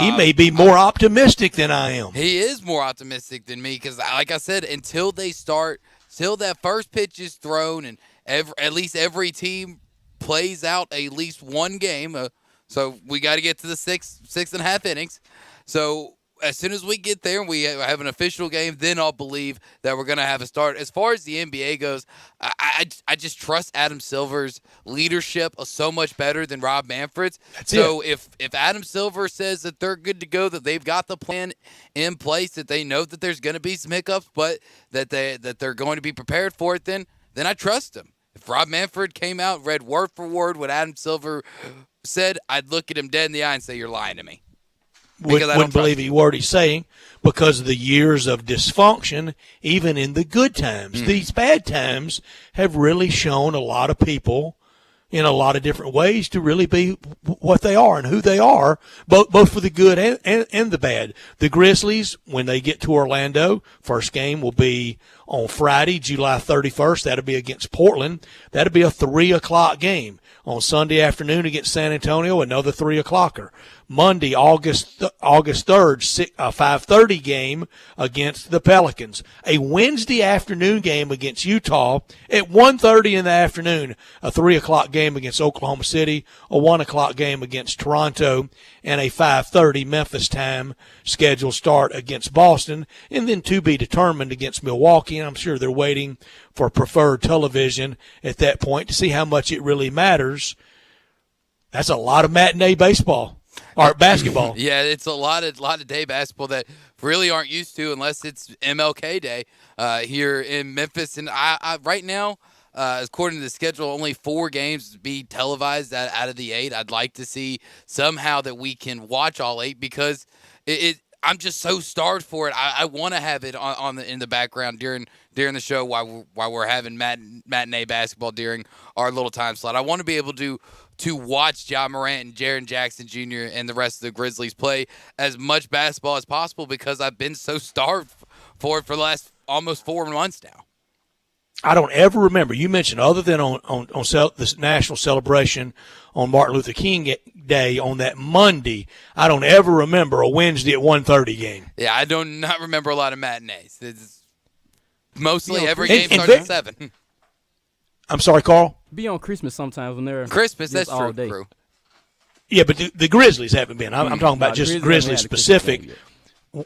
He may be more optimistic than I am. He is more optimistic than me because, like I said, until that first pitch is thrown and at least every team plays out at least one game. So we got to get to the six and a half innings. So as soon as we get there and we have an official game, then I'll believe that we're going to have a start. As far as the NBA goes, I just trust Adam Silver's leadership so much better than Rob Manfred's. If Adam Silver says that they're good to go, that they've got the plan in place, that they know that there's going to be some hiccups, but that they're going to be prepared for it, then I trust him. If Rob Manfred came out, read word for word what Adam Silver said, I'd look at him dead in the eye and say, "You're lying to me." Wouldn't believe a word he's saying because of the years of dysfunction, even in the good times. These bad times have really shown a lot of people in a lot of different ways to really be what they are and who they are, both for the good and the bad. The Grizzlies, when they get to Orlando, first game will be on Friday, July 31st. That'll be against Portland. That'll be a 3 o'clock game. On Sunday afternoon against San Antonio, another 3 o'clocker. Monday, August 3rd, 5:30 game against the Pelicans. A Wednesday afternoon game against Utah at 1:30 in the afternoon. A 3 o'clock game against Oklahoma City. A 1 o'clock game against Toronto. And a 5:30 Memphis time scheduled start against Boston. And then to be determined against Milwaukee. And I'm sure they're waiting for preferred television at that point to see how much it really matters. That's a lot of matinee baseball. Or basketball. Yeah, it's a lot of day basketball that really aren't used to unless it's MLK Day here in Memphis. And I right now, according to the schedule, only 4 games be televised out of the 8. I'd like to see somehow that we can watch all 8 because I'm just so starved for it. I want to have it in the background during the show while we're having matinee basketball during our little time slot. I want to be able to watch Ja Morant and Jaren Jackson Jr. and the rest of the Grizzlies play as much basketball as possible because I've been so starved for it for the last almost 4 months now. I don't ever remember. You mentioned other than on this national celebration on Martin Luther King Day on that Monday, I don't ever remember a Wednesday at 1:30 game. Yeah, I do not remember a lot of matinees. It's mostly every game starts at 7. I'm sorry, Carl? Be on Christmas sometimes when they're Christmas, that's all true. day. Yeah, but the Grizzlies haven't been. I'm talking about just Grizzlies specific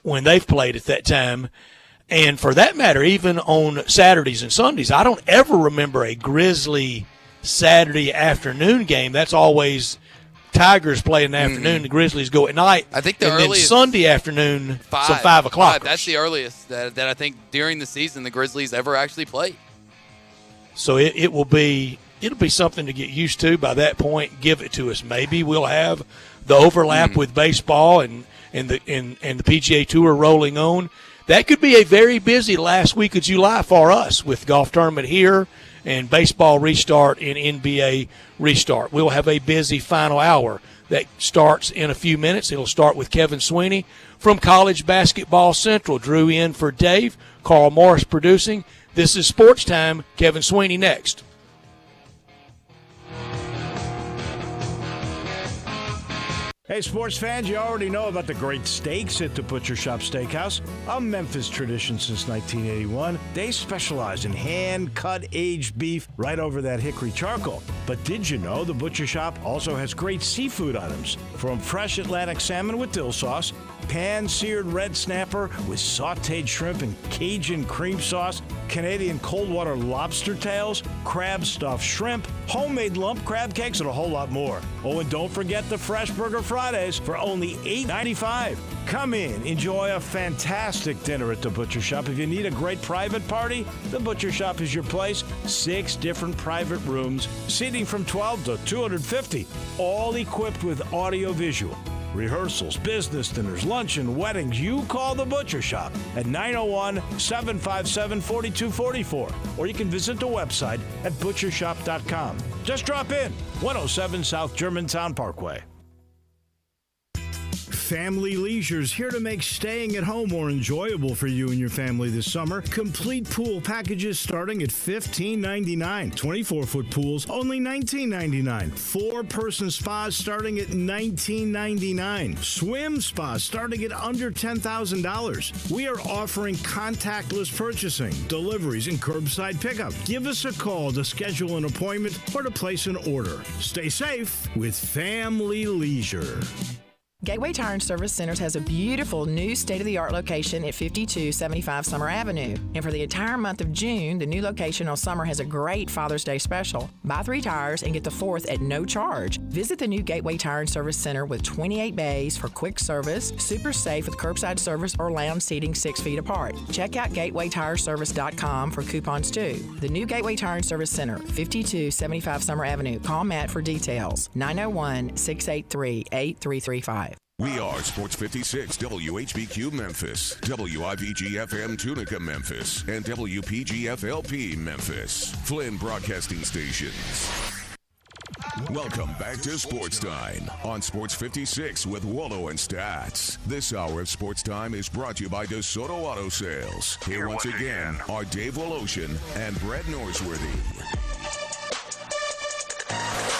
when they've played at that time. And for that matter, even on Saturdays and Sundays, I don't ever remember a Grizzly Saturday afternoon game. That's always Tigers play in the afternoon, the Grizzlies go at night. I think the and earliest then Sunday afternoon, 5, some 5 o'clock. That's the earliest that I think during the season the Grizzlies ever actually played. So it'll be something to get used to. By that point, give it to us. Maybe we'll have the overlap with baseball and the PGA Tour rolling on. That could be a very busy last week of July for us with golf tournament here and baseball restart and NBA restart. We'll have a busy final hour that starts in a few minutes. It'll start with Kevin Sweeney from College Basketball Central. Drew in for Dave. Carl Morris producing. This is Sports Time. Kevin Sweeney next. Hey, sports fans, you already know about the great steaks at the Butcher Shop Steakhouse, a Memphis tradition since 1981. They specialize in hand-cut aged beef right over that hickory charcoal. But did you know the Butcher Shop also has great seafood items, from fresh Atlantic salmon with dill sauce, pan-seared red snapper with sautéed shrimp and Cajun cream sauce, Canadian cold water lobster tails, crab stuffed shrimp, homemade lump crab cakes, and a whole lot more. Oh, and don't forget the Fresh Burger Fridays for only $8.95. Come in, enjoy a fantastic dinner at the Butcher Shop. If you need a great private party, the Butcher Shop is your place. 6 different private rooms, seating from 12 to 250, all equipped with audio-visual. Rehearsals, business dinners, luncheon, weddings. You call the Butcher Shop at 901-757-4244. Or you can visit the website at butchershop.com. Just drop in, 107 South Germantown Parkway. Family Leisure's here to make staying at home more enjoyable for you and your family this summer. Complete pool packages starting at $15.99. 24-foot pools only $19.99. 4-person spas starting at $19.99. Swim spas starting at under $10,000. We are offering contactless purchasing, deliveries, and curbside pickup. Give us a call to schedule an appointment or to place an order. Stay safe with Family Leisure. Gateway Tire and Service Centers has a beautiful new state-of-the-art location at 5275 Summer Avenue. And for the entire month of June, the new location on Summer has a great Father's Day special. Buy 3 tires and get the 4th at no charge. Visit the new Gateway Tire and Service Center with 28 bays for quick service, super safe with curbside service or lounge seating 6 feet apart. Check out gatewaytireservice.com for coupons too. The new Gateway Tire and Service Center, 5275 Summer Avenue. Call Matt for details. 901-683-8335. We are Sports 56 WHBQ Memphis, WIVG-FM Tunica Memphis, and WPG-FLP Memphis, Flynn Broadcasting Stations. Welcome back to Sports Time on Sports 56 with Wallo and Stats. This hour of Sports Time is brought to you by DeSoto Auto Sales. Here once again are Dave Woloshin and Brett Norsworthy.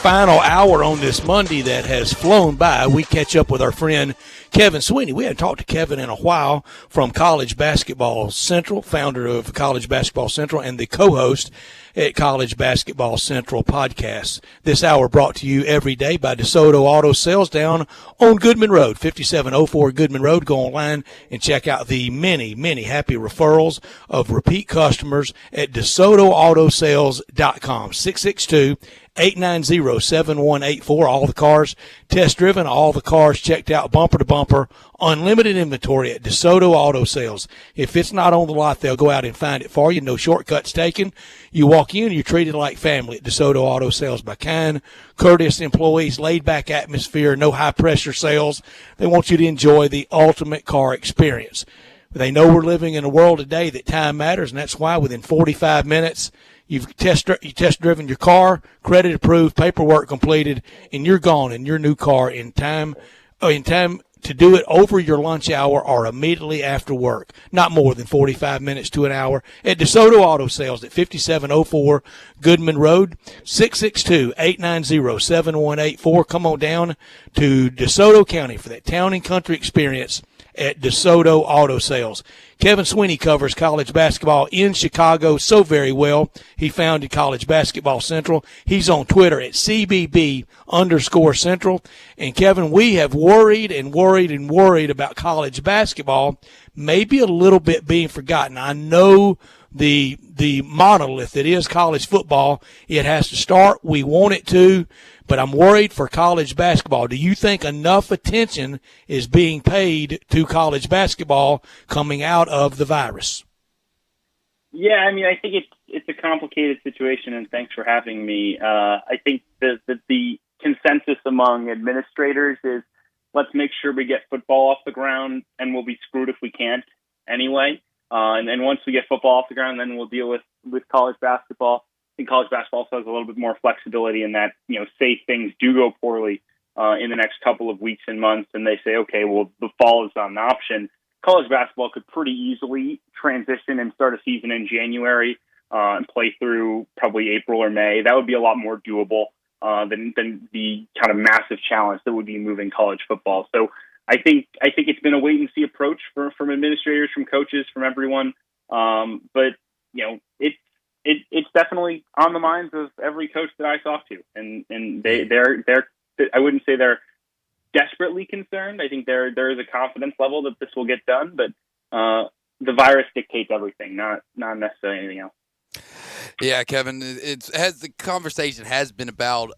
Final hour on this Monday that has flown by. We catch up with our friend Kevin Sweeney. We hadn't talked to Kevin in a while from College Basketball Central, founder of College Basketball Central and the co-host at College Basketball Central podcast. This hour brought to you every day by DeSoto Auto Sales down on Goodman Road, 5704 Goodman Road. Go online and check out the many, many happy referrals of repeat customers at DeSotoAutoSales.com. 662-890-7184. All the cars test driven, all the cars checked out bumper to bumper, unlimited inventory at DeSoto Auto Sales. If it's not on the lot, they'll go out and find it for you. No shortcuts taken. You walk in, you're treated like family at DeSoto Auto Sales by kind, courteous employees, laid back atmosphere, no high pressure sales. They want you to enjoy the ultimate car experience. They know we're living in a world today that time matters, and that's why within 45 minutes, you've test driven your car, credit approved, paperwork completed, and you're gone in your new car in time to do it over your lunch hour or immediately after work. Not more than 45 minutes to an hour at DeSoto Auto Sales at 5704 Goodman Road, 662-890-7184. Come on down to DeSoto County for that town and country experience at DeSoto Auto Sales. Kevin Sweeney covers college basketball in Chicago so very well. He founded College Basketball Central. He's on Twitter at CBB_Central. And Kevin, we have worried about college basketball maybe a little bit being forgotten. I know the monolith that is college football, it has to start. We want it to. But I'm worried for college basketball. Do you think enough attention is being paid to college basketball coming out of the virus? Yeah, I mean, I think it's a complicated situation, and thanks for having me. I think the consensus among administrators is let's make sure we get football off the ground, and we'll be screwed if we can't anyway. And then once we get football off the ground, then we'll deal with college basketball. I think college basketball also has a little bit more flexibility in that, say things do go poorly in the next couple of weeks and months, and they say, okay, well, the fall is not an option. College basketball could pretty easily transition and start a season in January and play through probably April or May. That would be a lot more doable than the kind of massive challenge that would be moving college football. So I think it's been a wait and see approach from administrators, from coaches, from everyone. But it's definitely on the minds of every coach that I talk to, and they're I wouldn't say they're desperately concerned. I think there is a confidence level that this will get done, but the virus dictates everything, not necessarily anything else. Yeah, Kevin, the conversation has been about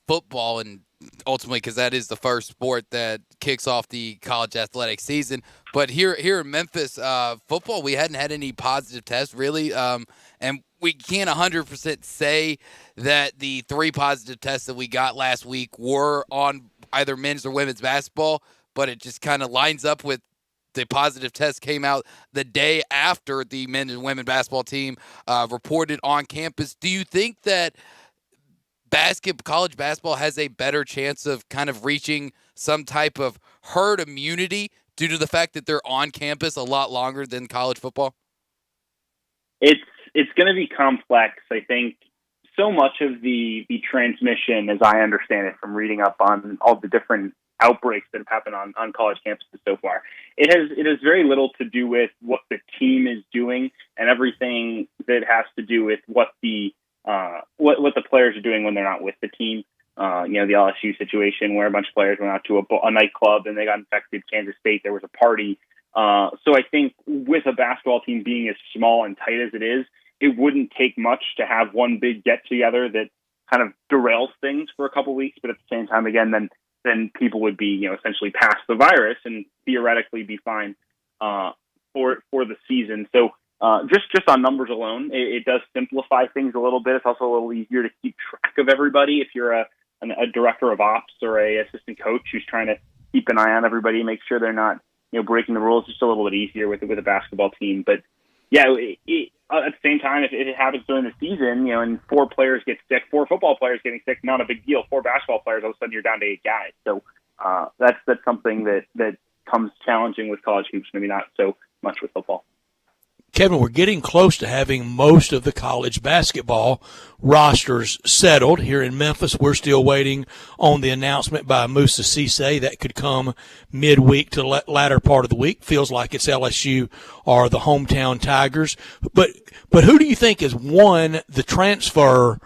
football, and ultimately because that is the first sport that kicks off the college athletic season. But here in Memphis, football, we hadn't had any positive tests really, and we can't 100% say that the 3 positive tests that we got last week were on either men's or women's basketball, but it just kind of lines up with the positive test came out the day after the men's and women's basketball team reported on campus. Do you think that college basketball has a better chance of kind of reaching some type of herd immunity due to the fact that they're on campus a lot longer than college football? It's going to be complex. I think so much of the transmission, as I understand it from reading up on all the different outbreaks that have happened on college campuses so far, it has very little to do with what the team is doing and everything that has to do with what the players are doing when they're not with the team. The LSU situation where a bunch of players went out to a nightclub and they got infected. Kansas State, there was a party. So I think with a basketball team being as small and tight as it is, it wouldn't take much to have one big get-together that kind of derails things for a couple weeks. But at the same time, again, then people would be, essentially past the virus and theoretically be fine for the season. So just on numbers alone, it does simplify things a little bit. It's also a little easier to keep track of everybody if you're a director of ops or a assistant coach who's trying to keep an eye on everybody, make sure they're not breaking the rules. It's just a little bit easier with a basketball team. But yeah, at the same time, if it happens during the season, and 4 players get sick, 4 football players getting sick, not a big deal. 4 basketball players, all of a sudden you're down to 8 guys. So that's something that comes challenging with college hoops, maybe not so much with football. Kevin, we're getting close to having most of the college basketball rosters settled here in Memphis. We're still waiting on the announcement by Moussa Cisse. That could come midweek to the latter part of the week. Feels like it's LSU or the hometown Tigers. But who do you think has won the transfer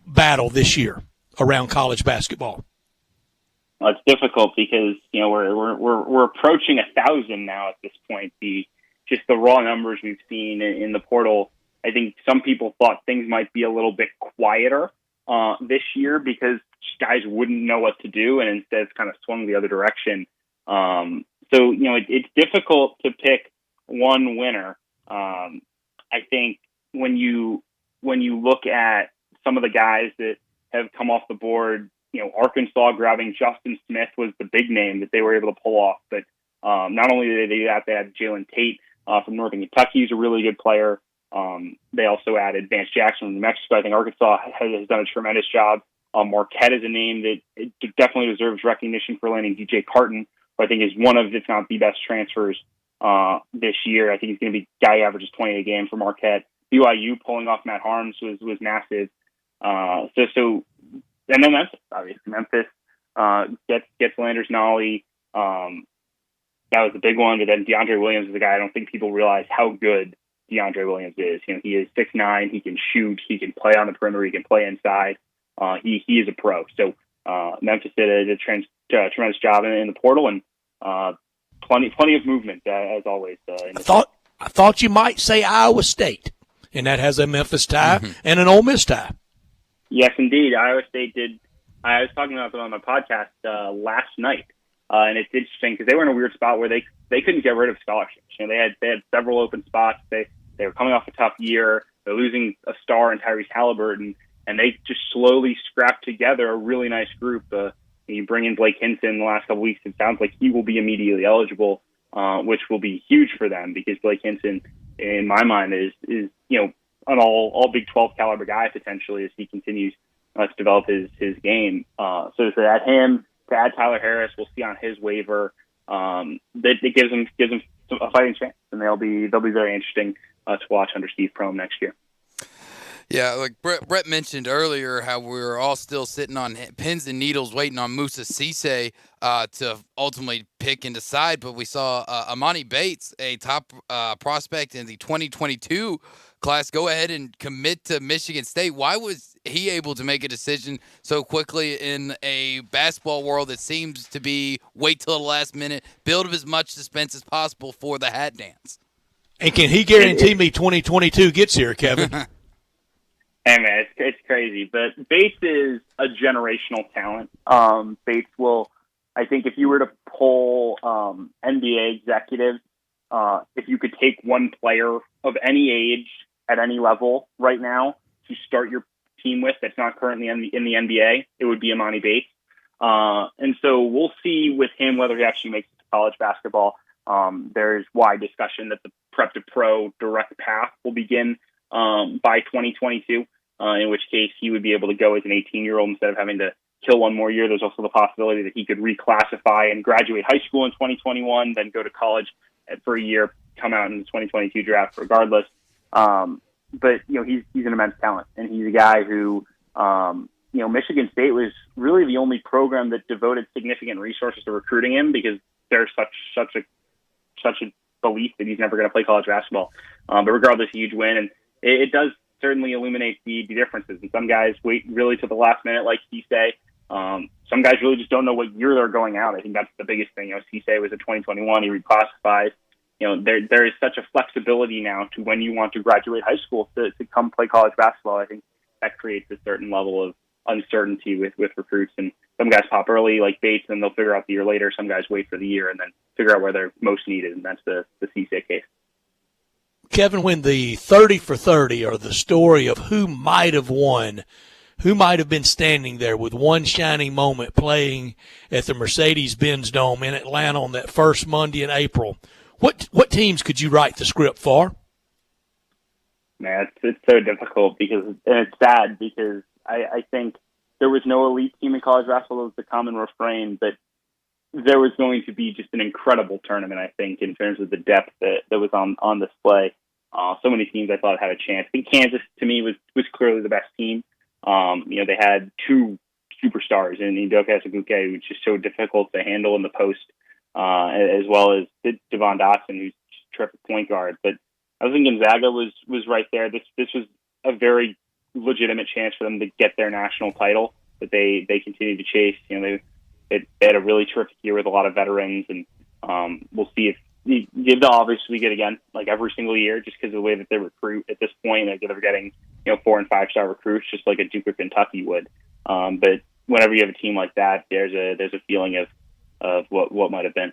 battle this year around college basketball? Well, it's difficult because we're approaching 1,000 now at this point. Just the raw numbers we've seen in the portal, I think some people thought things might be a little bit quieter this year because guys wouldn't know what to do, and instead it's kind of swung the other direction. It's difficult to pick one winner. I think when you look at some of the guys that have come off the board, Arkansas grabbing Justin Smith was the big name that they were able to pull off. But not only did they do that, they had Jalen Tate from Northern Kentucky, who's a really good player. They also added Vance Jackson from New Mexico. I think Arkansas has done a tremendous job. Marquette is a name that definitely deserves recognition for landing DJ Carton, who I think is one of, if not the best transfers this year. I think he's going to be a guy who averages 20 a game for Marquette. BYU pulling off Matt Harms was massive. And then Memphis, obviously. Memphis gets Landers Nolly. That was the big one. But then DeAndre Williams is a guy I don't think people realize how good DeAndre Williams is. He is 6'9", he can shoot, he can play on the perimeter, he can play inside. He is a pro. So Memphis did a tremendous job in the portal, and plenty of movement as always. I thought you might say Iowa State, and that has a Memphis tie and an Ole Miss tie. Yes, indeed. Iowa State did. I was talking about them on my podcast last night. And it's interesting because they were in a weird spot where they couldn't get rid of scholarships. They had several open spots. They were coming off a tough year. They're losing a star in Tyrese Halliburton, and they just slowly scrapped together a really nice group. You bring in Blake Hinson in the last couple weeks. It sounds like he will be immediately eligible, which will be huge for them because Blake Hinson, in my mind, is an all Big 12 caliber guy potentially as he continues to develop his game. So to add him. To add Tyler Harris, we'll see on his waiver. It gives them a fighting chance, and they'll be very interesting to watch under Steve Prohm next year. Yeah, like Brett mentioned earlier, how we were all still sitting on pins and needles waiting on Moussa Cisse to ultimately pick and decide. But we saw Amani Bates, a top prospect in the 2022 class, go ahead and commit to Michigan State. Why was he able to make a decision so quickly in a basketball world that seems to be wait till the last minute, build up as much suspense as possible for the hat dance? And can he guarantee me 2022 gets here, Kevin? Hey, man, it's crazy. But Bates is a generational talent. Bates will, I think if you were to poll NBA executives, if you could take one player of any age at any level right now to start your team with that's not currently in the NBA, it would be Amani Bates. And so we'll see with him whether he actually makes it to college basketball. There's wide discussion that the prep to pro direct path will begin by 2022, in which case he would be able to go as an 18-year-old instead of having to kill one more year, there's also the possibility that he could reclassify and graduate high school in 2021, then go to college for a year, come out in the 2022 draft regardless. But he's an immense talent, and he's a guy who, Michigan State was really the only program that devoted significant resources to recruiting him because there's such a belief that he's never going to play college basketball. But regardless, a huge win, and it does certainly illuminate the differences. And some guys wait really to the last minute, like Cisse. Some guys really just don't know what year they're going out. I think that's the biggest thing. Cisse was in 2021. He reclassifies. There is such a flexibility now to when you want to graduate high school to come play college basketball. I think that creates a certain level of uncertainty with recruits. And some guys pop early, like Bates, and they'll figure out the year later. Some guys wait for the year and then figure out where they're most needed, and that's the Cisse case. Kevin, when the 30 for 30 or the story of who might have won, who might have been standing there with one shining moment playing at the Mercedes-Benz Dome in Atlanta on that first Monday in April, what teams could you write the script for? Man, it's so difficult and it's sad because I think there was no elite team in college basketball. That was the common refrain, but there was going to be just an incredible tournament, I think, in terms of the depth that was on display. So many teams I thought had a chance. I think Kansas, to me, was clearly the best team. They had two superstars in Udoka Azubuike, which is so difficult to handle in the post, as well as Devon Dotson, who's just a terrific point guard. But I think Gonzaga was right there. This was a very legitimate chance for them to get their national title that they continued to chase. They had a really terrific year with a lot of veterans, and we'll see if they'll obviously get again, like every single year, just because of the way that they recruit at this point. Like they're getting 4 and 5 star recruits, just like a Duke or Kentucky would. But whenever you have a team like that, there's a feeling of what might have been.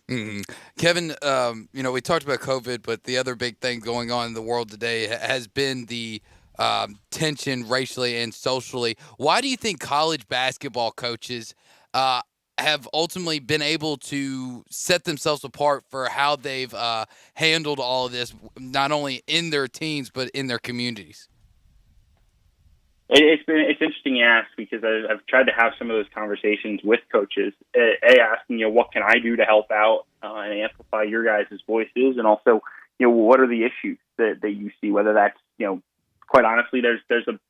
Mm-hmm. Kevin, we talked about COVID, but the other big thing going on in the world today has been the tension racially and socially. Why do you think college basketball coaches have ultimately been able to set themselves apart for how they've handled all of this, not only in their teams, but in their communities? It's interesting you ask, because I've tried to have some of those conversations with coaches, asking, what can I do to help out and amplify your guys' voices, and also, what are the issues that you see, whether that's, quite honestly, there's a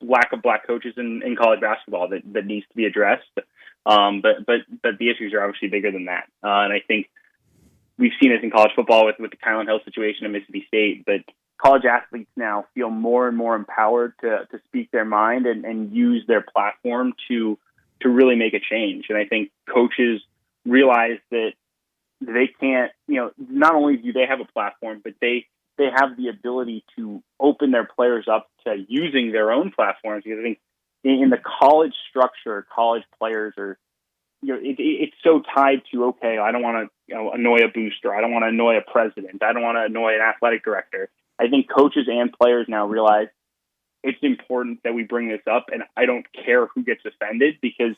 lack of black coaches in college basketball that needs to be addressed. But the issues are obviously bigger than that. And I think we've seen this in college football with the Kylan Hill situation at Mississippi State, but college athletes now feel more and more empowered to speak their mind and use their platform to really make a change. And I think coaches realize that they can't, not only do they have a platform, but they have the ability to open their players up to using their own platforms. Because I think in the college structure, college players are, it's so tied to, okay, I don't want to annoy a booster. I don't want to annoy a president. I don't want to annoy an athletic director. I think coaches and players now realize it's important that we bring this up, and I don't care who gets offended, because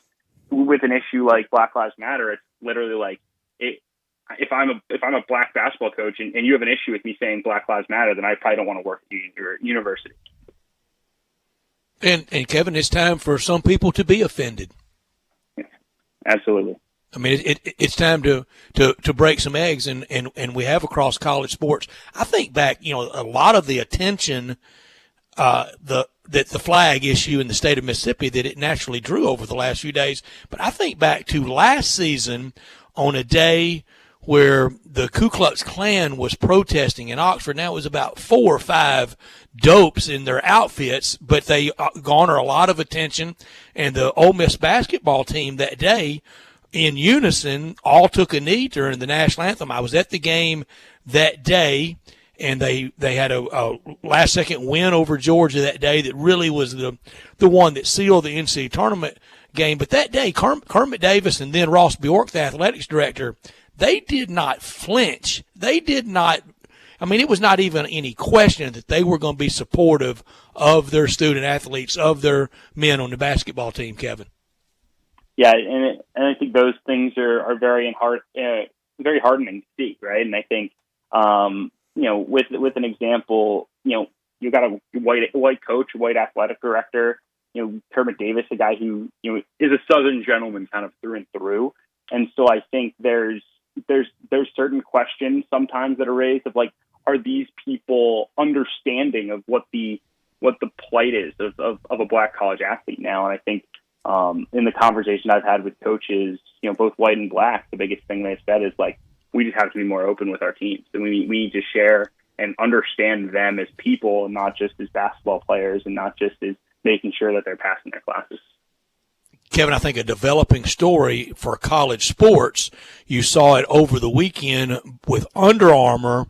with an issue like Black Lives Matter, it's literally like, if I'm a black basketball coach and you have an issue with me saying Black Lives Matter, then I probably don't want to work at your university. And Kevin, it's time for some people to be offended. Yeah, absolutely. I mean, it's time to break some eggs, and we have across college sports. I think back, a lot of the attention that the flag issue in the state of Mississippi that it naturally drew over the last few days. But I think back to last season on a day where the Ku Klux Klan was protesting in Oxford. Now it was about 4 or 5 dopes in their outfits, but they garner a lot of attention. And the Ole Miss basketball team that day, in unison, all took a knee during the national anthem. I was at the game that day, and they had a last-second win over Georgia that day that really was the one that sealed the NCAA tournament game. But that day, Kermit Davis and then Ross Bjork, the athletics director, they did not flinch. They did not – I mean, it was not even any question that they were going to be supportive of their student athletes, of their men on the basketball team, Kevin. Yeah, and I think those things are very very hardening to see, right? And I think, with an example, you got a white coach, a white athletic director, Kermit Davis, a guy who, is a Southern gentleman kind of through and through. And so I think there's certain questions sometimes that are raised of like, are these people understanding of what the plight is of a black college athlete now? And I think in the conversation I've had with coaches, both white and black, the biggest thing they've said is like, we just have to be more open with our teams. And we need to share and understand them as people and not just as basketball players and not just as making sure that they're passing their classes. Kevin, I think a developing story for college sports, you saw it over the weekend with Under Armour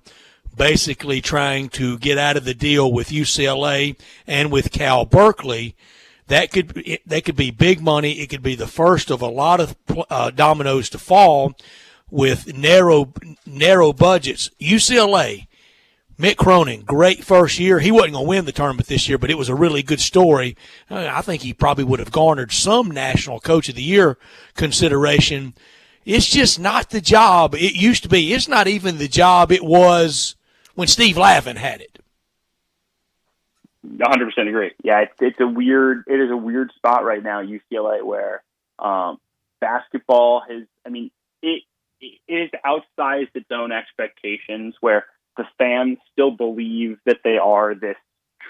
basically trying to get out of the deal with UCLA and with Cal Berkeley. That could be big money. It could be the first of a lot of dominoes to fall with narrow budgets. UCLA, Mick Cronin, great first year. He wasn't going to win the tournament this year, but it was a really good story. I think he probably would have garnered some National Coach of the Year consideration. It's just not the job it used to be. It's not even the job it was when Steve Lavin had it. 100% agree. Yeah, it is a weird spot right now, UCLA, where basketball has, it is outsized its own expectations, where the fans still believe that they are this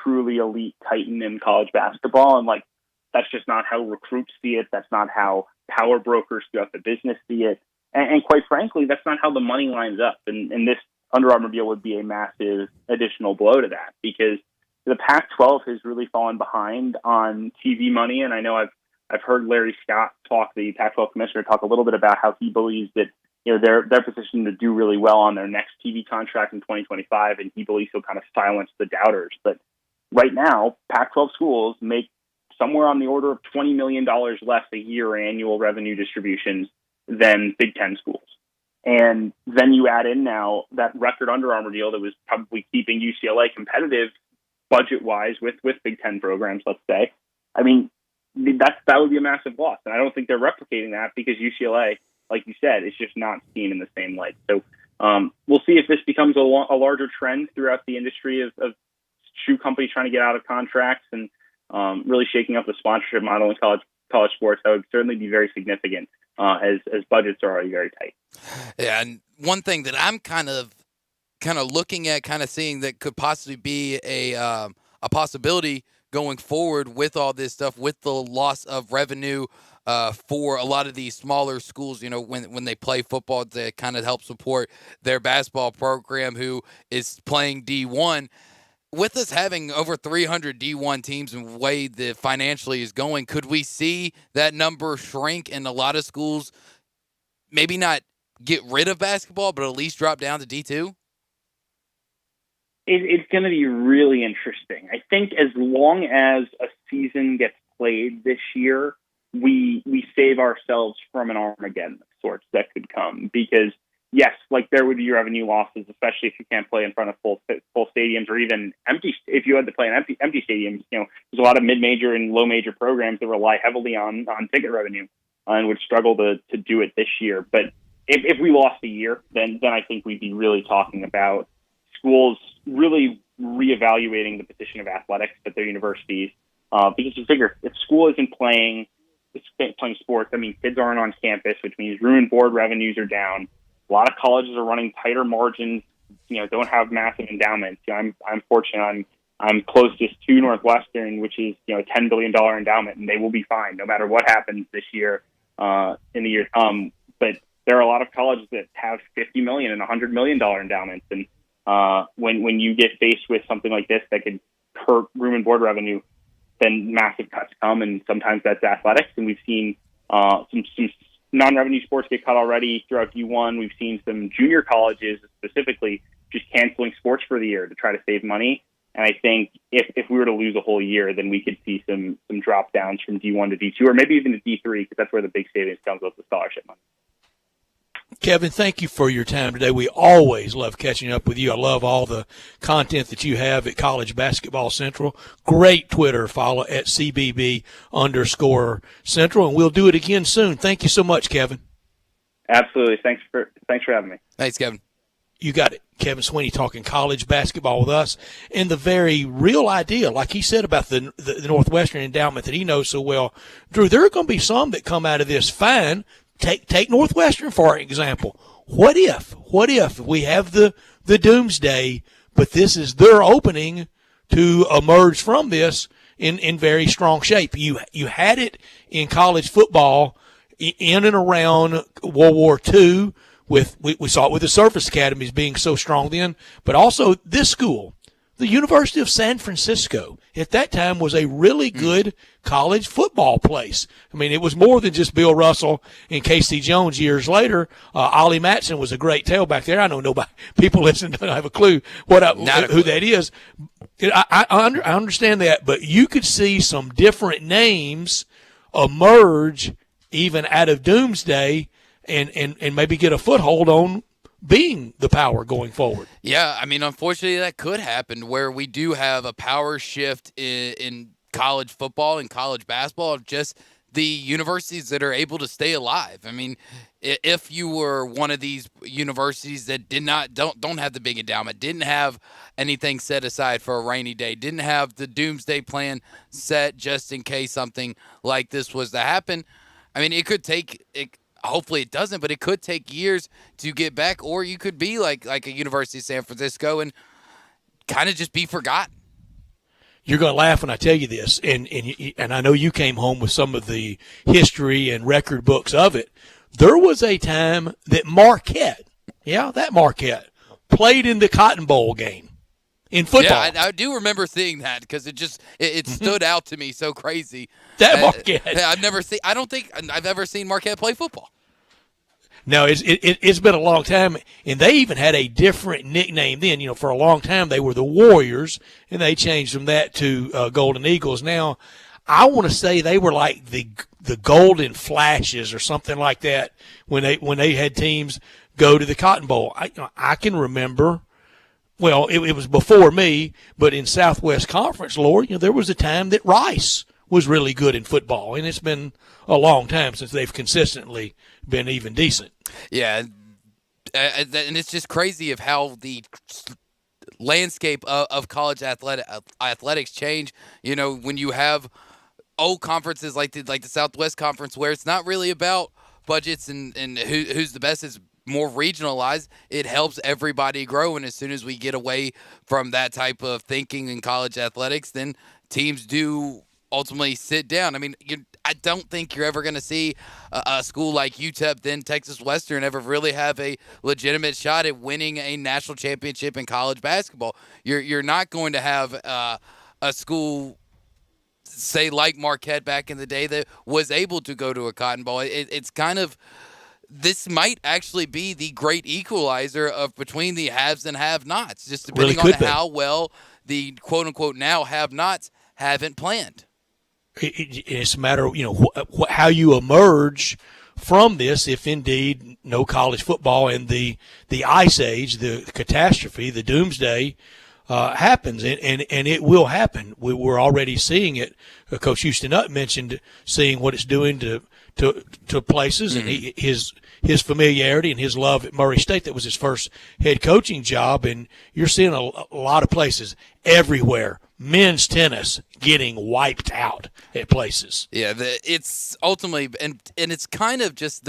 truly elite titan in college basketball. And like, that's just not how recruits see it. That's not how power brokers throughout the business see it. And quite frankly, that's not how the money lines up. And this Under Armour deal would be a massive additional blow to that, because the Pac-12 has really fallen behind on TV money. And I know I've heard Larry Scott the Pac-12 commissioner, talk a little bit about how he believes that they're positioned to do really well on their next TV contract in 2025, and he believes he'll kind of silence the doubters. But right now, Pac-12 schools make somewhere on the order of $20 million less a year annual revenue distributions than Big Ten schools. And then you add in now that record Under Armour deal that was probably keeping UCLA competitive budget-wise with Big Ten programs, let's say. That would be a massive loss. And I don't think they're replicating that because UCLA, like you said, is just not seen in the same light. So we'll see if this becomes a larger trend throughout the industry of shoe companies trying to get out of contracts and really shaking up the sponsorship model in college sports. That would certainly be very significant as budgets are already very tight. Yeah, and one thing that I'm kind of looking at, kind of seeing that could possibly be a possibility going forward with all this stuff, with the loss of revenue for a lot of these smaller schools, when they play football, to kind of help support their basketball program who is playing D1. With us having over 300 D1 teams and the way that financially is going, could we see that number shrink and a lot of schools maybe not get rid of basketball, but at least drop down to D2? It's going to be really interesting. I think as long as a season gets played this year, we save ourselves from an Armageddon of sorts that could come. Because, yes, like there would be revenue losses, especially if you can't play in front of full stadiums or even empty. If you had to play in empty stadiums, there's a lot of mid-major and low-major programs that rely heavily on ticket revenue and would struggle to do it this year. But if we lost a year, then I think we'd be really talking about schools really reevaluating the position of athletics at their universities. Because you figure if school isn't playing sports, kids aren't on campus, which means room and board revenues are down. A lot of colleges are running tighter margins, don't have massive endowments. I'm fortunate. I'm closest to Northwestern, which is, a $10 billion endowment, and they will be fine no matter what happens this year, in the year to come. But there are a lot of colleges that have $50 million and $100 million endowments. And when you get faced with something like this that could hurt room and board revenue, then massive cuts come, and sometimes that's athletics. And we've seen some non-revenue sports get cut already throughout D1. We've seen some junior colleges specifically just canceling sports for the year to try to save money. And I think if we were to lose a whole year, then we could see some drop downs from D1 to D2, or maybe even to D3, because that's where the big savings comes with the scholarship money. Kevin, thank you for your time today. We always love catching up with you. I love all the content that you have at College Basketball Central. Great Twitter follow at CBB_Central, and we'll do it again soon. Thank you so much, Kevin. Absolutely. Thanks for having me. Thanks, Kevin. You got it. Kevin Sweeney talking college basketball with us, and the very real idea, like he said about the Northwestern endowment that he knows so well. Drew, there are going to be some that come out of this fine. Take Northwestern, for example. What if we have the doomsday, but this is their opening to emerge from this in very strong shape? You had it in college football in and around World War II. We saw it with the service academies being so strong then, but also this school, the University of San Francisco, at that time was a really good college football place. I mean, it was more than just Bill Russell and Casey Jones years later. Ollie Matson was a great tailback there. I know nobody, people listening don't have a clue who that is. I understand that, but you could see some different names emerge even out of Doomsday and maybe get a foothold on being the power going forward. Yeah, I mean, unfortunately, that could happen where we do have a power shift in college football and college basketball of just the universities that are able to stay alive. I mean, if you were one of these universities that don't have the big endowment, didn't have anything set aside for a rainy day, didn't have the doomsday plan set just in case something like this was to happen, I mean, it could take hopefully it doesn't, but it could take years to get back, or you could be like a University of San Francisco and kind of just be forgotten. You're going to laugh when I tell you this, and I know you came home with some of the history and record books of it. There was a time that Marquette played in the Cotton Bowl game in football. Yeah, I do remember seeing that because it stood out to me so crazy. That Marquette. I don't think I've ever seen Marquette play football. No, it's been a long time, and they even had a different nickname then. You know, for a long time they were the Warriors, and they changed from that to Golden Eagles. Now, I want to say they were like the Golden Flashes or something like that when they had teams go to the Cotton Bowl. I can remember. Well, it was before me, but in Southwest Conference lore, there was a time that Rice was really good in football, and it's been a long time since they've consistently been even decent. Yeah, and it's just crazy of how the landscape of college athletics change. You know, when you have old conferences like the Southwest Conference, where it's not really about budgets and who's the best, it's more regionalized. It helps everybody grow, and as soon as we get away from that type of thinking in college athletics, then teams do ultimately sit down. I mean, I don't think you're ever going to see a school like UTEP, then Texas Western, ever really have a legitimate shot at winning a national championship in college basketball. You're not going to have a school, say, like Marquette back in the day that was able to go to a Cotton Bowl. It's kind of, this might actually be the great equalizer of between the haves and have-nots, just depending really on how well the quote-unquote now have-nots haven't planned. It's a matter of, how you emerge from this, if indeed no college football and the ice age, the catastrophe, the doomsday happens, and it will happen. We're already seeing it. Coach Houston Nutt mentioned seeing what it's doing to places, and his familiarity and his love at Murray State. That was his first head coaching job, and you're seeing a lot of places everywhere. Men's tennis getting wiped out at places. Yeah, it's ultimately, and it's kind of just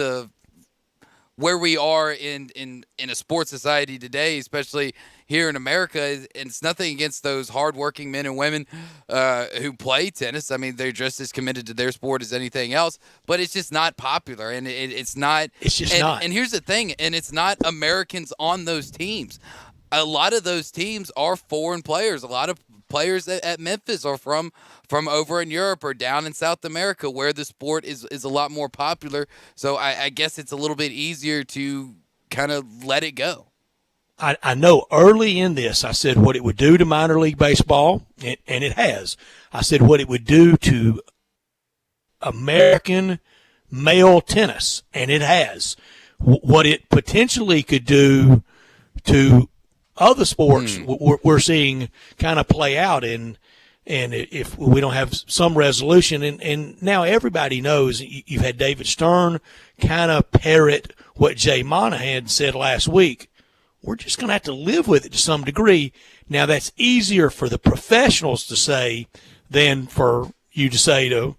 where we are in a sports society today, especially here in America. And it's nothing against those hardworking men and women who play tennis. I mean, they're just as committed to their sport as anything else, but it's just not popular, and it's not. It's just not. And here's the thing, and it's not Americans on those teams. A lot of those teams are foreign players. A lot of players at Memphis are from over in Europe or down in South America, where the sport is a lot more popular. So I guess it's a little bit easier to kind of let it go. I know early in this I said what it would do to minor league baseball, and it has. I said what it would do to American male tennis, and it has. What it potentially could do to other sports we're seeing kind of play out, and if we don't have some resolution, and now everybody knows, you've had David Stern kind of parrot what Jay Monahan said last week. we're just going to have to live with it to some degree. Now, that's easier for the professionals to say than for you to say to,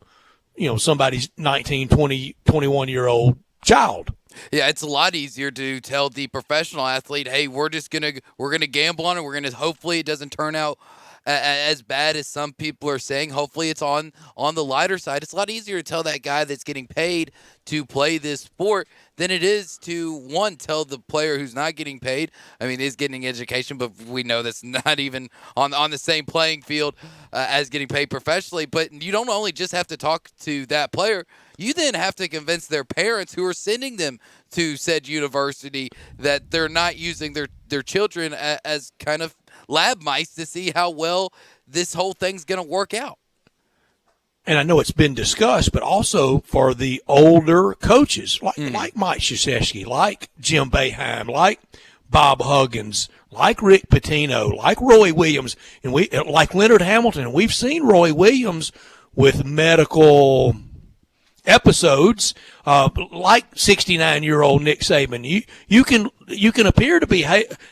somebody's 19, 20, 21-year-old child. Yeah, it's a lot easier to tell the professional athlete, hey, we're gonna gamble on it. We're gonna hopefully it doesn't turn out as bad as some people are saying. Hopefully it's on the lighter side. It's a lot easier to tell that guy that's getting paid to play this sport than it is to, tell the player who's not getting paid. I mean, is getting education, but we know that's not even on the same playing field as getting paid professionally. But you don't only just have to talk to that player. You then have to convince their parents who are sending them to said university that they're not using their children as kind of lab mice to see how well this whole thing's going to work out. And I know it's been discussed, but also for the older coaches like Mike Krzyzewski, like Jim Boeheim, like Bob Huggins, like Rick Pitino, like Roy Williams, and like Leonard Hamilton. And we've seen Roy Williams with medical episodes, like 69-year-old Nick Saban. You can appear to be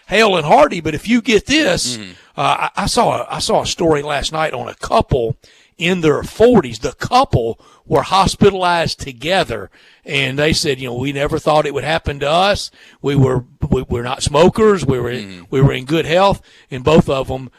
hale and hearty, but if you get this, I saw a story last night on a couple in their 40s. The couple were hospitalized together, and they said, we never thought it would happen to us. We're not smokers. We were in good health, and both of them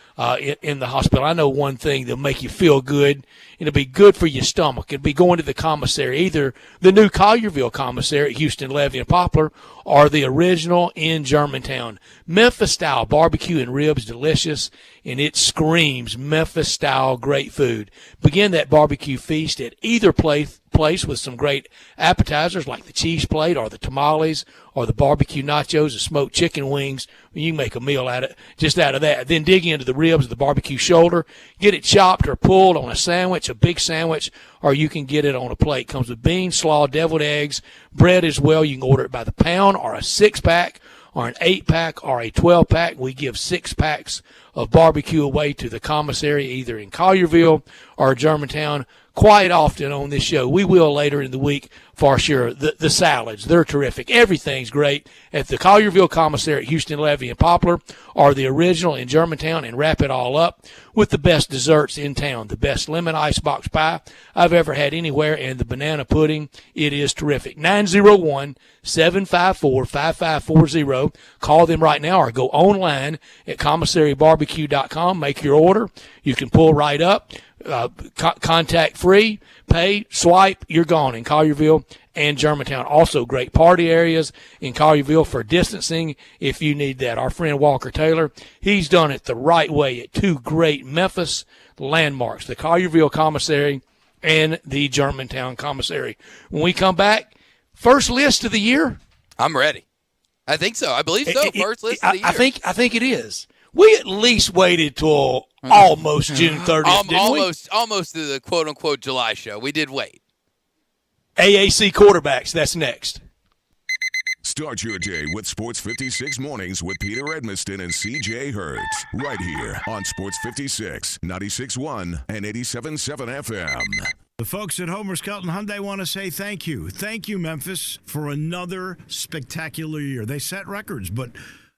in the hospital. I know one thing that'll make you feel good. It'll be good for your stomach. It'll be going to the commissary, either the new Collierville commissary at Houston, Levy, and Poplar, or the original in Germantown. Memphis-style barbecue and ribs, delicious, and it screams Memphis-style great food. Begin that barbecue feast at either place with some great appetizers like the cheese plate or the tamales or the barbecue nachos, the smoked chicken wings. You can make a meal out of that. Then dig into the ribs of the barbecue shoulder. Get it chopped or pulled on a sandwich, a big sandwich, or you can get it on a plate. Comes with beans, slaw, deviled eggs, bread as well. You can order it by the pound or a 6-pack or an 8-pack or a 12-pack. We give 6 packs of barbecue away to the commissary either in Collierville or Germantown quite often on this show. We will later in the week for sure. The salads, they're terrific. Everything's great at the Collierville commissary at Houston, Levy, and Poplar, or the original in Germantown, and wrap it all up with the best desserts in town. The best lemon icebox pie I've ever had anywhere, and the banana pudding. It is terrific. 901-754-5540. Call them right now or go online at commissarybarbecue.com. Make your order. You can pull right up. Contact free, pay, swipe, you're gone in Collierville and Germantown. Also great party areas in Collierville for distancing if you need that. Our friend Walker Taylor, he's done it the right way at 2 great Memphis landmarks, the Collierville Commissary and the Germantown Commissary. When we come back, first list of the year. I'm ready. I think so. I believe so. First list of the year. I think it is. We at least waited till almost June 30th, didn't we? Almost to the quote-unquote July show. We did wait. AAC quarterbacks, that's next. Start your day with Sports 56 Mornings with Peter Edmiston and C.J. Hurt. Right here on Sports 56, 96.1 and 87.7 FM. The folks at Homer Skelton Hyundai want to say thank you. Thank you, Memphis, for another spectacular year. They set records, but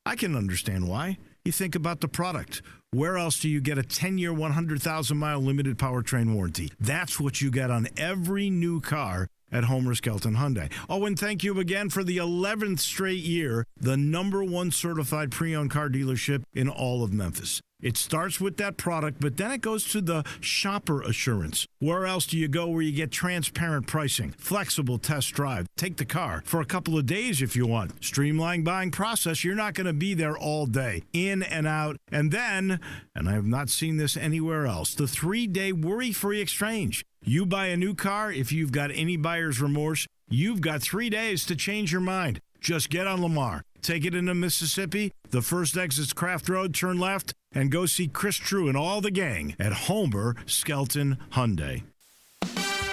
I can understand why. You think about the product. Where else do you get a 10-year, 100,000-mile limited powertrain warranty? That's what you get on every new car at Homer Skelton Hyundai. Oh, and thank you again for the 11th straight year, the #1 certified pre-owned car dealership in all of Memphis. It starts with that product, but then it goes to the shopper assurance. Where else do you go where you get transparent pricing, flexible test drive, take the car for a couple of days if you want, streamlined buying process. You're not going to be there all day, in and out. And then, and I have not seen this anywhere else, the 3-day worry-free exchange. You buy a new car, if you've got any buyer's remorse, you've got 3 days to change your mind. Just get on Lamar, take it into Mississippi, the first exit's Craft Road, turn left, and go see Chris True and all the gang at Homer Skelton Hyundai.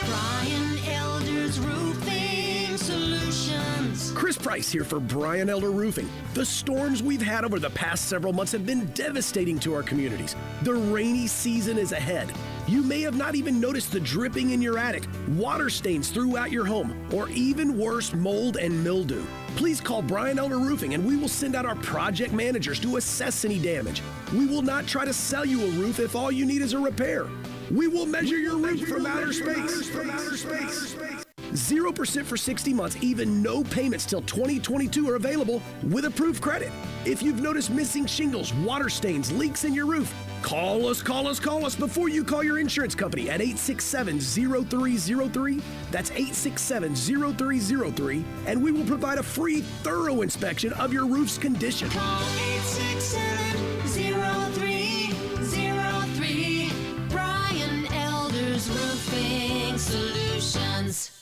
Brian Elder's Roofing Solutions. Chris Price here for Brian Elder Roofing. The storms we've had over the past several months have been devastating to our communities. The rainy season is ahead. You may have not even noticed the dripping in your attic, water stains throughout your home, or even worse, mold and mildew. Please call Brian Elder Roofing and we will send out our project managers to assess any damage. We will not try to sell you a roof if all you need is a repair. We will measure your roof from outer space. 0% for 60 months, even no payments till 2022 are available with approved credit. If you've noticed missing shingles, water stains, leaks in your roof, call us before you call your insurance company at 867-0303. That's 867-0303, and we will provide a free, thorough inspection of your roof's condition. Call 867-0303. Brian Elder's Roofing Solutions.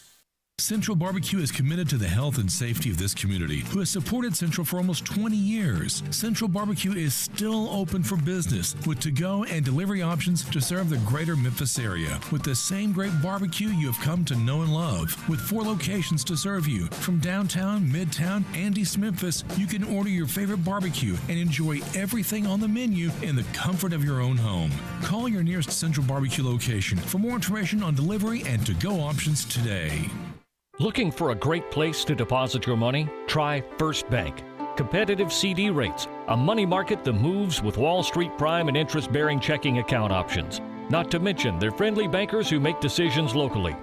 Central Barbecue is committed to the health and safety of this community, who has supported Central for almost 20 years. Central Barbecue is still open for business with to-go and delivery options to serve the greater Memphis area with the same great barbecue you have come to know and love. With 4 locations to serve you, from downtown, midtown, and East Memphis, you can order your favorite barbecue and enjoy everything on the menu in the comfort of your own home. Call your nearest Central Barbecue location for more information on delivery and to-go options today. Looking for a great place to deposit your money? Try First Bank. Competitive CD rates, a money market that moves with Wall Street prime and interest-bearing checking account options. Not to mention their friendly bankers who make decisions locally.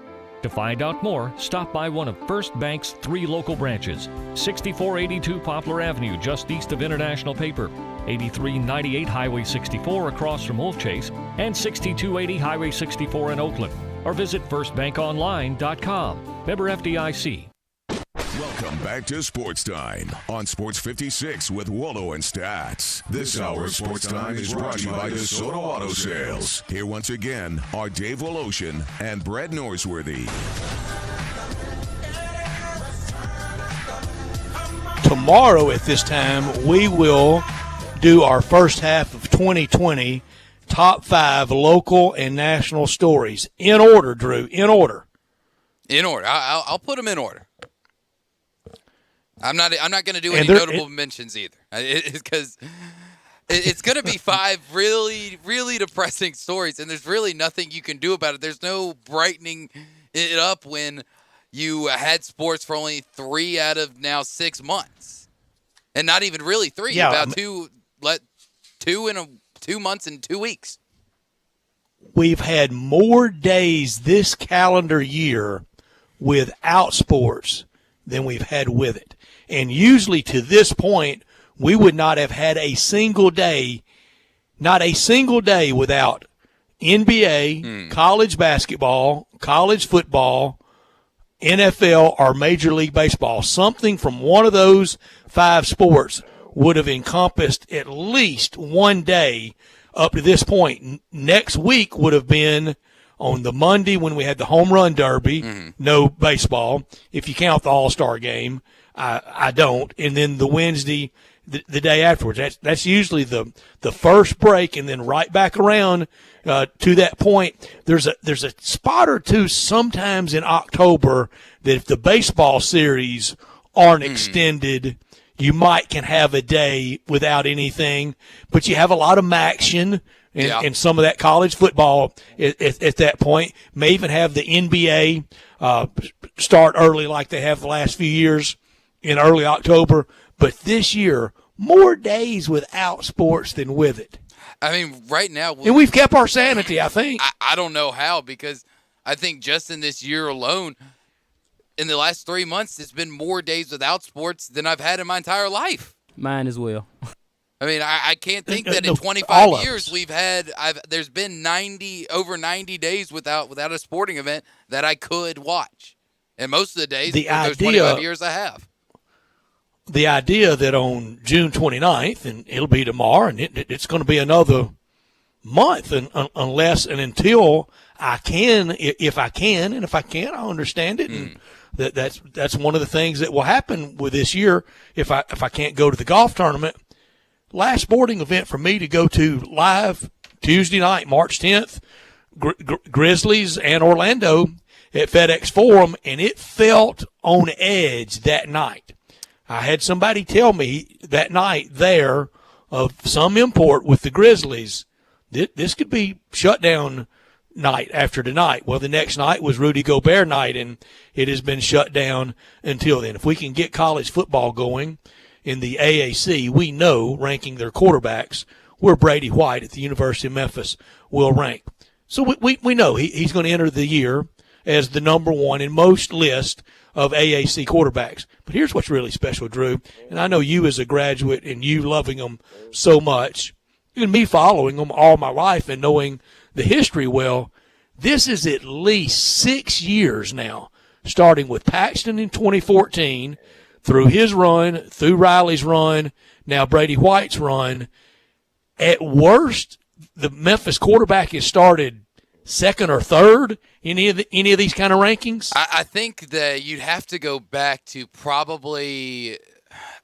To find out more, stop by one of First Bank's 3 local branches. 6482 Poplar Avenue, just east of International Paper. 8398 Highway 64 across from Wolf Chase. And 6280 Highway 64 in Oakland. Or visit firstbankonline.com. Member FDIC. Welcome back to Sports Time on Sports 56 with Wallo and Stats. This hour of Sports Time is brought to you by DeSoto Auto Sales. Here once again are Dave Woloshin and Brett Norsworthy. Tomorrow at this time, we will do our first half of 2020 top 5 local and national stories. In order, Drew, in order. In order. I'll put them in order. I'm not going to do any notable mentions either, because it's going to be 5 really, really depressing stories, and there's really nothing you can do about it. There's no brightening it up when you had sports for only 3 out of now 6 months, and not even really 3. Yeah, about 2 months and 2 weeks. We've had more days this calendar year without sports than we've had with it. And usually to this point, we would not have had a single day without NBA, college basketball, college football, NFL, or Major League Baseball. Something from one of those 5 sports would have encompassed at least one day up to this point. Next week would have been on the Monday when we had the home run derby, no baseball. If you count the All-Star game, I don't. And then the Wednesday, the day afterwards. That's usually the first break, and then right back around to that point. There's a spot or two sometimes in October that if the baseball series aren't extended, you can have a day without anything, but you have a lot of action and some of that college football at that point. May even have the NBA start early like they have the last few years in early October. But this year, more days without sports than with it. I mean, right now. And we've kept our sanity, I think. I don't know how, because I think just in this year alone, in the last 3 months, it's been more days without sports than I've had in my entire life. Mine as well. I mean, I can't think that in 25 years there's been over 90 days without a sporting event that I could watch. And most of the days, those 25 years I have. The idea that on June 29th, and it'll be tomorrow, and it's going to be another month, and unless and until I can, if I can, and if I can't, I understand it. And that's one of the things that will happen with this year if I can't go to the golf tournament. Last sporting event for me to go to live Tuesday night, March 10th, Grizzlies and Orlando at FedEx Forum, and it felt on edge that night. I had somebody tell me that night there of some import with the Grizzlies, this could be shut down night after tonight. Well, the next night was Rudy Gobert night, and it has been shut down until then. If we can get college football going in the AAC, we know, ranking their quarterbacks, where Brady White at the University of Memphis will rank. So we know he's going to enter the year as the number one in most lists of AAC quarterbacks. But here's what's really special, Drew, and I know you as a graduate and you loving them so much, and me following them all my life and knowing the history well, this is at least 6 years now, starting with Paxton in 2014, through his run, through Riley's run, now Brady White's run. At worst, the Memphis quarterback has started second or third in any of these kind of rankings. I think that you'd have to go back to probably,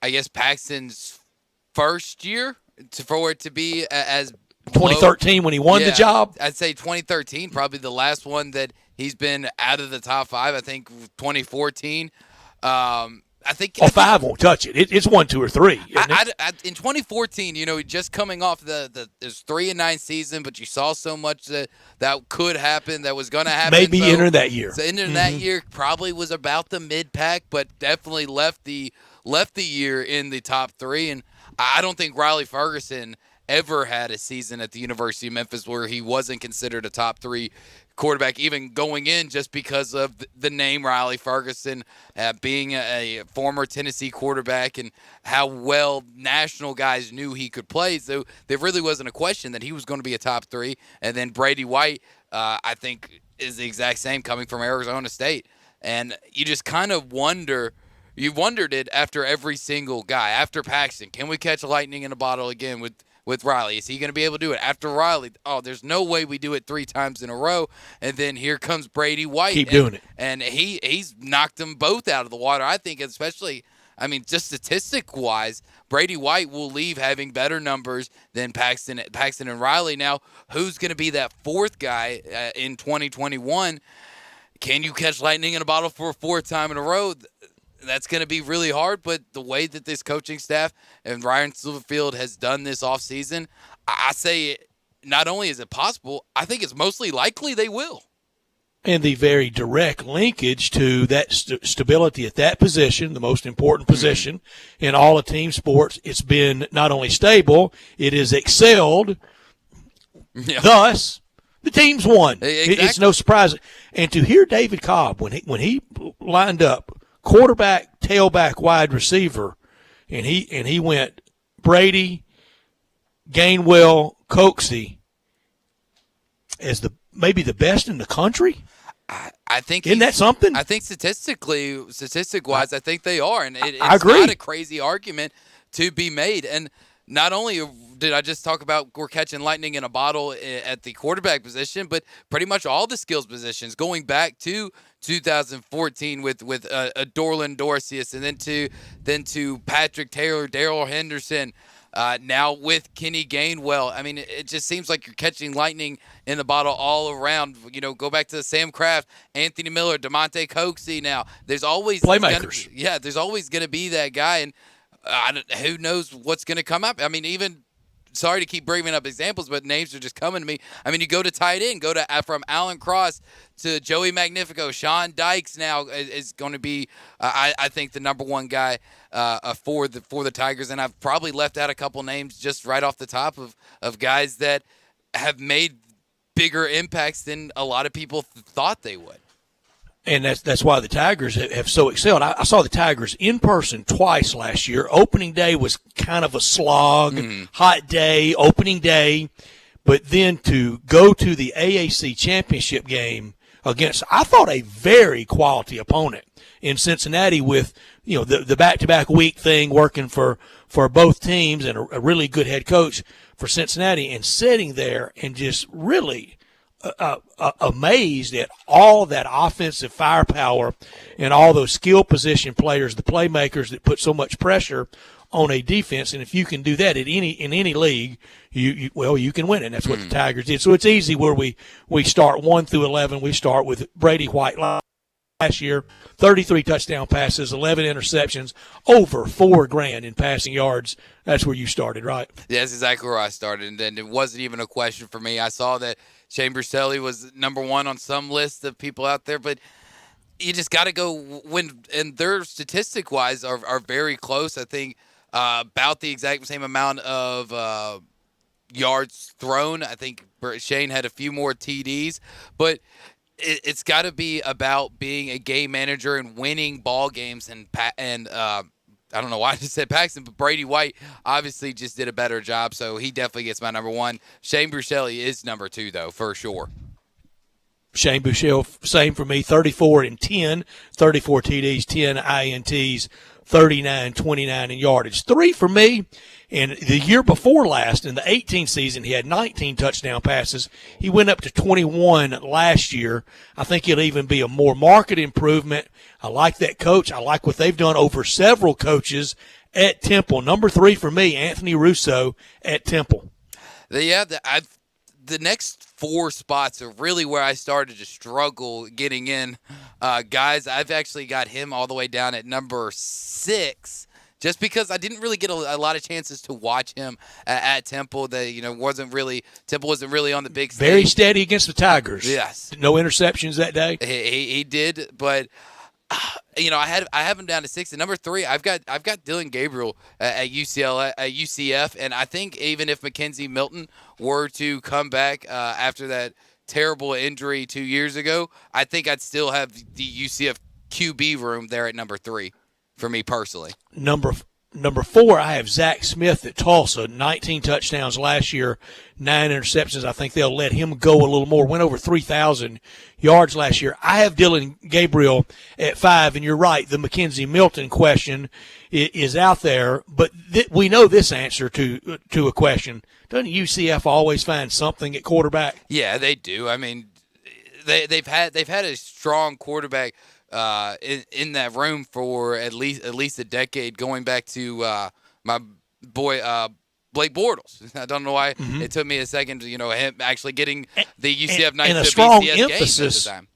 I guess, Paxton's first year for it to be as 2013 when he won the job? I'd say 2013, probably the last one that he's been out of the top five. I think 2014. I think five won't touch it. It's 1, 2, or 3. In 2014, just coming off the 3-9 season, but you saw so much that could happen, that was going to happen. Maybe entering that year. So entering that year probably was about the mid pack, but definitely left the year in the top 3. And I don't think Riley Ferguson ever had a season at the University of Memphis where he wasn't considered a top 3 quarterback, even going in, just because of the name Riley Ferguson, being a former Tennessee quarterback, and how well national guys knew he could play. So there really wasn't a question that he was going to be a top 3. And then Brady White, I think, is the exact same, coming from Arizona State. And you just kind of wonder. You wondered it after every single guy. After Paxton, can we catch lightning in a bottle again with Riley? Is he going to be able to do it? After Riley, there's no way we do it 3 times in a row. And then here comes Brady White. Keep doing it. And he's knocked them both out of the water. I think especially, just statistic-wise, Brady White will leave having better numbers than Paxton and Riley. Now, who's going to be that fourth guy in 2021? Can you catch lightning in a bottle for a 4th time in a row? That's going to be really hard, but the way that this coaching staff and Ryan Silverfield has done this offseason, I say not only is it possible, I think it's mostly likely they will. And the very direct linkage to that stability at that position, the most important position in all of team sports, it's been not only stable, it is excelled. Yeah. Thus, the team's won. Exactly. It's no surprise. And to hear David Cobb, when he lined up, quarterback, tailback, wide receiver, and he went Brady, Gainwell, Coxey as maybe the best in the country. I think isn't that something? I think statistic-wise, I think they are, and it's I agree. Not a crazy argument to be made. And not only did I just talk about we're catching lightning in a bottle at the quarterback position, but pretty much all the skills positions, going back to 2014 with Dorland Dorcius, and then to Patrick Taylor, Darrell Henderson, now with Kenny Gainwell. It just seems like you're catching lightning in the bottle all around. Go back to Sam Kraft, Anthony Miller, DeMonte Coxey. Now there's always playmakers. There's always going to be that guy, and who knows what's going to come up. Even sorry to keep bringing up examples, but names are just coming to me. You go to tight end, from Alan Cross to Joey Magnifico. Sean Dykes now is going to be, I think, the number one guy for the Tigers. And I've probably left out a couple names just right off the top of guys that have made bigger impacts than a lot of people thought they would. And that's why the Tigers have so excelled. I saw the Tigers in person twice last year. Opening day was kind of a slog, hot day, opening day. But then to go to the AAC championship game against, I thought, a very quality opponent in Cincinnati with, the back-to-back week thing working for both teams, and a really good head coach for Cincinnati, and sitting there and just really amazed at all that offensive firepower and all those skill position players, the playmakers that put so much pressure on a defense. And if you can do that in any league, you can win it. And that's what the Tigers did. So it's easy where we start 1 through 11. We start with Brady White last year, 33 touchdown passes, 11 interceptions, over $4,000 in passing yards. That's where you started, right? Yeah, that's exactly where I started, and then it wasn't even a question for me. I saw that Shane Brusselli was number one on some list of people out there, but you just got to go when, and their statistic-wise are very close. I think about the exact same amount of yards thrown. I think Shane had a few more TDs, but it's got to be about being a game manager and winning ball games. And I don't know why I just said Paxton, but Brady White obviously just did a better job, so he definitely gets my number one. Shane Brusselli is number two, though, for sure. Shane Buechele, same for me, 34 and 10, 34 TDs, 10 INTs, 39, 29 in yardage. 3 for me. And the year before last, in the 18 season, he had 19 touchdown passes. He went up to 21 last year. I think it'll even be a more marked improvement. I like that coach. I like what they've done over several coaches at Temple. Number 3 for me, Anthony Russo at Temple. The next 4 spots are really where I started to struggle getting in. Guys, I've actually got him all the way down at number 6, just because I didn't really get a lot of chances to watch him at Temple. Temple wasn't really on the big stage. Very steady against the Tigers. Yes. No interceptions that day. He did, but I have him down to 6. And number 3, I've got Dylan Gabriel at UCF, and I think even if Mackenzie Milton were to come back after that terrible injury 2 years ago, I think I'd still have the UCF QB room there at number 3 for me personally. Number 4, I have Zach Smith at Tulsa, 19 touchdowns last year, 9 interceptions. I think they'll let him go a little more. Went over 3,000 yards last year. I have Dylan Gabriel at 5, and you're right, the Mackenzie Milton question is out there, but we know this answer to a question. Doesn't UCF always find something at quarterback? Yeah, they do. I mean, they've had a strong quarterback in that room for at least a decade, going back to my boy Blake Bortles. I don't know why it took me a second to him actually getting the UCF night to BCS game at the time.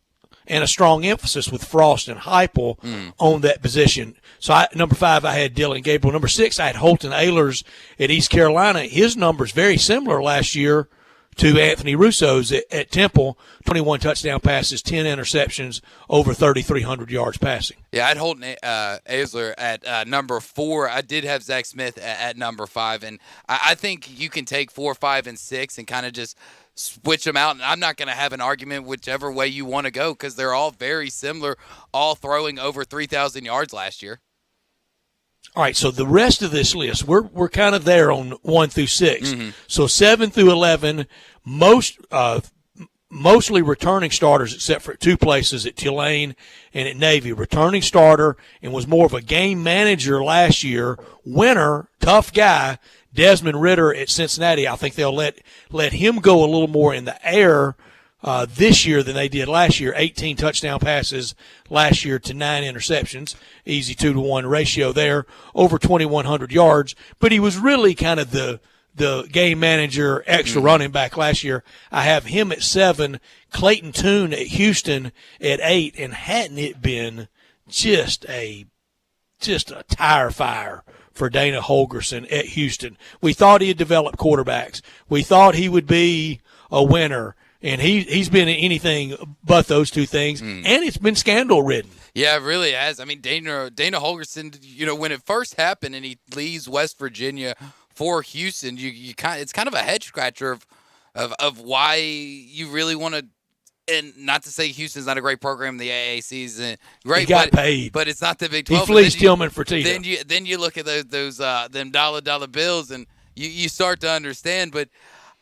And a strong emphasis with Frost and Heupel on that position. So number 5, I had Dylan Gabriel. Number 6, I had Holton Ahlers at East Carolina. His numbers very similar last year to Anthony Russo's at Temple. 21 touchdown passes, 10 interceptions, over 3,300 yards passing. Yeah, I'd Holton Ahlers at number 4. I did have Zach Smith at number 5, and I think you can take 4, 5, and 6 and kind of just switch them out, and I'm not going to have an argument whichever way you want to go because they're all very similar, all throwing over 3,000 yards last year. All right, so the rest of this list, we're kind of there on 1 through 6. So 7 through 11, mostly returning starters except for 2 places at Tulane and at Navy. Returning starter and was more of a game manager last year. Winner, tough guy, Desmond Ridder at Cincinnati. I think they'll let him go a little more in the air this year than they did last year. 18 touchdown passes last year to 9 interceptions. Easy 2-to-1 ratio there. Over 2,100 yards. But he was really kind of the game manager, extra running back last year. I have him at 7. Clayton Tune at Houston at 8. And hadn't it been just a tire fire for Dana Holgorsen at Houston? We thought he had developed quarterbacks. We thought he would be a winner. And he's been anything but those 2 things, and it's been scandal-ridden. Yeah, it really has. I mean, Dana Holgorsen, when it first happened and he leaves West Virginia for Houston, it's kind of a head scratcher of why you really want to. And not to say Houston's not a great program, the AAC isn't great. He got paid, but it's not the Big 12. He fleeced Tillman Fertitta. Then you look at those them dollar bills, and you start to understand. But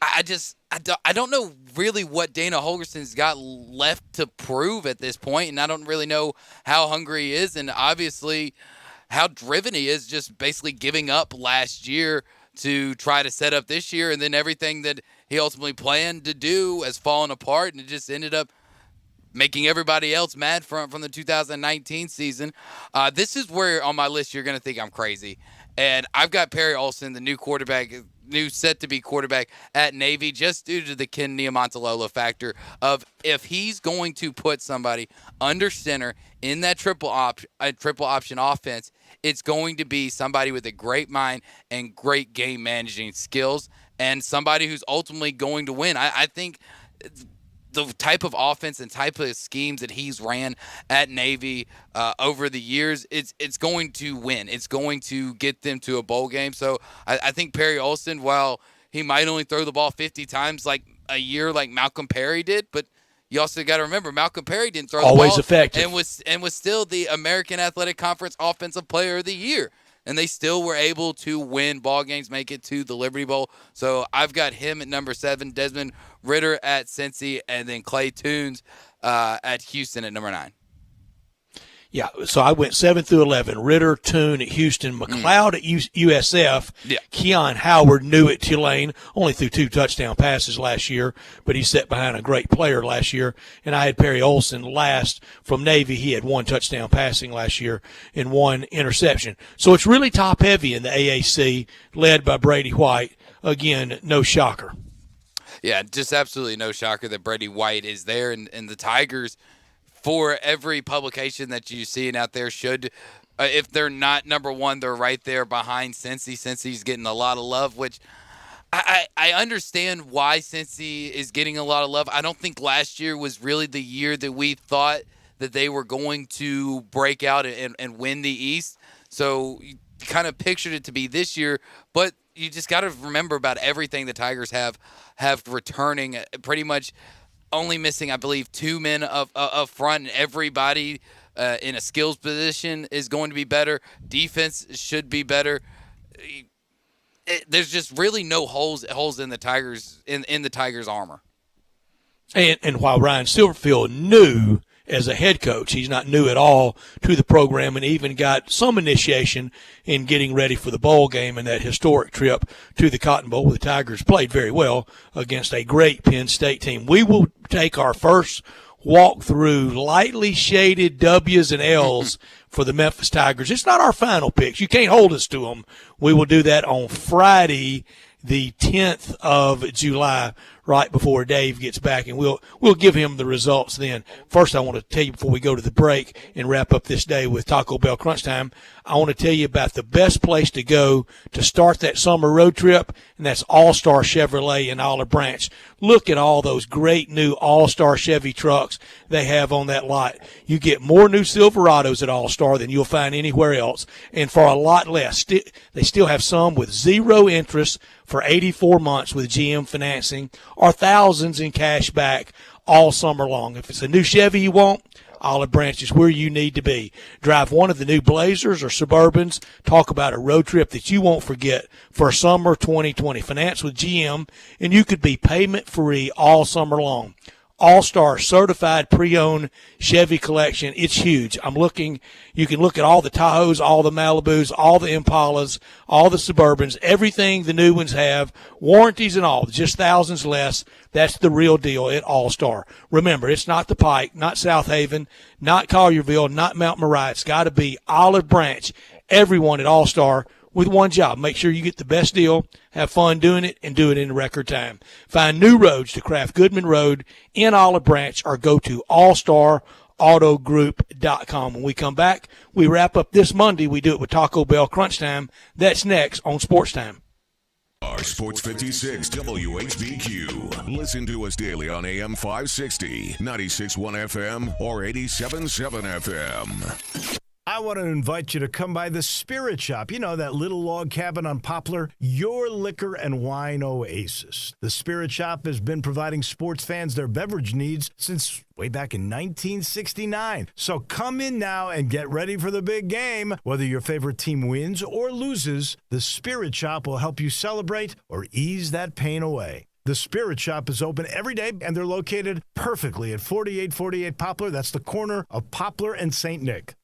I don't know really what Dana Holgorsen's got left to prove at this point, and I don't really know how hungry he is, and obviously how driven he is, just basically giving up last year to try to set up this year, and then everything that he ultimately planned to do has fallen apart, and it just ended up making everybody else mad from the 2019 season. This is where on my list you're going to think I'm crazy. And I've got Perry Olsen, the new set-to-be quarterback at Navy, just due to the Ken Niumatalolo factor of if he's going to put somebody under center in that triple option offense, it's going to be somebody with a great mind and great game managing skills and somebody who's ultimately going to win. I think the type of offense and type of schemes that he's ran at Navy over the years, it's going to win. It's going to get them to a bowl game. So I think Perry Olsen, while he might only throw the ball 50 times like a year like Malcolm Perry did, but you also got to remember Malcolm Perry didn't throw the ball. Always effective. And was still the American Athletic Conference Offensive Player of the Year. And they still were able to win ball games, make it to the Liberty Bowl. So I've got him at number 7, Desmond Ritter at Cincy, and then Clay Tunes at Houston at number 9. Yeah, so I went 7 through 11. Ritter, Toon at Houston, McLeod at USF. Yeah. Keon Howard, new at Tulane, only threw 2 touchdown passes last year, but he sat behind a great player last year. And I had Perry Olsen last from Navy. He had 1 touchdown passing last year and 1 interception. So it's really top-heavy in the AAC, led by Brady White. Again, no shocker. Yeah, just absolutely no shocker that Brady White is there, and the Tigers – for every publication that you're seeing out there should, if they're not number 1, they're right there behind Cincy. Cincy's getting a lot of love, which I understand why Cincy is getting a lot of love. I don't think last year was really the year that we thought that they were going to break out and win the East. So you kind of pictured it to be this year, but you just got to remember about everything the Tigers have returning pretty much – only missing, I believe, 2 men up front, and everybody in a skills position is going to be better. Defense should be better. There's just really no holes in the Tigers in the Tigers' armor. And while Ryan Silverfield knew as a head coach, he's not new at all to the program, and even got some initiation in getting ready for the bowl game and that historic trip to the Cotton Bowl, where the Tigers played very well against a great Penn State team. We will take our first walk through lightly shaded W's and L's for the Memphis Tigers. It's not our final picks. You can't hold us to them. We will do that on Friday, the 10th of July, right before Dave gets back, and we'll give him the results then. First, I want to tell you before we go to the break and wrap up this day with Taco Bell Crunch Time, I want to tell you about the best place to go to start that summer road trip, and that's All-Star Chevrolet in Olive Branch. Look at all those great new All-Star Chevy trucks they have on that lot. You get more new Silverados at All-Star than you'll find anywhere else, and for a lot less. They still have some with 0 interest for 84 months with GM financing, or thousands in cash back all summer long. If it's a new Chevy you want, Olive Branch is where you need to be. Drive one of the new Blazers or Suburbans. Talk about a road trip that you won't forget for summer 2020. Finance with GM, and you could be payment-free all summer long. All-Star certified pre-owned Chevy collection. It's huge. You can look at all the Tahoes, all the Malibus, all the Impalas, all the Suburbans, everything the new ones have, warranties and all, just thousands less. That's the real deal at All-Star. Remember, it's not the Pike, not South Haven, not Collierville, not Mount Moriah. It's got to be Olive Branch. Everyone at All-Star with one job. Make sure you get the best deal, have fun doing it, and do it in record time. Find new roads to Kraft Goodman Road in Olive Branch, or go to allstarautogroup.com. When we come back, we wrap up this Monday. We do it with Taco Bell Crunch Time. That's next on Sports Time. Our Sports 56 WHBQ. Listen to us daily on AM 560, 96.1 FM, or 87.7 FM. I want to invite you to come by the Spirit Shop. You know, that little log cabin on Poplar? Your liquor and wine oasis. The Spirit Shop has been providing sports fans their beverage needs since way back in 1969. So come in now and get ready for the big game. Whether your favorite team wins or loses, the Spirit Shop will help you celebrate or ease that pain away. The Spirit Shop is open every day, and they're located perfectly at 4848 Poplar. That's the corner of Poplar and St. Nick.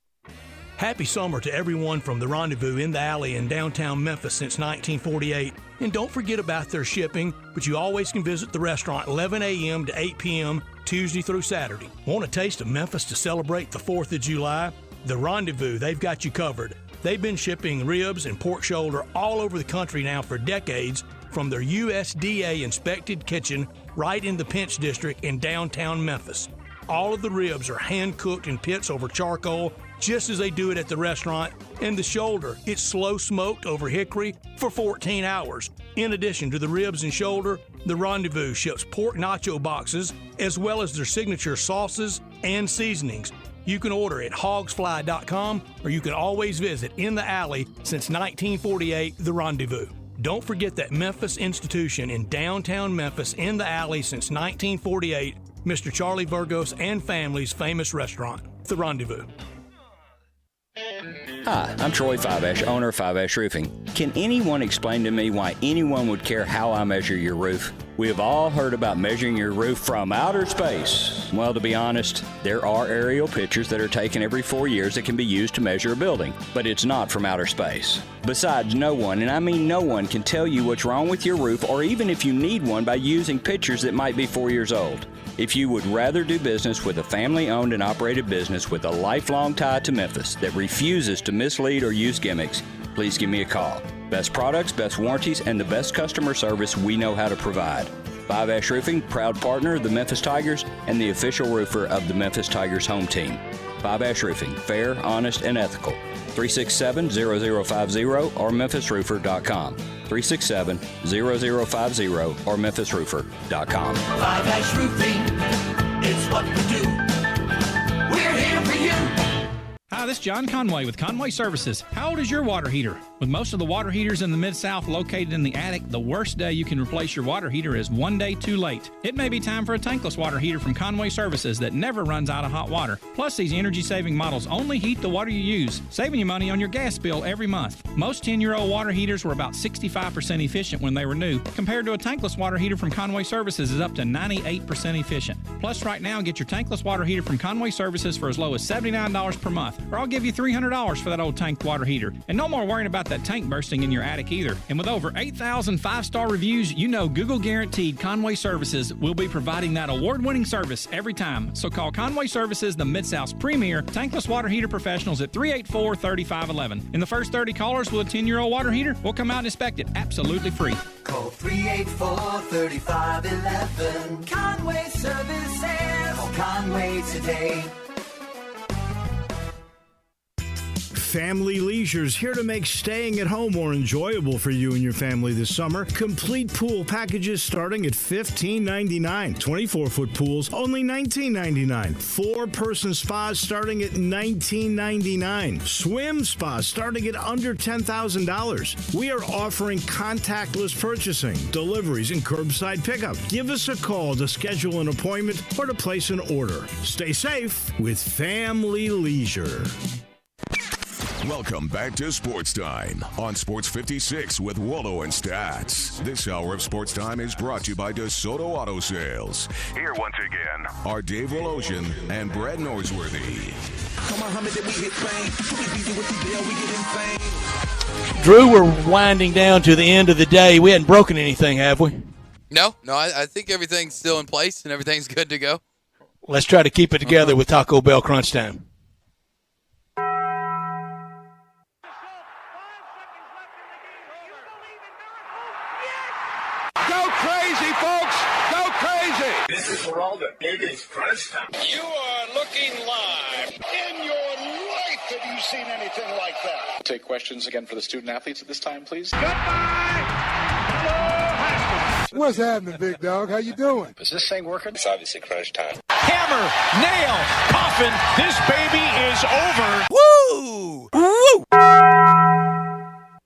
Happy summer to everyone from the Rendezvous in the Alley in downtown Memphis since 1948. And don't forget about their shipping, but you always can visit the restaurant 11 a.m. to 8 p.m. Tuesday through Saturday. Want a taste of Memphis to celebrate the 4th of July? The Rendezvous, they've got you covered. They've been shipping ribs and pork shoulder all over the country now for decades from their USDA-inspected kitchen right in the Pinch District in downtown Memphis. All of the ribs are hand-cooked in pits over charcoal, just as they do it at the restaurant, and the shoulder, it's slow-smoked over hickory for 14 hours. In addition to the ribs and shoulder, the Rendezvous ships pork nacho boxes, as well as their signature sauces and seasonings. You can order at hogsfly.com, or you can always visit In the Alley since 1948, the Rendezvous. Don't forget that Memphis institution in downtown Memphis, In the Alley since 1948, Mr. Charlie Burgos and family's famous restaurant, the Rendezvous. Hi, I'm Troy Fiveash, owner of Fiveash Roofing. Can anyone explain to me why anyone would care how I measure your roof? We have all heard about measuring your roof from outer space. Well, to be honest, there are aerial pictures that are taken every 4 years that can be used to measure a building, but it's not from outer space. Besides, no one, and I mean no one, can tell you what's wrong with your roof or even if you need one by using pictures that might be 4 years old. If you would rather do business with a family-owned and operated business with a lifelong tie to Memphis that refuses to mislead or use gimmicks, please give me a call. Best products, best warranties, and the best customer service we know how to provide. Fiveash Roofing, proud partner of the Memphis Tigers and the official roofer of the Memphis Tigers home team. Fiveash Roofing, fair, honest, and ethical. 367-0050 or memphisroofer.com. 367-0050 or memphisroofer.com. Fiveash Roofing, it's what we do. We're here for you. Hi, this is John Conway with Conway Services. How old is your water heater? With most of the water heaters in the Mid-South located in the attic, the worst day you can replace your water heater is one day too late. It may be time for a tankless water heater from Conway Services that never runs out of hot water. Plus, these energy-saving models only heat the water you use, saving you money on your gas bill every month. Most 10-year-old water heaters were about 65% efficient when they were new, compared to a tankless water heater from Conway Services is up to 98% efficient. Plus, right now, get your tankless water heater from Conway Services for as low as $79 per month, or I'll give you $300 for that old tanked water heater. And no more worrying about that tank bursting in your attic either. And with over 8,000 5-star reviews, you know Google guaranteed Conway Services will be providing that award-winning service every time. So call Conway Services, the Mid-South's premier tankless water heater professionals at 384-3511. And the first 30 callers with a 10-year-old water heater will come out and inspect it absolutely free. Call 384-3511. Conway Services. Call Conway today. Family Leisure's here to make staying at home more enjoyable for you and your family this summer. Complete pool packages starting at $15.99. 24-foot pools only $19.99. 4-person spas starting at $19.99. Swim spas starting at under $10,000. We are offering contactless purchasing, deliveries, and curbside pickup. Give us a call to schedule an appointment or to place an order. Stay safe with Family Leisure. Welcome back to Sports Time on Sports 56 with Wallo and Stats. This hour of Sports Time is brought to you by DeSoto Auto Sales. Here once again are Dave Wolosian and Brad Norsworthy. Come on, Muhammad, we hit fame. Too easy with the deal, we get insane. Drew, we're winding down to the end of the day. We hadn't broken anything, have we? No, I think everything's still in place and everything's good to go. Let's try to keep it together with Taco Bell Crunch Time. This is Geraldo. It is crunch time. You are looking live. In your life have you seen anything like that? Take questions again for the student athletes at this time, please. What's happening, big dog? How you doing? Is this thing working? It's obviously crunch time. Hammer, nail, coffin. This baby is over. Woo! Woo!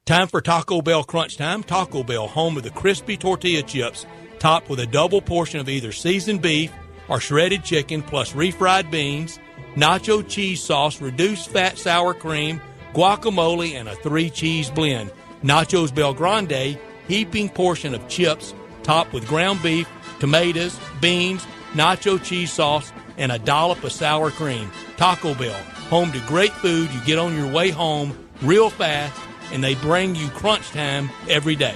Time for Taco Bell Crunch Time. Taco Bell, home of the crispy tortilla chips, topped with a double portion of either seasoned beef or shredded chicken, plus refried beans, nacho cheese sauce, reduced fat sour cream, guacamole, and a 3-cheese blend. Nachos Bel Grande, heaping portion of chips, topped with ground beef, tomatoes, beans, nacho cheese sauce, and a dollop of sour cream. Taco Bell, home to great food you get on your way home real fast, and they bring you crunch time every day.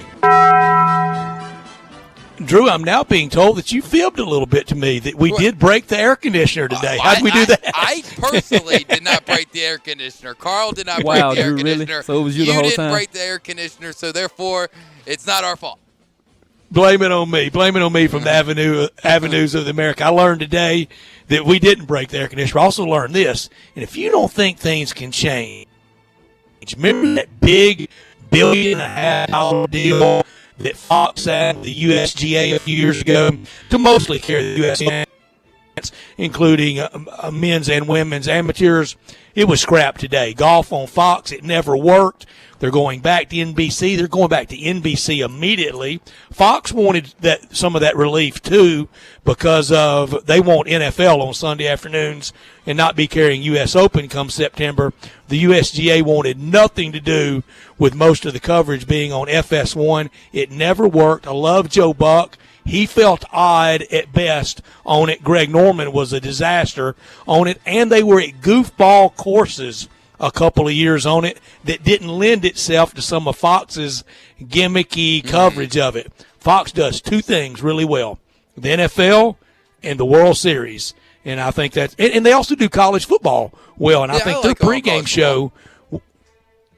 Drew, I'm now being told that you fibbed a little bit to me that we did break the air conditioner today. How'd we do that? I personally did not break the air conditioner. Carl did not break the air Drew, conditioner. Really? So it was you the whole time? You didn't break the air conditioner, so therefore it's not our fault. Blame it on me. Blame it on me from the avenues of the America. I learned today that we didn't break the air conditioner. I also learned this, and if you don't think things can change, remember that big $1.5 billion deal that Fox had the USGA a few years ago to mostly carry the U.S. including men's and women's amateurs. It was scrapped today. Golf on Fox, it never worked. They're going back to NBC. They're going back to NBC immediately. Fox wanted some of that relief too because of they want NFL on Sunday afternoons and not be carrying U.S. Open come September. The USGA wanted nothing to do with most of the coverage being on FS1. It never worked. I love Joe Buck. He felt odd at best on it. Greg Norman was a disaster on it, and they were at goofball courses a couple of years on it that didn't lend itself to some of Fox's gimmicky coverage of it. Fox does two things really well, the NFL and the World Series. And I think that's – and they also do college football well. And I think their pregame show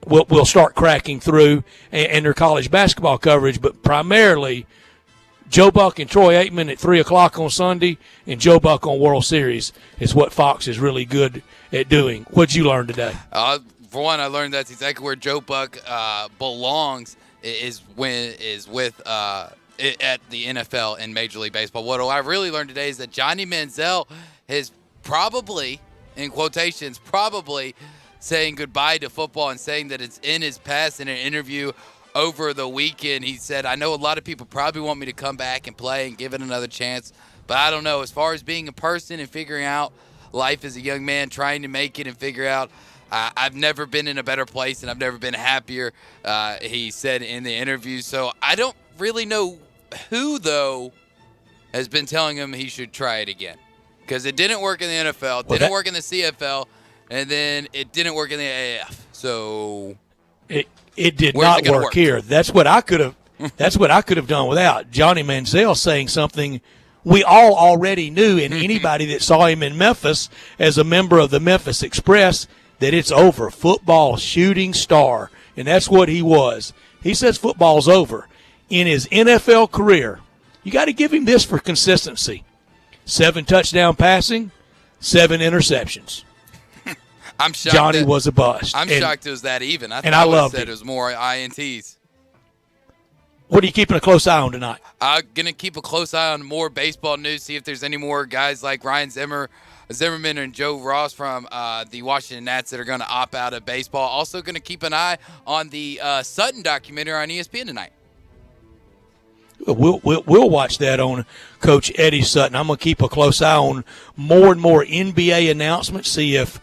will start cracking through and their college basketball coverage, but primarily – Joe Buck and Troy Aikman at 3 o'clock on Sunday and Joe Buck on World Series is what Fox is really good at doing. What'd you learn today? For one, I learned that's exactly where Joe Buck belongs is with at the NFL and Major League Baseball. What I really learned today is that Johnny Manziel has probably, in quotations, saying goodbye to football and saying that it's in his past in an interview over the weekend. He said, I know a lot of people probably want me to come back and play and give it another chance, but I don't know. As far as being a person and figuring out life as a young man, trying to make it and figure out, I've never been in a better place and I've never been happier, he said in the interview. So I don't really know who, though, has been telling him he should try it again. Because it didn't work in the NFL, didn't work in the CFL, and then it didn't work in the AAF. So It did not work here. That's what I could have. That's what I could have done without Johnny Manziel saying something we all already knew, and anybody that saw him in Memphis as a member of the Memphis Express, that it's over. Football shooting star, and that's what he was. He says football's over. In his NFL career, you got to give him this for consistency: 7 touchdown passing, 7 interceptions. I'm shocked. Johnny was a bust. I'm shocked it was that even. I would have said it was more INTs. What are you keeping a close eye on tonight? I'm going to keep a close eye on more baseball news, see if there's any more guys like Ryan Zimmerman and Joe Ross from the Washington Nats that are going to opt out of baseball. Also going to keep an eye on the Sutton documentary on ESPN tonight. We'll watch that on Coach Eddie Sutton. I'm going to keep a close eye on more and more NBA announcements, see if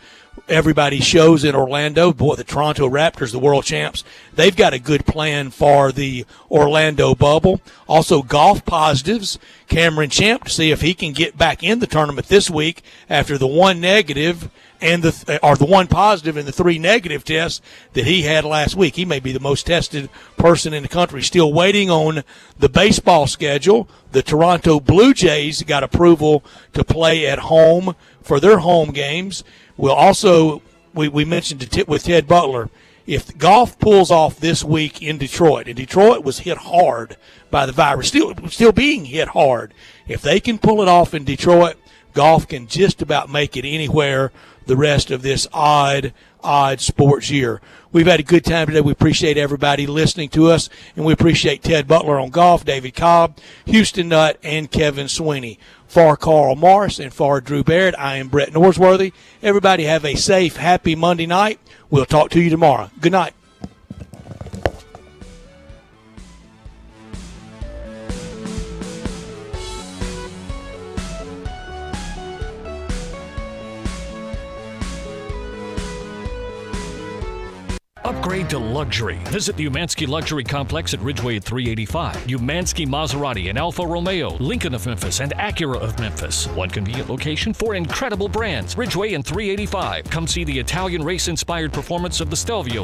everybody shows in Orlando. Boy, the Toronto Raptors, the world champs, they've got a good plan for the Orlando bubble. Also, golf positives. Cameron Champ to see if he can get back in the tournament this week after the 1 negative and the 1 positive and the 3 negative tests that he had last week. He may be the most tested person in the country. Still waiting on the baseball schedule. The Toronto Blue Jays got approval to play at home for their home games. We'll also, we mentioned with Ted Butler, if golf pulls off this week in Detroit, and Detroit was hit hard by the virus, still being hit hard, if they can pull it off in Detroit, golf can just about make it anywhere the rest of this odd sports year. We've had a good time today. We appreciate everybody listening to us, and we appreciate Ted Butler on golf, David Cobb, Houston Nutt, and Kevin Sweeney. For Carl Morris and for Drew Barrett, I am Brett Norsworthy. Everybody have a safe, happy Monday night. We'll talk to you tomorrow. Good night. Upgrade to luxury. Visit the Umansky Luxury Complex at Ridgeway at 385. Umansky Maserati and Alfa Romeo, Lincoln of Memphis, and Acura of Memphis. One convenient location for incredible brands. Ridgeway and 385. Come see the Italian race-inspired performance of the Stelvio and